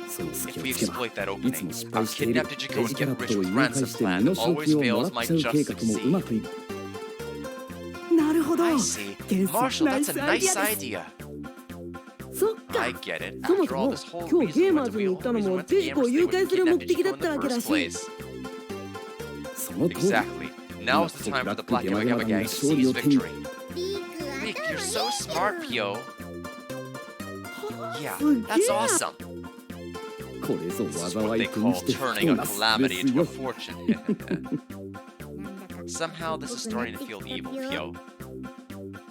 S4: その隙
S1: if
S4: を
S1: we
S4: つけば
S1: exploit that
S4: いつも
S1: opening,
S4: 失
S1: our
S4: 敗している
S1: kidnap
S4: デ
S1: Digiko
S4: ジ
S1: and
S4: キャ
S1: get
S4: ラッ
S1: rich
S4: トを
S1: with
S4: 誘拐
S1: ransom
S4: して
S1: plan
S4: 身代
S1: always
S4: 金をもら
S1: fails
S4: っ
S1: might
S4: ちゃう
S1: just
S4: 計画もうま
S1: succeed.
S4: くいく
S3: なるほど。
S1: I see.
S3: 天才
S1: Marshall,
S3: ナイ
S1: that's
S3: ス
S1: a
S3: アイデ
S1: nice
S3: ィアです。
S1: idea.
S3: そっか。
S1: I get it.
S3: そも
S1: After
S3: そ
S1: all,
S3: も
S1: this whole
S3: 今日ゲー
S1: reason
S3: マー
S1: was
S3: ズに行ったの
S1: we
S3: も
S1: went to
S3: デジコを
S1: Gamers
S3: 誘
S1: Day
S3: 拐
S1: was
S3: する
S1: to
S3: 目
S1: kidnap
S3: 的だ
S1: Digiko
S3: っ
S1: in
S3: た
S1: the
S3: わけら
S1: first
S3: しい。
S1: place.
S4: その通り
S1: Exactly. Now is the time for the Black Yabba Yabba gang to seize victory.
S2: リーク
S1: Nick, you're so smart, Pio. Yeah,
S3: すげえ
S1: that's awesome.
S4: これぞ
S1: This is
S4: 災
S1: what
S4: い
S1: they
S4: とに
S1: call
S4: して不
S1: turning a
S4: 幸なす
S1: calamity
S4: です
S1: into a
S4: よ
S1: fortune.
S2: なんだか
S1: Somehow this is starting to feel evil, Pio.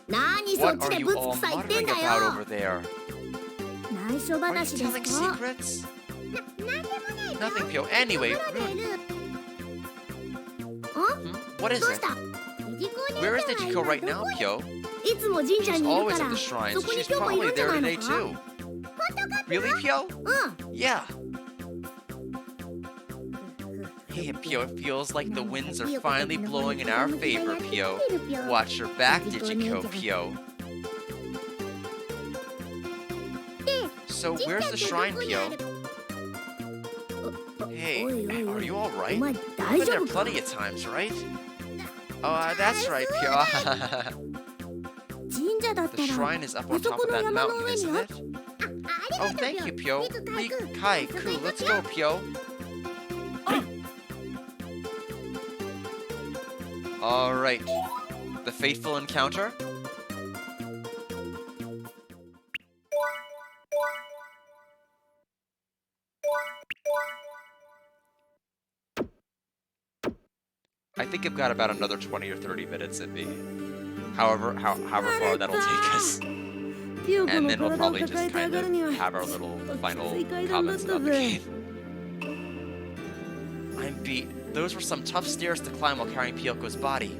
S2: 何そっ
S1: What
S2: ち
S1: are
S2: で
S1: you
S2: ぶつ
S1: all
S2: くさ言ってん
S1: muttering
S2: だ
S1: about
S2: よ
S1: over there?
S2: 内緒
S1: Are you
S2: 話です
S1: telling
S2: か
S1: secrets?
S2: なんでもないよ
S1: Nothing, Pio. Anyway,
S2: ところで
S1: Rune,
S2: ル
S1: what is
S2: どう
S1: it?
S2: したデジコお姉
S1: Where is
S2: ちゃんは
S1: Dejiko right
S2: 今
S1: now,
S2: どこに
S1: Pio?
S2: いつも神社
S1: She's
S2: にいる
S1: always
S2: か
S1: at
S2: ら
S1: the shrine,
S2: そ
S1: so
S2: こに
S1: she's
S2: 今日もい
S1: probably
S2: るんじゃ
S1: there
S2: ないの
S1: today
S2: か
S1: too. Really, Pio?
S2: うん
S1: Yeah. Hey, Pio, it feels like the winds are finally blowing in our favor, Pio. Watch your back, Dejiko, Pio. So where's the shrine, Pio? Hey, are you
S2: お
S1: alright?
S2: 前
S1: You've
S2: 大
S1: been
S2: 丈
S1: there
S2: 夫か
S1: plenty of times, right? Oh, that's right, Pio.
S2: 神社だっ
S1: The
S2: たら
S1: shrine is up
S2: あ
S1: on
S2: そ
S1: top
S2: こ
S1: of
S2: の
S1: that
S2: 山の
S1: mountain,
S2: 上に
S1: isn't
S2: あ
S1: it?
S2: あ
S1: Oh,
S2: りがとう
S1: thank you,
S2: ピ
S1: Pio.
S2: ョリと体育
S1: Kai,
S2: 早速
S1: Ku,
S2: 行く
S1: let's
S2: よ
S1: go, Pio. Alright. The fateful encounter? I think I've got about another 20 or 30 minutes in me. However far that'll take us.
S3: ピヨコ
S1: And
S3: の
S1: then we'll
S3: 体を
S1: probably
S3: 抱
S1: just
S3: えて上
S1: kind
S3: がるには
S1: of have our little
S3: きつ
S1: final
S3: い階段だっ
S1: comments
S3: た
S1: about the
S3: ぜ
S1: game. I'm beat. Those were some tough stairs to climb while carrying Pyoko's body.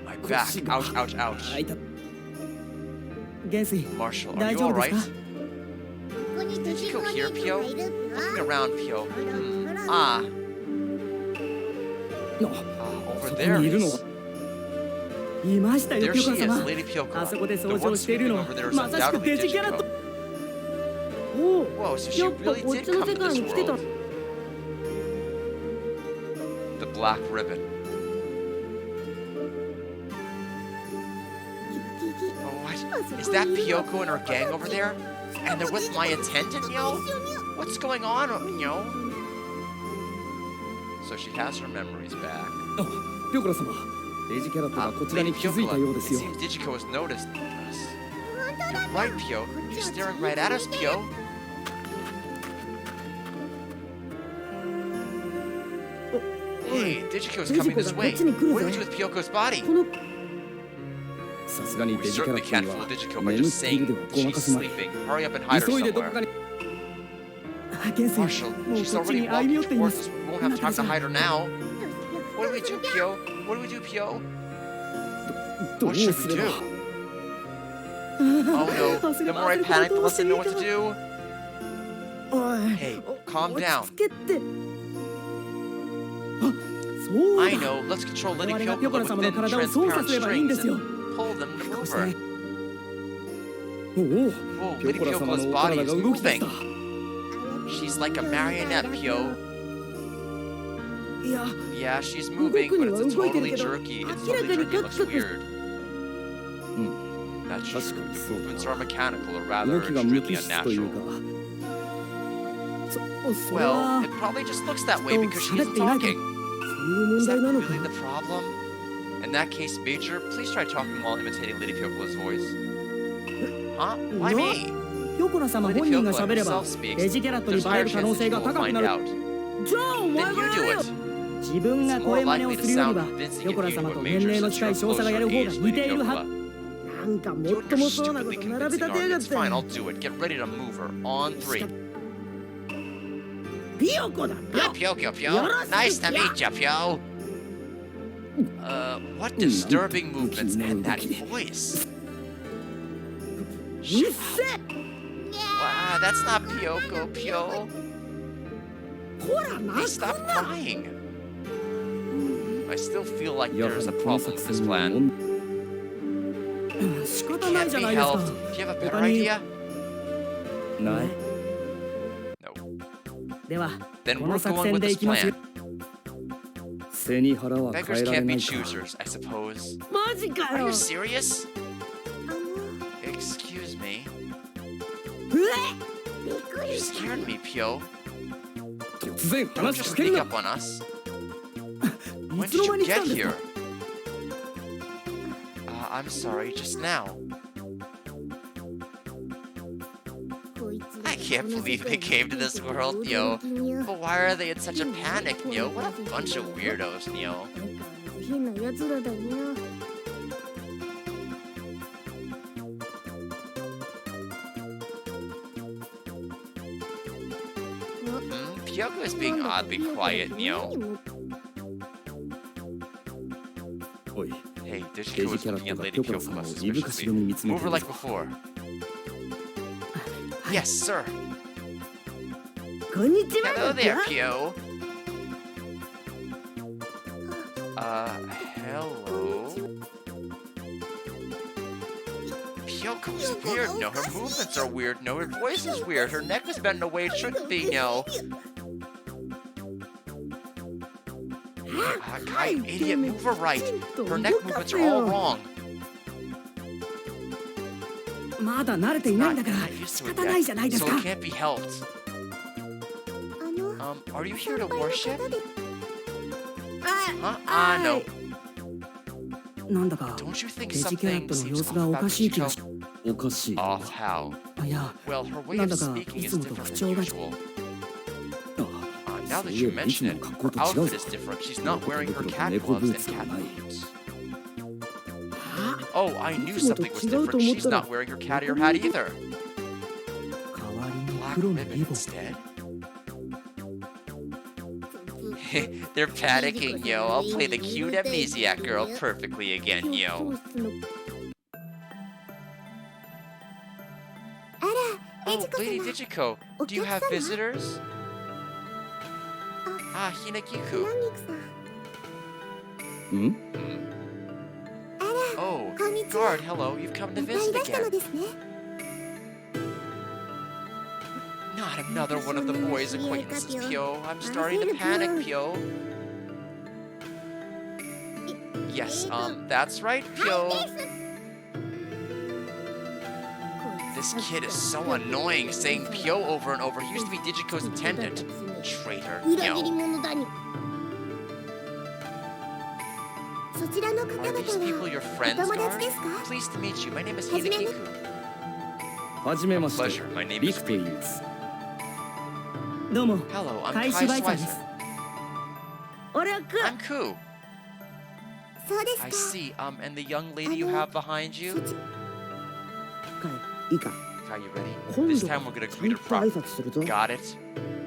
S1: My back.
S4: 腰が
S1: Ouch, ouch,
S4: あ
S1: ouch.
S4: いた
S3: 元帥
S1: Marshall, are
S3: 大
S1: you
S3: 丈夫です
S1: alright?
S3: か
S2: ここにデジコお姉ちゃんがいる
S1: Looking around, Pio.
S2: ほら
S1: Hmm.
S2: ほら
S1: Ah,
S4: あ
S1: over
S4: そこ
S1: there
S4: にい
S1: it
S4: るの
S1: is.
S3: いましたよ
S1: There
S3: ピ
S1: she
S3: ヨコ
S1: is,
S3: 様
S1: Lady Pyoko.
S3: あそこで
S1: The
S3: 掃除
S1: one
S3: をしている
S1: sweeping
S3: のは
S1: over there is
S3: まさしく
S1: undoubtedly
S3: デジキャラッ
S1: Dejiko.
S3: トおお
S1: Whoa, so she
S3: やっぱ
S1: really
S3: こっ
S1: did
S3: ちの
S1: come
S3: 世
S1: to
S3: 界
S1: this
S3: に来てた
S1: world. The black ribbon. Oh, what? Is that Pyoko and her gang over there? And they're with my attendant, yo? What's going on, yo? So she has her memories back.
S4: あピョコラ様デジキャラットがこちら
S1: Lady
S4: に気づいたよう
S1: Pyokola,
S4: で
S1: it
S4: すよ
S1: seems Dejiko has noticed us. You're right, Pio. She's staring right at us, Pio. Hey, Dejiko's coming this way. What do we do with Pyoko's body?
S3: この
S4: さすがに
S1: We
S4: デジキャラ
S1: certainly
S4: ット
S1: can't
S4: に
S1: fool
S4: は
S1: Dejiko by
S4: 眠っ
S1: just
S4: ているでは
S1: saying
S4: ごま
S1: she's
S4: かすまい
S1: sleeping. Hurry up and hide her
S4: 急いでどこ
S1: somewhere.
S4: かに
S3: 元帥
S1: Marshall,
S3: もう
S1: she's
S3: こっち
S1: already
S3: に歩み寄
S1: walking
S3: っていま
S1: towards
S3: す
S1: us. We won't have time to hide her now. What do we do, Pio? What do we do, Pio?
S4: どう
S1: What should
S4: す
S1: we
S4: れば
S1: do? Oh no, the more I panic, the less I know what to do.
S3: おい
S1: Hey,
S3: お
S1: calm
S3: 落
S1: down.
S3: ち着けってあそう
S1: I
S3: だ
S1: know, let's control
S3: 我
S1: Lady
S3: 々がピョコ
S1: Pyokola
S3: ラ様の
S1: within
S3: 体を操作
S1: transparent
S3: すればいいんで
S1: strings
S3: すよ
S1: and pull them to
S3: こう
S1: move
S3: して
S1: her.
S4: おお
S1: Whoa,
S4: ピョ
S1: Lady
S4: コラ様
S1: Pyokola's
S4: のお
S1: body
S4: 体
S1: is
S4: が動き出し
S1: moving.
S4: た
S1: She's like a marionette, Pio.
S3: いや
S1: Yeah, she's moving, but it's totally jerky. It's totally jerky. It looks weird.
S4: うん
S1: That's
S4: 確
S1: true.
S4: かにそう
S1: Movements
S4: だ
S1: are
S4: な
S1: mechanical, or
S4: 動
S1: rather,
S4: きが無
S1: extremely
S4: 機質という
S1: unnatural.
S4: か
S3: それ
S1: Well,
S3: は
S1: it probably just looks that way
S3: Oh,
S1: because she isn't
S3: 喋っていないから
S1: talking.
S3: そういう
S1: Is
S3: 問
S1: that
S3: 題なの
S1: really
S3: か
S1: the problem? In that case, Major, please try talking while imitating Lady Pyokola's voice. Huh? Why me?
S3: ピョコラ様
S1: Lady
S3: 本人が
S1: Pyokola
S3: 喋れば
S1: herself speaks.
S3: デジキャラットに
S1: There's
S3: バレ
S1: higher
S3: る可
S1: chance
S3: 能
S1: that
S3: 性
S1: you
S3: が
S1: will
S3: 高く
S1: find
S3: なる
S1: out.
S3: じゃあお前
S1: Then
S3: が
S1: you
S3: や
S1: do
S3: れよ
S1: it.
S3: 自分が
S1: It's
S3: 声
S1: more
S3: 真似を
S1: likely
S3: す
S1: to
S3: るより
S1: sound
S3: は
S1: convincing
S3: ピョ
S1: if
S3: コラ
S1: you do
S3: 様
S1: what
S3: と年
S1: Major
S3: 齢の
S1: since
S3: 近
S1: you're
S3: い少佐がや
S1: closer
S3: る 方
S1: in
S3: が
S1: age,
S3: 似
S1: Lady
S3: ているは
S1: Pyokola.
S3: なんかもっ
S1: Doing
S3: と
S1: your
S3: もそうなこと
S1: stupidly
S3: 並べ
S1: convincing
S3: 立てやが
S1: arguments.
S3: って
S1: Fine, I'll do it. Get ready to move her. On three.
S3: ピヨコだ
S1: Pyo, Pyo. Nice to meet you, Pyo. What disturbing movements and that voice.
S3: うっせ
S1: Wow, that's not Pyoko, Pyo.
S3: ほらな
S1: Hey, stop crying. I still feel like
S4: やは
S1: there's a
S4: りこの
S1: problem
S4: 作
S1: with
S4: 戦
S1: this
S4: には
S1: plan.
S3: 仕方ない
S1: Can't
S3: じゃ
S1: be
S3: ないですか
S1: helped. Do you have a better
S3: 他に
S1: idea?
S4: ない
S1: No.
S3: では
S1: Then
S3: こ
S1: we're
S3: の作
S1: going
S3: 戦
S1: with
S3: で
S1: this
S3: いきますよ
S1: plan.
S4: 背に腹は変
S1: Beggars
S4: えられ
S1: can't
S4: な
S1: be
S4: いか
S1: choosers, I suppose.
S3: マジか
S1: Are
S3: よ
S1: you serious?
S2: あの
S1: Excuse me.
S3: うえ
S2: びっく
S1: You
S2: りした
S1: scared me, Pyo.
S4: 突然
S1: Don't
S4: 話し
S1: just
S4: かける
S1: sneak
S4: な
S1: up on us. when
S3: つの
S1: did
S3: 間
S1: you
S3: に来た
S1: get
S3: んですか
S1: here? I'm sorry, just now.
S2: こいつ
S1: I can't believe they came to this world, Neo. But why are they in such a panic, Neo? What a bunch of weirdos, Neo.
S2: 変な奴らだにゃ。
S1: Pyoko is being oddly quiet, Neo.
S4: おい、
S1: Hey,
S4: デ
S1: Digico
S4: ジ
S1: is
S4: キャラ
S1: looking
S4: ッ
S1: at
S4: トが
S1: Lady
S4: ピョコラ
S1: Kyoko
S4: 様をいぶかし
S1: suspiciously.
S4: げに見つめ
S1: Move
S4: て
S1: her
S4: る
S1: like before. Yes, sir.
S3: こんにちは
S1: Hello there, Pio. Hello. Pyoko's weird, no. Her movements are weird, no. Her voice is weird. Her neck is bent in a way it shouldn't be, no. God, idiot, move her right. Her neck movements are all wrong.
S3: まだ慣れていないんだから
S1: Not used
S3: 仕
S1: to it
S3: 方ないじゃないで
S1: yet,
S3: す
S1: so
S3: か
S1: it can't be helped.
S2: あの
S1: Are you here to worship?
S3: あ
S1: Huh? No.
S3: なんだか
S1: Don't you think
S3: デジキャラッ
S1: something
S3: トの様
S1: seems
S3: 子が
S1: off
S3: お
S1: about
S3: かしい気が
S1: Digico?
S3: し
S4: おかしい。
S1: Off how?
S3: いや
S1: Well, her way of
S3: Nanda ka,
S1: speaking is
S3: itsumo to
S1: different
S3: 口調
S1: than
S3: が
S1: usual.
S4: あ
S1: Now
S4: そう
S1: that
S4: い
S1: you
S4: えばいつ
S1: mention
S4: も
S1: it,
S4: の格好
S1: her
S4: と違う
S1: outfit
S4: ぞ
S1: is different. She's not wearing her
S4: 猫
S1: cat
S4: ブ
S1: gloves
S4: ー
S1: and
S4: ツが
S1: cat
S4: ない。
S1: boots.
S3: あ
S1: Oh, I knew
S3: いつもと
S1: something was
S3: 違うと
S1: different.
S3: 思っ
S1: She's
S3: たら
S1: not wearing her cat ear hat either.
S3: 代わりに
S1: Black
S3: 黒の
S1: ribbon
S3: リボン
S1: instead. They're panicking, yo. I'll play the cute amnesiac girl perfectly again, yo.
S2: あら、
S1: Oh,
S2: デジコ
S1: Lady
S2: 様
S1: Digico, do you have visitors? Ah, Hinagiku.
S2: 南菊さん。
S4: ん
S1: Oh,
S2: こんにちは。
S1: guard, hello. You've come to
S2: またい
S1: visit
S2: らしたの
S1: again.
S2: ですね。
S1: Not another one of the boys' acquaintances, Pyo. I'm starting to panic, Pyo. Yes, that's right, Pyo. This kid is so annoying, saying Pyo over and over. He used to be Digico's attendant. Traitor,
S2: 裏切り
S1: yo.
S2: 者だに。そちらの方
S1: Are
S2: 々
S1: these people
S2: は
S1: your
S2: お
S1: friends,
S2: 友達
S1: guard?
S2: ですか？
S1: Pleased to meet you. My name is
S2: はじめま
S1: Hinagiku.
S4: はじめまして
S1: Pleasure. My name
S4: リ
S1: is
S4: クと言います。
S3: どうも
S1: Hello, I'm
S3: 開
S1: Kai
S3: 始バイさんで
S1: Slicer.
S3: す俺はク
S1: I'm Ku.
S2: そうですか
S1: I。see. And the young lady you have behind
S2: そ
S1: you?
S2: ち
S3: いいか
S1: Are you ready?
S3: 今
S1: This
S3: 度
S1: time
S3: は
S1: we're gonna
S3: ちゃ
S1: greet
S3: ん
S1: her
S3: と挨
S1: properly.
S3: 拶するぞ
S1: Got it?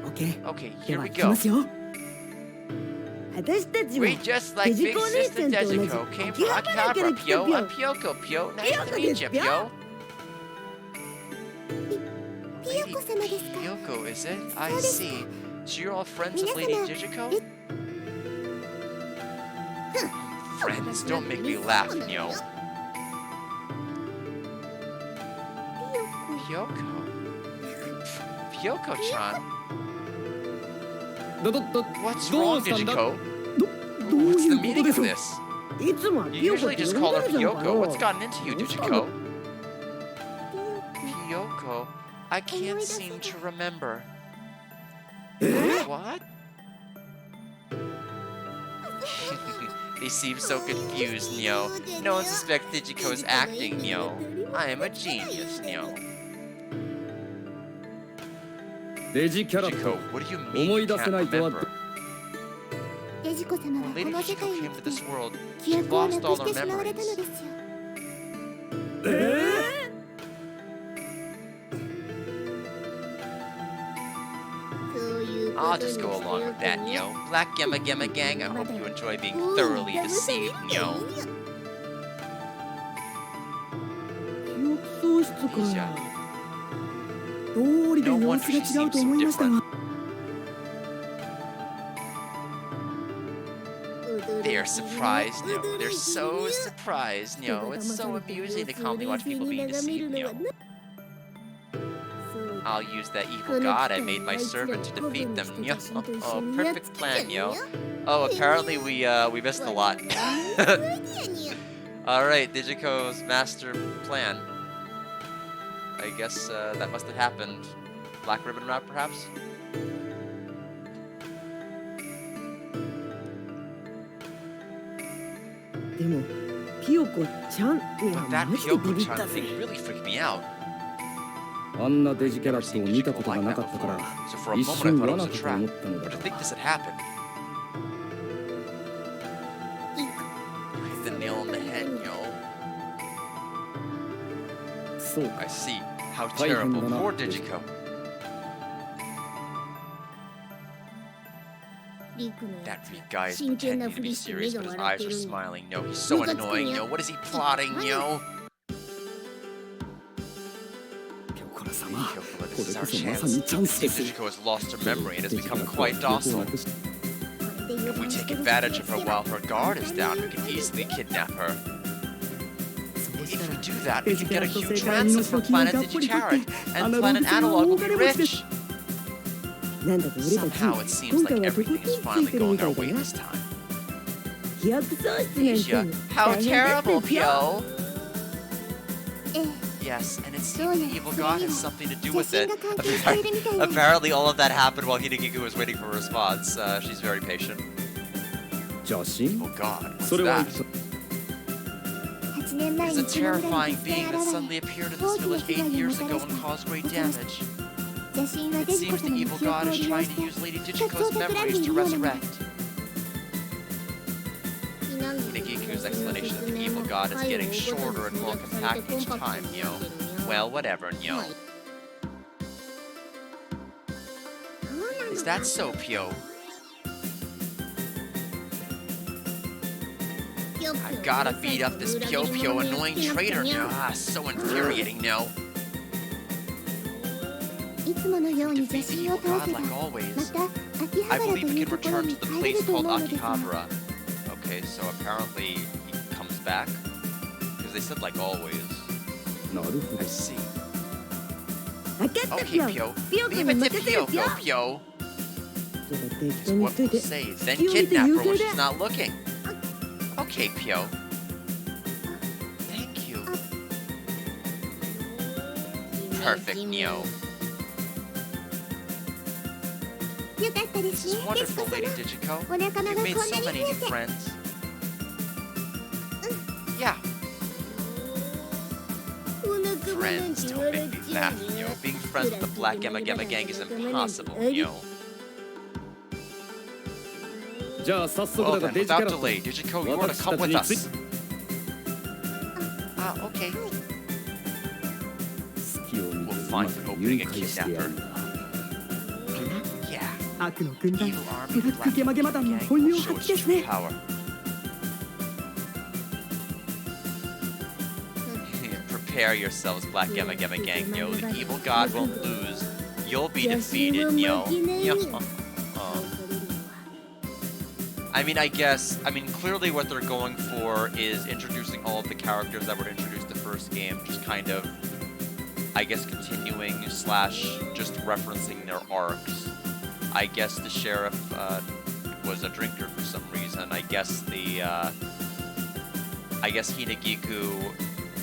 S3: OK
S1: Okay,
S3: で
S1: here
S3: は
S1: we
S3: 行き
S1: go.
S3: ますよ私たちは
S1: We just like
S3: デジ
S1: big
S3: コお姉
S1: sister
S3: ちゃんと同じ
S1: Dejico came
S3: 秋
S1: from
S3: 葉原から
S1: Akihabara,
S3: 来た
S1: Pyo.
S3: ぴょ
S1: I'm Pyoko, Pyo. Nice to
S3: Pyoko
S1: meet you,
S3: ですよ
S1: Pyo.
S2: ピヨコ様ですか？
S1: Pyoko, is it?
S2: そ
S1: I
S2: うです
S1: see. So you're all friends with
S2: 皆
S1: Lady
S2: 様
S1: Digico? Friends, don't make me laugh, yo. Pyoko. Pyoko-chan,
S4: ど
S1: what's
S4: う
S1: wrong,
S4: したんだ
S1: Digico?
S3: どう
S1: What's
S3: い
S1: the
S3: うこと
S1: meaning
S3: で
S1: of
S3: しょう
S1: this?
S3: いつもは
S1: You
S3: ピヨコっ
S1: usually
S3: て
S1: just
S3: 呼ん
S1: call
S3: で
S1: her
S3: るじゃんか
S1: Pyoko.
S3: よ
S1: What's gotten into you,
S3: どうした
S1: Digico?
S3: の
S1: Pyoko? I can't seem to remember.
S3: え
S1: What? They seem so confused, Neo. No one suspects Digico is acting, Neo. I am a genius, Neo.
S4: デジキャラッ
S1: Digico,
S4: ト
S1: what do you mean
S4: 思
S1: you
S4: い出せ
S1: can't
S4: ないとは
S1: remember?
S2: デジコ様は
S1: When
S2: こ
S1: Lady
S2: の世
S1: Digico
S2: 界に
S1: came to
S2: 来て
S1: this world,
S2: 記
S1: she
S2: 憶をな
S1: lost
S2: く
S1: all
S2: し
S1: her
S2: てしまわれたの
S1: memories.
S2: ですよ。そういうこと
S1: I'll
S2: に
S1: just
S2: して
S1: go
S2: お
S1: along
S2: く
S1: with that,
S2: ね
S1: Neo. Black Gemma Gemma Gang, I hope you enjoy being thoroughly deceived, Neo.
S3: 記憶喪失か
S1: いいじゃん
S3: 道理で
S1: No
S3: 様
S1: wonder
S3: 子
S1: she
S3: が違う
S1: seems
S3: と
S1: so
S3: 思いました
S1: different.
S3: が
S1: They are surprised, Neo. They're so surprised, Neo. It's so amusing to calmly watch people being deceived, Neo. I'll use that evil god I made my servant to defeat them, Neo. Oh, perfect plan, Neo. Oh, apparently we missed a lot. Alright, Digico's master plan. I guess that must have happened. Black ribbon route, perhaps?
S3: もピヨコちゃんいや
S1: But that
S3: マジでビビっ
S1: Pyoko-chan
S3: たぜ
S1: thing really freaked me out.
S4: あんなデジキャラ
S1: Never
S4: ットを
S1: seen
S4: 見た
S1: Digico
S4: ことが
S1: like
S4: な
S1: that
S4: かったから
S1: before. So for a
S4: 一
S1: moment I
S4: 瞬
S1: thought it
S4: 罠
S1: was a
S4: かと
S1: trap.
S4: 思ったの
S1: But
S4: だ
S1: to think this had happened. You hit the nail on the head, yo.
S4: そうか
S1: I see. How
S4: 大変
S1: terrible.
S4: だな
S1: Poor Digico.
S2: リクのや
S1: That
S2: つ
S1: big guy is
S2: 真剣な
S1: pretending
S2: ふ
S1: to be
S2: りして目
S1: serious,
S2: が
S1: but his
S2: 笑っ
S1: eyes
S2: て
S1: are
S2: るんだ
S1: smiling. No, he's so annoying, yo. What is he plotting, yo?
S4: ピョコラ様
S1: Be careful,
S4: こ
S1: this
S4: れ
S1: is
S4: こ
S1: our
S4: そまさ
S1: chance.
S4: にチャンスで
S1: See,
S4: す
S1: Digico has lost her memory and has
S4: デジキャ
S1: become
S4: ラット
S1: quite
S4: 記憶を
S1: docile.
S4: なくし
S1: If we take advantage of her while her guard is down, we can easily kidnap her.
S3: そうし
S1: If
S3: た
S1: we
S3: ら
S1: do that,
S3: デ
S1: we
S3: ジ
S1: can
S3: キャ
S1: get
S3: ラ
S1: a
S3: ット
S1: huge
S3: 世界に
S1: ransom
S3: の
S1: from
S3: 賞金を
S1: Planet
S3: がっぽり取っ
S1: Digicharat,
S3: て
S1: and
S3: アナログ
S1: Planet
S3: 戦は
S1: Analog
S3: 大
S1: will
S3: 金
S1: be
S3: 持ちです
S1: rich.
S3: なんだか俺たち
S1: Somehow it seems
S3: 今
S1: like
S3: 回はとこ
S1: everything
S3: つ
S1: is
S3: いて
S1: finally
S3: るみ
S1: going
S3: た
S1: our
S3: いだ
S1: way
S3: な
S1: this time.
S3: 記憶喪失なんて
S1: Asia, how
S3: 大変だって
S1: terrible,
S3: ピョ
S1: Pyo!
S2: ええ
S1: Yes, and it
S2: そう
S1: seems
S2: や
S1: the evil
S2: それ
S1: god
S2: に
S1: has
S2: は
S1: something to do
S2: 写
S1: with
S2: 真
S1: it.
S2: が関係しているみたいなんだ
S1: Apparently, all of that happened while Hidegiku was waiting for a response. She's very patient.
S4: 邪神
S1: Oh god,
S4: そ
S1: what's
S4: れは
S1: that?
S4: 一体
S2: 8年前
S1: It's
S2: に
S1: a
S2: この村
S1: terrifying
S2: に突
S1: being
S2: 然
S1: that
S2: 現
S1: suddenly
S2: れ
S1: appeared in
S2: 大
S1: this
S2: きな
S1: village
S2: 被害
S1: 8
S2: をも
S1: years
S2: た
S1: ago
S2: らし
S1: and
S2: た
S1: caused great
S2: おとなし
S1: damage.
S2: 邪神は
S1: It
S2: デジコ
S1: seems the
S2: 様の
S1: evil
S2: 記憶
S1: god
S2: を
S1: is
S2: 利用
S1: trying
S2: し
S1: to
S2: て
S1: use Lady
S2: 復
S1: Digico's
S2: 活を企ん
S1: memories
S2: でい
S1: to
S2: るようなもの
S1: resurrect.
S2: 避難民
S1: Hidegiku's explanation of the evil god is getting shorter and more compact each time, yo. Well, whatever, yo. Is that so, Pyo? I gotta beat up this Pyo annoying traitor now. Ah, so infuriating, no.
S2: いつものように
S1: Defeat
S2: 邪
S1: the
S2: 神を
S1: evil
S2: 倒
S1: god
S2: せば
S1: like
S2: ま
S1: always.
S2: た秋葉
S1: I
S2: 原と
S1: believe
S2: い
S1: we
S2: う
S1: can
S2: ところ
S1: return
S2: に
S1: to the
S2: 帰れる
S1: place
S2: と
S1: called
S2: 思うのですが
S1: Akihabara. Okay, so apparently he comes back. Because they said like always.
S4: なるほ
S1: I
S4: ど
S1: see.
S3: 分かった
S1: Okay,
S3: ピョ
S1: Pyo.
S3: ピョコ
S1: Leave
S3: に
S1: it
S3: 任
S1: to
S3: せる
S1: Pyo,
S3: ピョ
S1: Pyo.
S3: ちょっと適
S1: Is
S3: 当に
S1: what
S3: しとい
S1: we'll
S3: て
S1: say. Then
S3: 隙を見て
S1: kidnap
S3: 優
S1: her
S3: 勢
S1: when
S3: で
S1: she's not looking. Okay, Pyo. Thank you. Perfect, Neo.
S2: よかったで
S1: This
S2: す
S1: is
S2: ねデジ
S1: wonderful,
S2: コ
S1: Lady
S2: 様
S1: Digico.
S2: お仲間
S1: You've
S2: が
S1: made
S2: こん
S1: so
S2: なに
S1: many
S2: 増
S1: new
S2: えて
S1: friends. Yeah,
S2: お仲間なんて
S1: friends.
S2: 言わ
S1: Don't
S2: れ
S1: make me
S2: ちゃう
S1: laugh,
S2: の
S1: Neo.
S2: よ
S1: Being friends with the Black Emma Gemma Gang is impossible, Neo.
S4: じゃあ早速
S1: Well
S4: だが
S1: then,
S4: デジキャ
S1: without
S4: ラット
S1: delay, Digico, you are to
S4: 私
S1: come
S4: たち
S1: with
S4: につい
S1: us. Ah, okay.
S4: 隙を見て
S1: We'll
S4: うま
S1: find
S4: く
S1: an
S4: 誘
S1: opening and
S4: 拐してやる
S1: kidnap
S4: んだ
S1: Yeah.
S3: 悪の軍団
S1: Evil
S3: ブ
S1: army
S3: ラ
S1: of
S3: ックゲマゲマ団の
S1: Gang
S3: 本
S1: will
S3: 領
S1: show
S3: 発揮
S1: its
S3: です
S1: true
S3: ね
S1: power. Prepare yourselves, Black Gemma Gemma Gang, yo. The evil god won't lose. You'll be
S2: 邪神
S1: defeated,
S2: は
S1: yo.
S2: 負けない
S1: Yo.
S2: よ
S1: I mean, clearly what they're going for is introducing all of the characters that were introduced the first game, just kind of, I guess, continuing / just referencing their arcs. I guess the sheriff was a drinker for some reason. I guess Hinagiku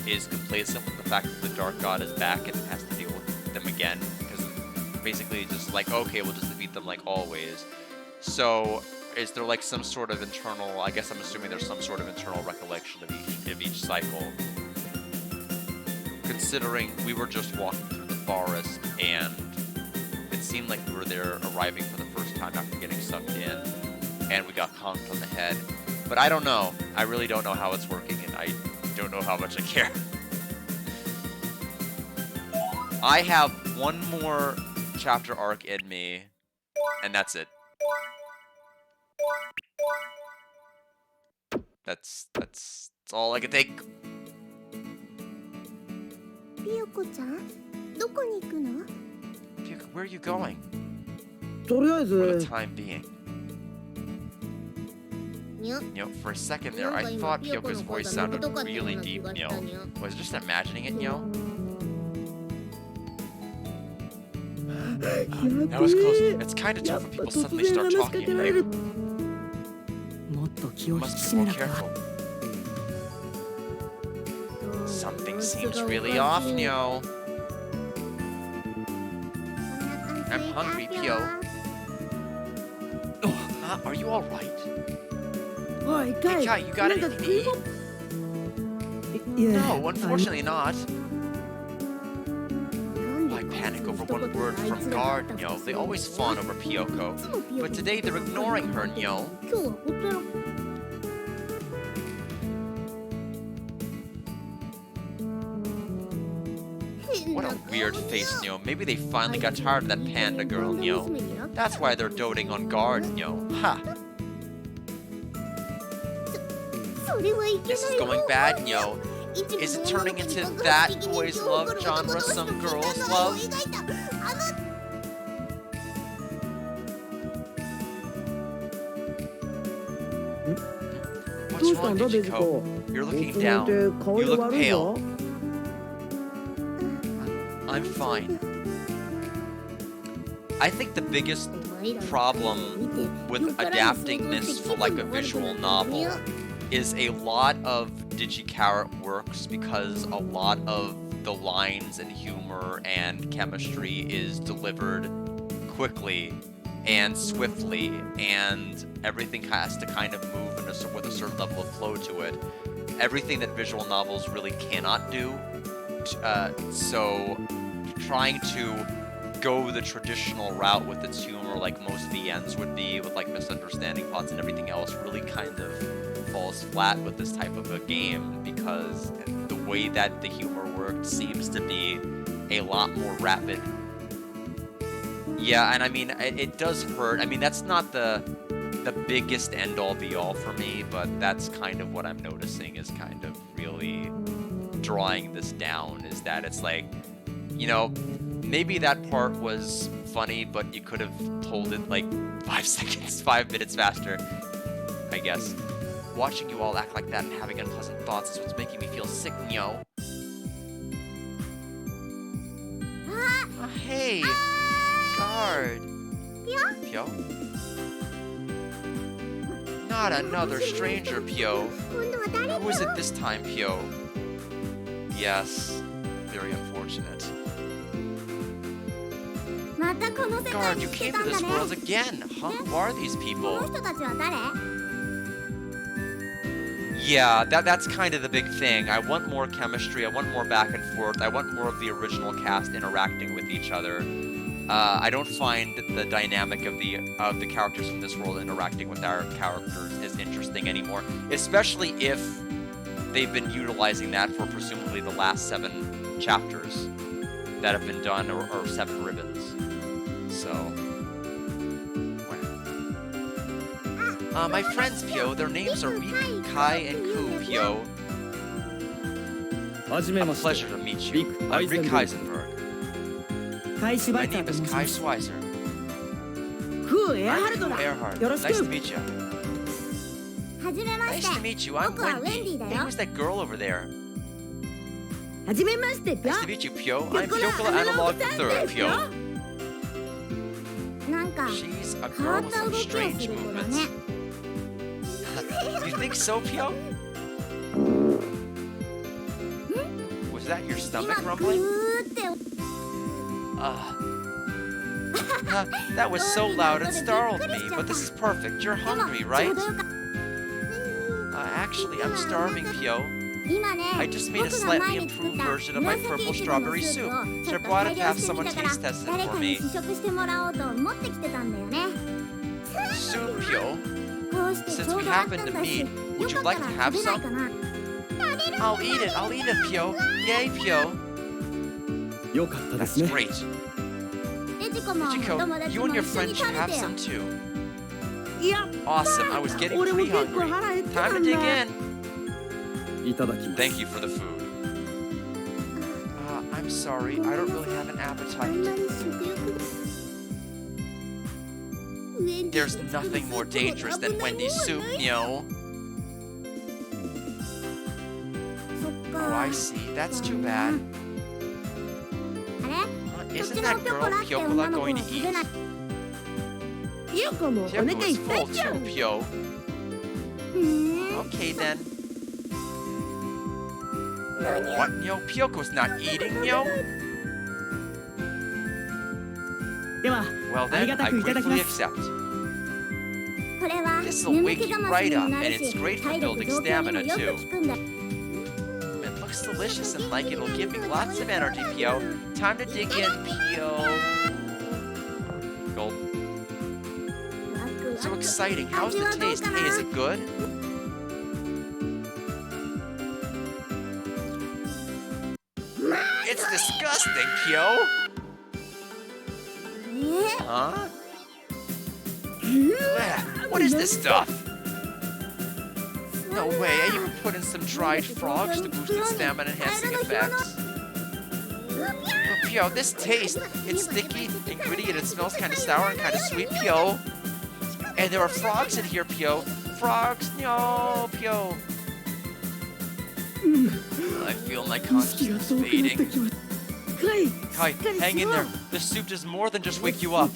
S1: is complacent with the fact that the Dark God is back and has to deal with them again, because basically just like, okay, we'll just defeat them like always. So, is there like some sort of internal, I guess I'm assuming there's some sort of internal recollection of each cycle. Considering we were just walking through the forest and it seemed like we were there arriving for the first time after getting sucked in and we got conked on the head. But I don't know. I really don't know how it's working and I don't know how much I care. I have one more chapter arc in me and that's it. That's all I can take.
S2: ピヨコちゃんどこに行くの
S1: Pyuka, where are you going?
S3: とりあえ
S1: For the
S3: ず
S1: time being.
S2: にゃ
S1: You know, for a second
S2: な
S1: there,
S2: ん
S1: I
S2: か今
S1: thought
S2: ピヨコ
S1: Pyoko's
S2: の声
S1: voice
S2: が
S1: sounded
S2: とかったよう
S1: really
S2: な気
S1: deep,
S2: が
S1: you
S2: し
S1: know.
S2: たにゃ
S1: Was I just imagining it, you know?
S3: や
S1: That was close.
S3: べえ
S1: It's kind of
S3: や
S1: tough
S3: っ
S1: when
S3: ぱ
S1: people
S3: 突
S1: suddenly
S3: 然
S1: start
S3: 話しか
S1: talking
S3: け
S1: at
S3: られる
S1: you.
S3: もっと気
S1: You
S3: を引き
S1: must
S3: 締
S1: be
S3: め
S1: more
S3: なきゃ
S1: careful.
S2: どう
S1: Something
S2: 様子
S1: seems
S2: がお
S1: really
S2: か
S1: off,
S2: しい
S1: Nyo.
S2: お腹
S1: I'm
S2: 空いた
S1: hungry,
S2: ぴょ
S1: Pyo. Are you alright?
S3: おい、かい。
S1: Hey, Kai, you got
S3: なんか
S1: anything
S3: 食
S1: to
S3: い
S1: eat?
S3: 物いや
S1: No, unfortunately not.
S2: なんで
S1: Why panic over one word from guard, Nyo? They always fawn over Pyoko. But today they're ignoring her, Nyo.
S2: 今日はほったら
S1: What a weird face, Nyo. Maybe they finally got tired of that panda girl, Nyo. That's why they're doting on guard, Nyo. Ha!
S2: それはいけ
S1: This is
S2: ない
S1: going bad, Nyo.
S2: 一部
S1: Is it
S2: の
S1: turning
S2: 女の子
S1: into
S2: に
S1: that
S2: 爆発的に
S1: boys
S2: 強
S1: love
S2: く
S1: genre,
S2: 男の人
S1: some
S2: と
S1: girls
S2: 女の
S1: love?
S2: 子を描いたあの
S3: どう
S1: What's
S3: したん
S1: wrong,
S3: だ、ベジ
S1: Dichiko?
S3: コ。
S1: You're
S3: い
S1: looking
S3: つなんて
S1: down.
S3: 顔
S1: You
S3: 色
S1: look
S3: 悪い
S1: pale.
S3: ぞ。
S1: I'm fine. I think the biggest
S2: お前らの
S1: problem
S2: 見て
S1: with
S2: よからに
S1: adapting
S2: 想像
S1: this
S2: して
S1: for
S2: 気
S1: like
S2: 分
S1: a
S2: が悪く
S1: visual
S2: なるんだよ
S1: novel is a lot of Gi Charat works because a lot of the lines and humor and chemistry is delivered quickly and swiftly, and everything has to kind of move in with a certain level of flow to it. Everything that visual novels really cannot do. So trying to go the traditional route with its humor like most VNs would be, with like misunderstanding plots and everything else, really kind of falls flat with this type of a game, because the way that the humor worked seems to be a lot more rapid. Yeah, and I mean, it does hurt. I mean, that's not the biggest end-all be-all for me, but that's kind of what I'm noticing is kind of really drawing this down, is that it's like, you know, maybe that part was funny, but you could have told it like 5 minutes faster, I guess. Watching you all act like that and having unpleasant thoughts is what's making me feel sick, Nyo. Oh, hey! Guard! Pyo? Not another stranger, Pyo.
S2: 今度は誰
S1: Who is it this time, Pyo? Yes, very unfortunate.
S2: またこの世界
S1: Guard,
S2: に
S1: you
S2: 来て
S1: came
S2: た
S1: to
S2: んだ
S1: this
S2: ね
S1: world again! Huh? Who are these
S2: こ
S1: people?
S2: の人たちは誰
S1: Yeah, that's kind of the big thing. I want more chemistry, I want more back and forth, I want more of the original cast interacting with each other. I don't find the dynamic of the characters from this world interacting with our characters as interesting anymore, especially if they've been utilizing that for presumably the last 7 chapters that have been done, or 7 ribbons. So, my friends, Pyo, their names are Riku, Kai, and Ku, Pyo.
S4: はじめ
S1: A
S4: まして
S1: pleasure to meet you. I'm Rick Heisenberg.
S3: カイ・シュバ
S1: My
S3: イサー
S1: name
S3: と
S1: is
S3: 申し
S1: Kai
S3: ます。
S1: Schweizer.
S3: クー・エアハ
S1: I'm
S3: ルト
S1: Ku
S3: だ。
S1: Earhart.
S3: よろし
S1: Nice to
S3: く。
S1: meet you.
S2: はじめま
S1: Nice
S2: し
S1: to
S2: て
S1: meet you. I'm
S2: 僕は
S1: Wendy.
S2: ウェンディだ
S1: Hey,
S2: よ
S1: who's that girl over there?
S3: はじめまして、ぴょ
S1: Nice to meet you, Pyo. I'm
S3: Pyokola
S1: Pyokola Analog
S3: Analog
S1: III, Pyo.
S2: なんか
S1: She's a
S2: 変わ
S1: girl
S2: っ
S1: with
S2: た
S1: some
S2: 動きをす
S1: strange
S2: る子だ
S1: movements.
S2: ね
S1: You think so, Pyo? Was that your
S2: 今
S1: stomach
S2: グ
S1: rumbling?
S2: ーって
S1: That was so loud it startled me, but this is perfect. You're
S2: でも
S1: hungry,
S2: ちょ
S1: right?
S2: うどよか
S1: Actually, I'm starving, Pyo.
S2: 今ね
S1: I just made a
S2: 僕が
S1: slightly
S2: 前に作っ
S1: improved
S2: た
S1: version of my
S2: 紫
S1: purple
S2: いちごの
S1: strawberry
S2: スー
S1: soup,
S2: プを
S1: so
S2: ちょ
S1: I
S2: っと
S1: brought
S2: 改
S1: it to
S2: 良
S1: have
S2: してみ
S1: someone
S2: たから
S1: taste test it
S2: 誰
S1: for
S2: かに
S1: me.
S2: 試食してもらおうと持ってきてたんだよね
S1: Soup, Pyo?
S2: こうして
S1: Since
S2: ちょう
S1: we
S2: どあっ
S1: happen
S2: た
S1: to
S2: んだし
S1: meet,
S2: よ
S1: would you
S2: かっ
S1: like
S2: た
S1: to
S2: ら
S1: have
S2: 食べない
S1: some?
S2: かな
S1: I'll eat it, Pyo. Yay, Pyo.
S4: よかったで
S1: That's
S4: すね
S1: great.
S2: レジコも友
S1: Chiko,
S2: 達
S1: you
S2: も
S1: and your
S2: 一緒
S1: friend
S2: に
S1: should
S2: 食べ
S1: have
S2: てよ
S1: some too.
S3: いや、
S1: Awesome, I was getting
S3: 俺も
S1: pretty
S3: 結構
S1: hungry.
S3: 腹減ってた
S1: Time to
S3: ん
S1: dig
S3: だ。
S1: in.
S4: いただきます
S1: Thank you for the food. I'm sorry, I don't really have an
S2: あん
S1: appetite.
S2: まり食欲がウェンディ
S1: There's
S2: が作る
S1: nothing more
S2: スープ
S1: dangerous
S2: ほど
S1: than
S2: 危ない
S1: Wendy's
S2: もん
S1: soup,
S2: はない
S1: Nyo.
S2: そっ
S1: Oh,
S2: か
S1: I see. That's too bad.
S2: あれ
S1: Isn't that girl
S2: そっちのピョコラ
S1: Pyokola
S2: って女の子
S1: going
S2: は
S1: to
S2: 食
S1: eat?
S2: べない
S3: ゆうこもお腹
S1: Pyoko's
S3: いっぱい
S1: full
S3: じゃ
S1: too,
S3: ん。
S1: Pyo.
S2: ふーん
S1: Okay then. What, Nyo? Pyoko's not eating, Nyo?
S3: では、
S1: Well
S3: あり
S1: then,
S3: がた
S1: I
S3: くいただきま
S1: gratefully
S3: す。
S1: accept.
S2: これは
S1: This'll wake you right up, and it's great for building stamina too. It looks delicious and like it'll give me lots of energy, Pio. Time to dig in, Pio. Gulp. So exciting. How's the taste? Hey, is it good? It's disgusting, Pio. Huh? Blech, what is this stuff? No way, I even put in some dried frogs to boost its stamina enhancing effects. Oh, Pio, this taste, it's sticky and gritty and it smells kind of sour and kind of sweet, Pio. And there are frogs in here, Pio. Frogs, no, Pio. I feel my consciousness fading. Kai, hang in there. This soup does more than just wake you up.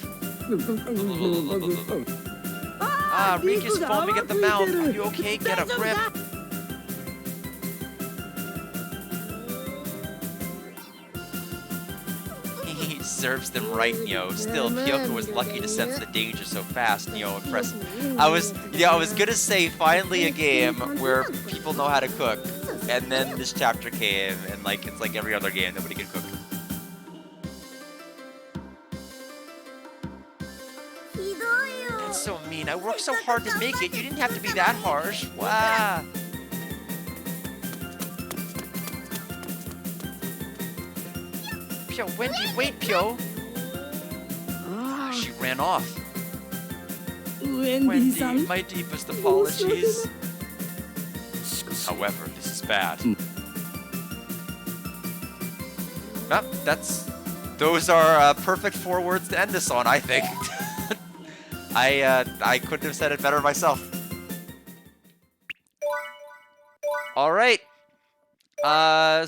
S1: Ah, Reek is foaming at the mouth. Are you okay? Get a grip. He serves them right, Neo. Still, Pyoko was lucky to sense the danger so fast, Neo. Impressed. I was gonna say finally a game where people know how to cook, and then this chapter came, and it's like every other game, nobody can cook. That's so mean. I worked so hard to make it. You didn't have to be that harsh. Wow. Pio, Wendy, wait, Pio. She ran off. Wendy, my deepest apologies. However, this is bad. Well, those are perfect 4 words to end this on, I think. I couldn't have said it better myself. All right.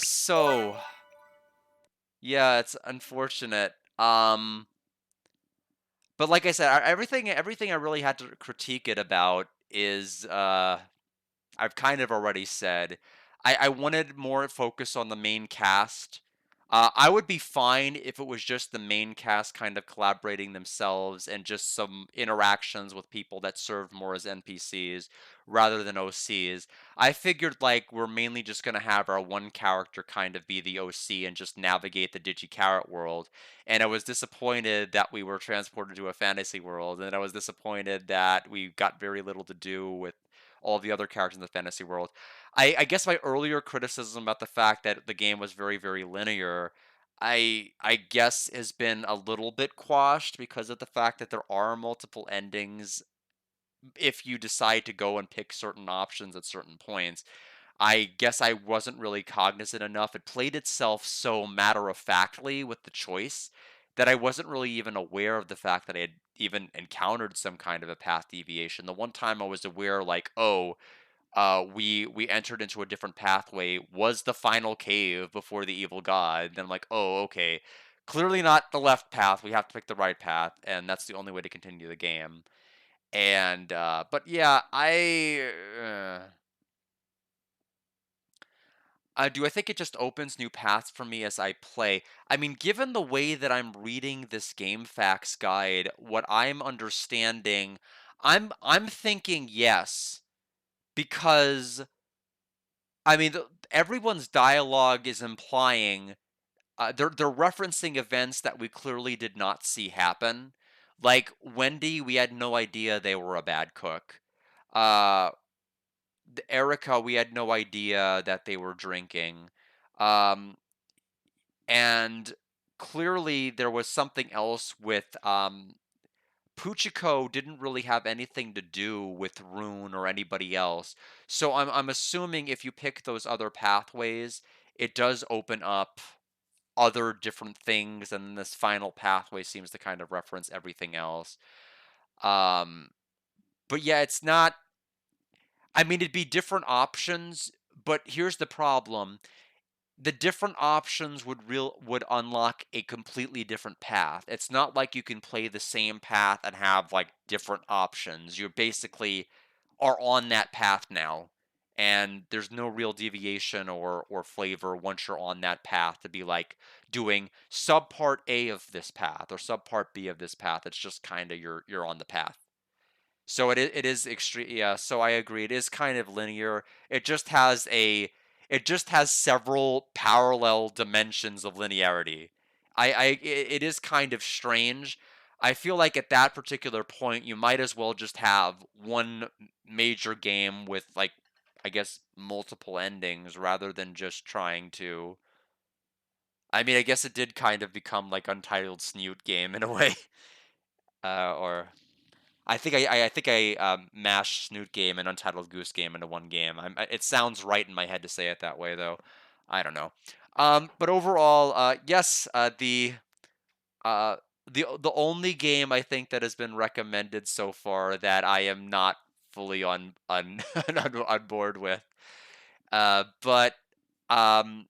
S1: So yeah, it's unfortunate. But like I said, everything I really had to critique it about is I've kind of already said. I wanted more focus on the main cast. I would be fine if it was just the main cast kind of collaborating themselves and just some interactions with people that served more as NPCs rather than OCs. I figured we're mainly just going to have our one character kind of be the OC and just navigate the Gi Charat world. And I was disappointed that we were transported to a fantasy world, and I was disappointed that we got very little to do with all the other characters in the fantasy world. I guess my earlier criticism about the fact that the game was very, very linear, I guess has been a little bit quashed because of the fact that there are multiple endings if you decide to go and pick certain options at certain points. I guess I wasn't really cognizant enough. It played itself so matter-of-factly with the choice that I wasn't really even aware of the fact that I had even encountered some kind of a path deviation. The one time I was aware, oh, we entered into a different pathway, was the final cave before the evil god. Then I'm like, oh, okay, clearly not the left path. We have to pick the right path, and that's the only way to continue the game. And but yeah, do I think it just opens new paths for me as I play? I mean, given the way that I'm reading this game facts guide, what I'm understanding, I'm thinking yes, because I mean, everyone's dialogue is implying they're referencing events that we clearly did not see happen. Like Wendy, we had no idea they were a bad cook. Uh, Erica, we had no idea that they were drinking. Um, and clearly there was something else with Puchiko didn't really have anything to do with Rune or anybody else. So I'm assuming if you pick those other pathways, it does open up other different things, and this final pathway seems to kind of reference everything else. But yeah, it's not. I mean, it'd be different options, but here's the problem: the different options would unlock a completely different path. It's not like you can play the same path and have different options. You basically are on that path now, and there's no real deviation or flavor once you're on that path to be doing subpart A of this path or subpart B of this path. It's just kind of you're on the path. So it is extreme. Yeah, so I agree. It is kind of linear. It just has a it just has several parallel dimensions of linearity. It is kind of strange. I feel like at that particular point, you might as well just have one major game with like, I guess, multiple endings rather than just trying to. I mean, I guess it did kind of become like Untitled Snoot Game in a way, or I think I mashed Snoot Game and Untitled Goose Game into one game. It sounds right in my head to say it that way, though. I don't know. But overall, yes, uh, the only game I think that has been recommended so far that I am not fully on on board with. But um,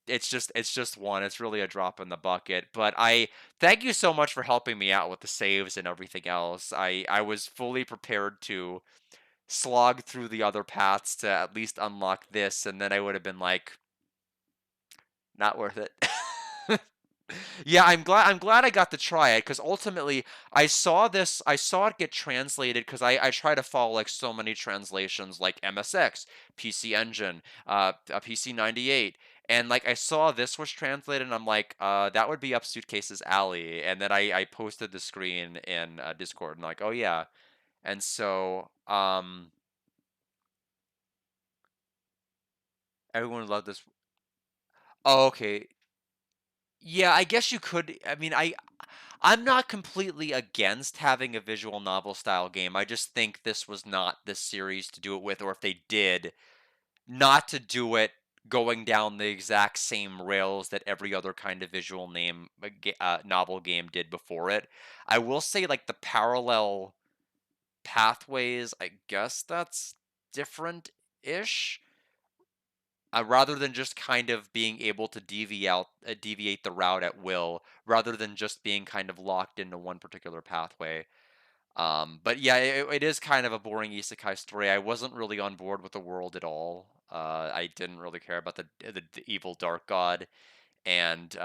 S1: it's just one. It's really a drop in the bucket. But I thank you so much for helping me out with the saves and everything else. I was fully prepared to slog through the other paths to at least unlock this, and then I would have been like, not worth it. Yeah, I'm glad I got to try it because ultimately I saw it get translated because I try to follow like so many translations like MSX, PC Engine, PC 98, and like I saw this was translated and I'm like, that would be up Suitcase's alley, and then I posted the screen in Discord and like, oh yeah, and so everyone loved this. Oh, okay. Yeah, I guess you could. I mean, I'm not completely against having a visual novel style game. I just think this was not the series to do it with, or if they did, not to do it going down the exact same rails that every other kind of visual novel game did before it. I will say, like the parallel pathways, I guess that's different-ish. Rather than just kind of being able to deviate the route at will, rather than just being kind of locked into one particular pathway. But yeah, it is kind of a boring isekai story. I wasn't really on board with the world at all. I didn't really care about the evil dark god and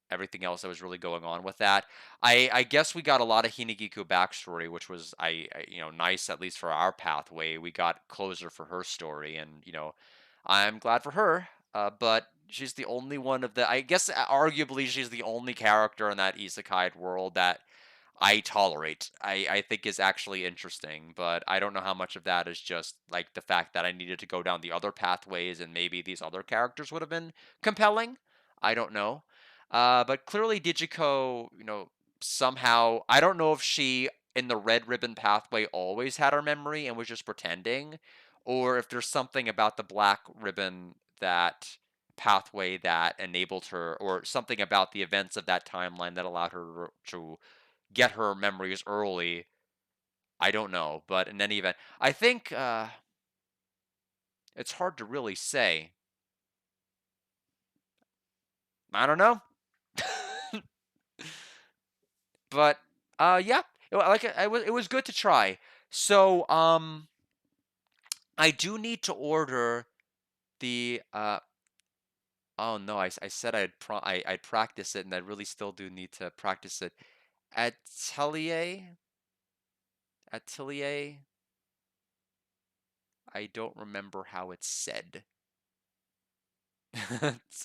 S1: everything else that was really going on with that. I guess we got a lot of Hinagiku backstory, which was nice at least for our pathway. We got closure for her story, and I'm glad for her. But she's the only one of the. I guess arguably she's the only character in that isekai world that I tolerate. I think is actually interesting, but I don't know how much of that is just like the fact that I needed to go down the other pathways and maybe these other characters would have been compelling. I don't know. But clearly Digiko, somehow I don't know if she in the red ribbon pathway always had her memory and was just pretending, or if there's something about the black ribbon that pathway that enabled her, or something about the events of that timeline that allowed her to get her memories early. I don't know, but in any event, I think it's hard to really say. I don't know, but yeah, it was good to try. So I do need to order the oh no, I said I'd practice it, and I really still do need to practice it. Atelier, Atelier. I don't remember how it's said.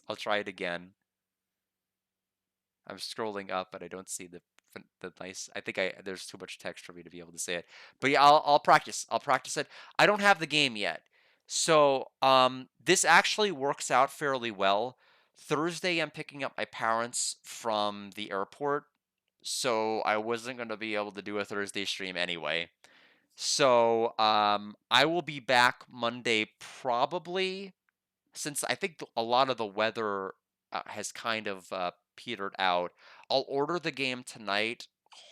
S1: I'll try it again. I'm scrolling up, but I don't see the nice. I think there's too much text for me to be able to say it. But yeah, I'll practice. I'll practice it. I don't have the game yet, so this actually works out fairly well. Thursday, I'm picking up my parents from the airport, so I wasn't going to be able to do a Thursday stream anyway. So I will be back Monday probably, since I think a lot of the weather has kind of petered out. I'll order the game tonight.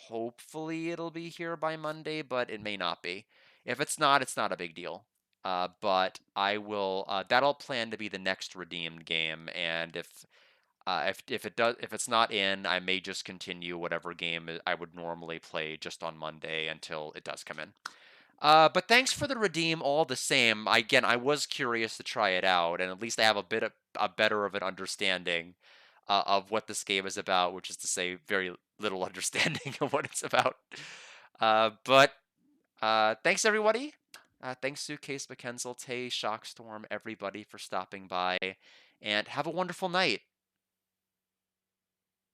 S1: Hopefully, it'll be here by Monday, but it may not be. If it's not, it's not a big deal. But I will. That'll plan to be the next redeemed game, and if it's not in, I may just continue whatever game I would normally play just on Monday until it does come in. But thanks for the redeem all the same. Again, I was curious to try it out, and at least I have a better of an understanding of what this game is about, which is to say, very little understanding of what it's about. But Thanks everybody. Thanks Suitcase, McKenzel, Tay, Shockstorm, everybody for stopping by, and have a wonderful night.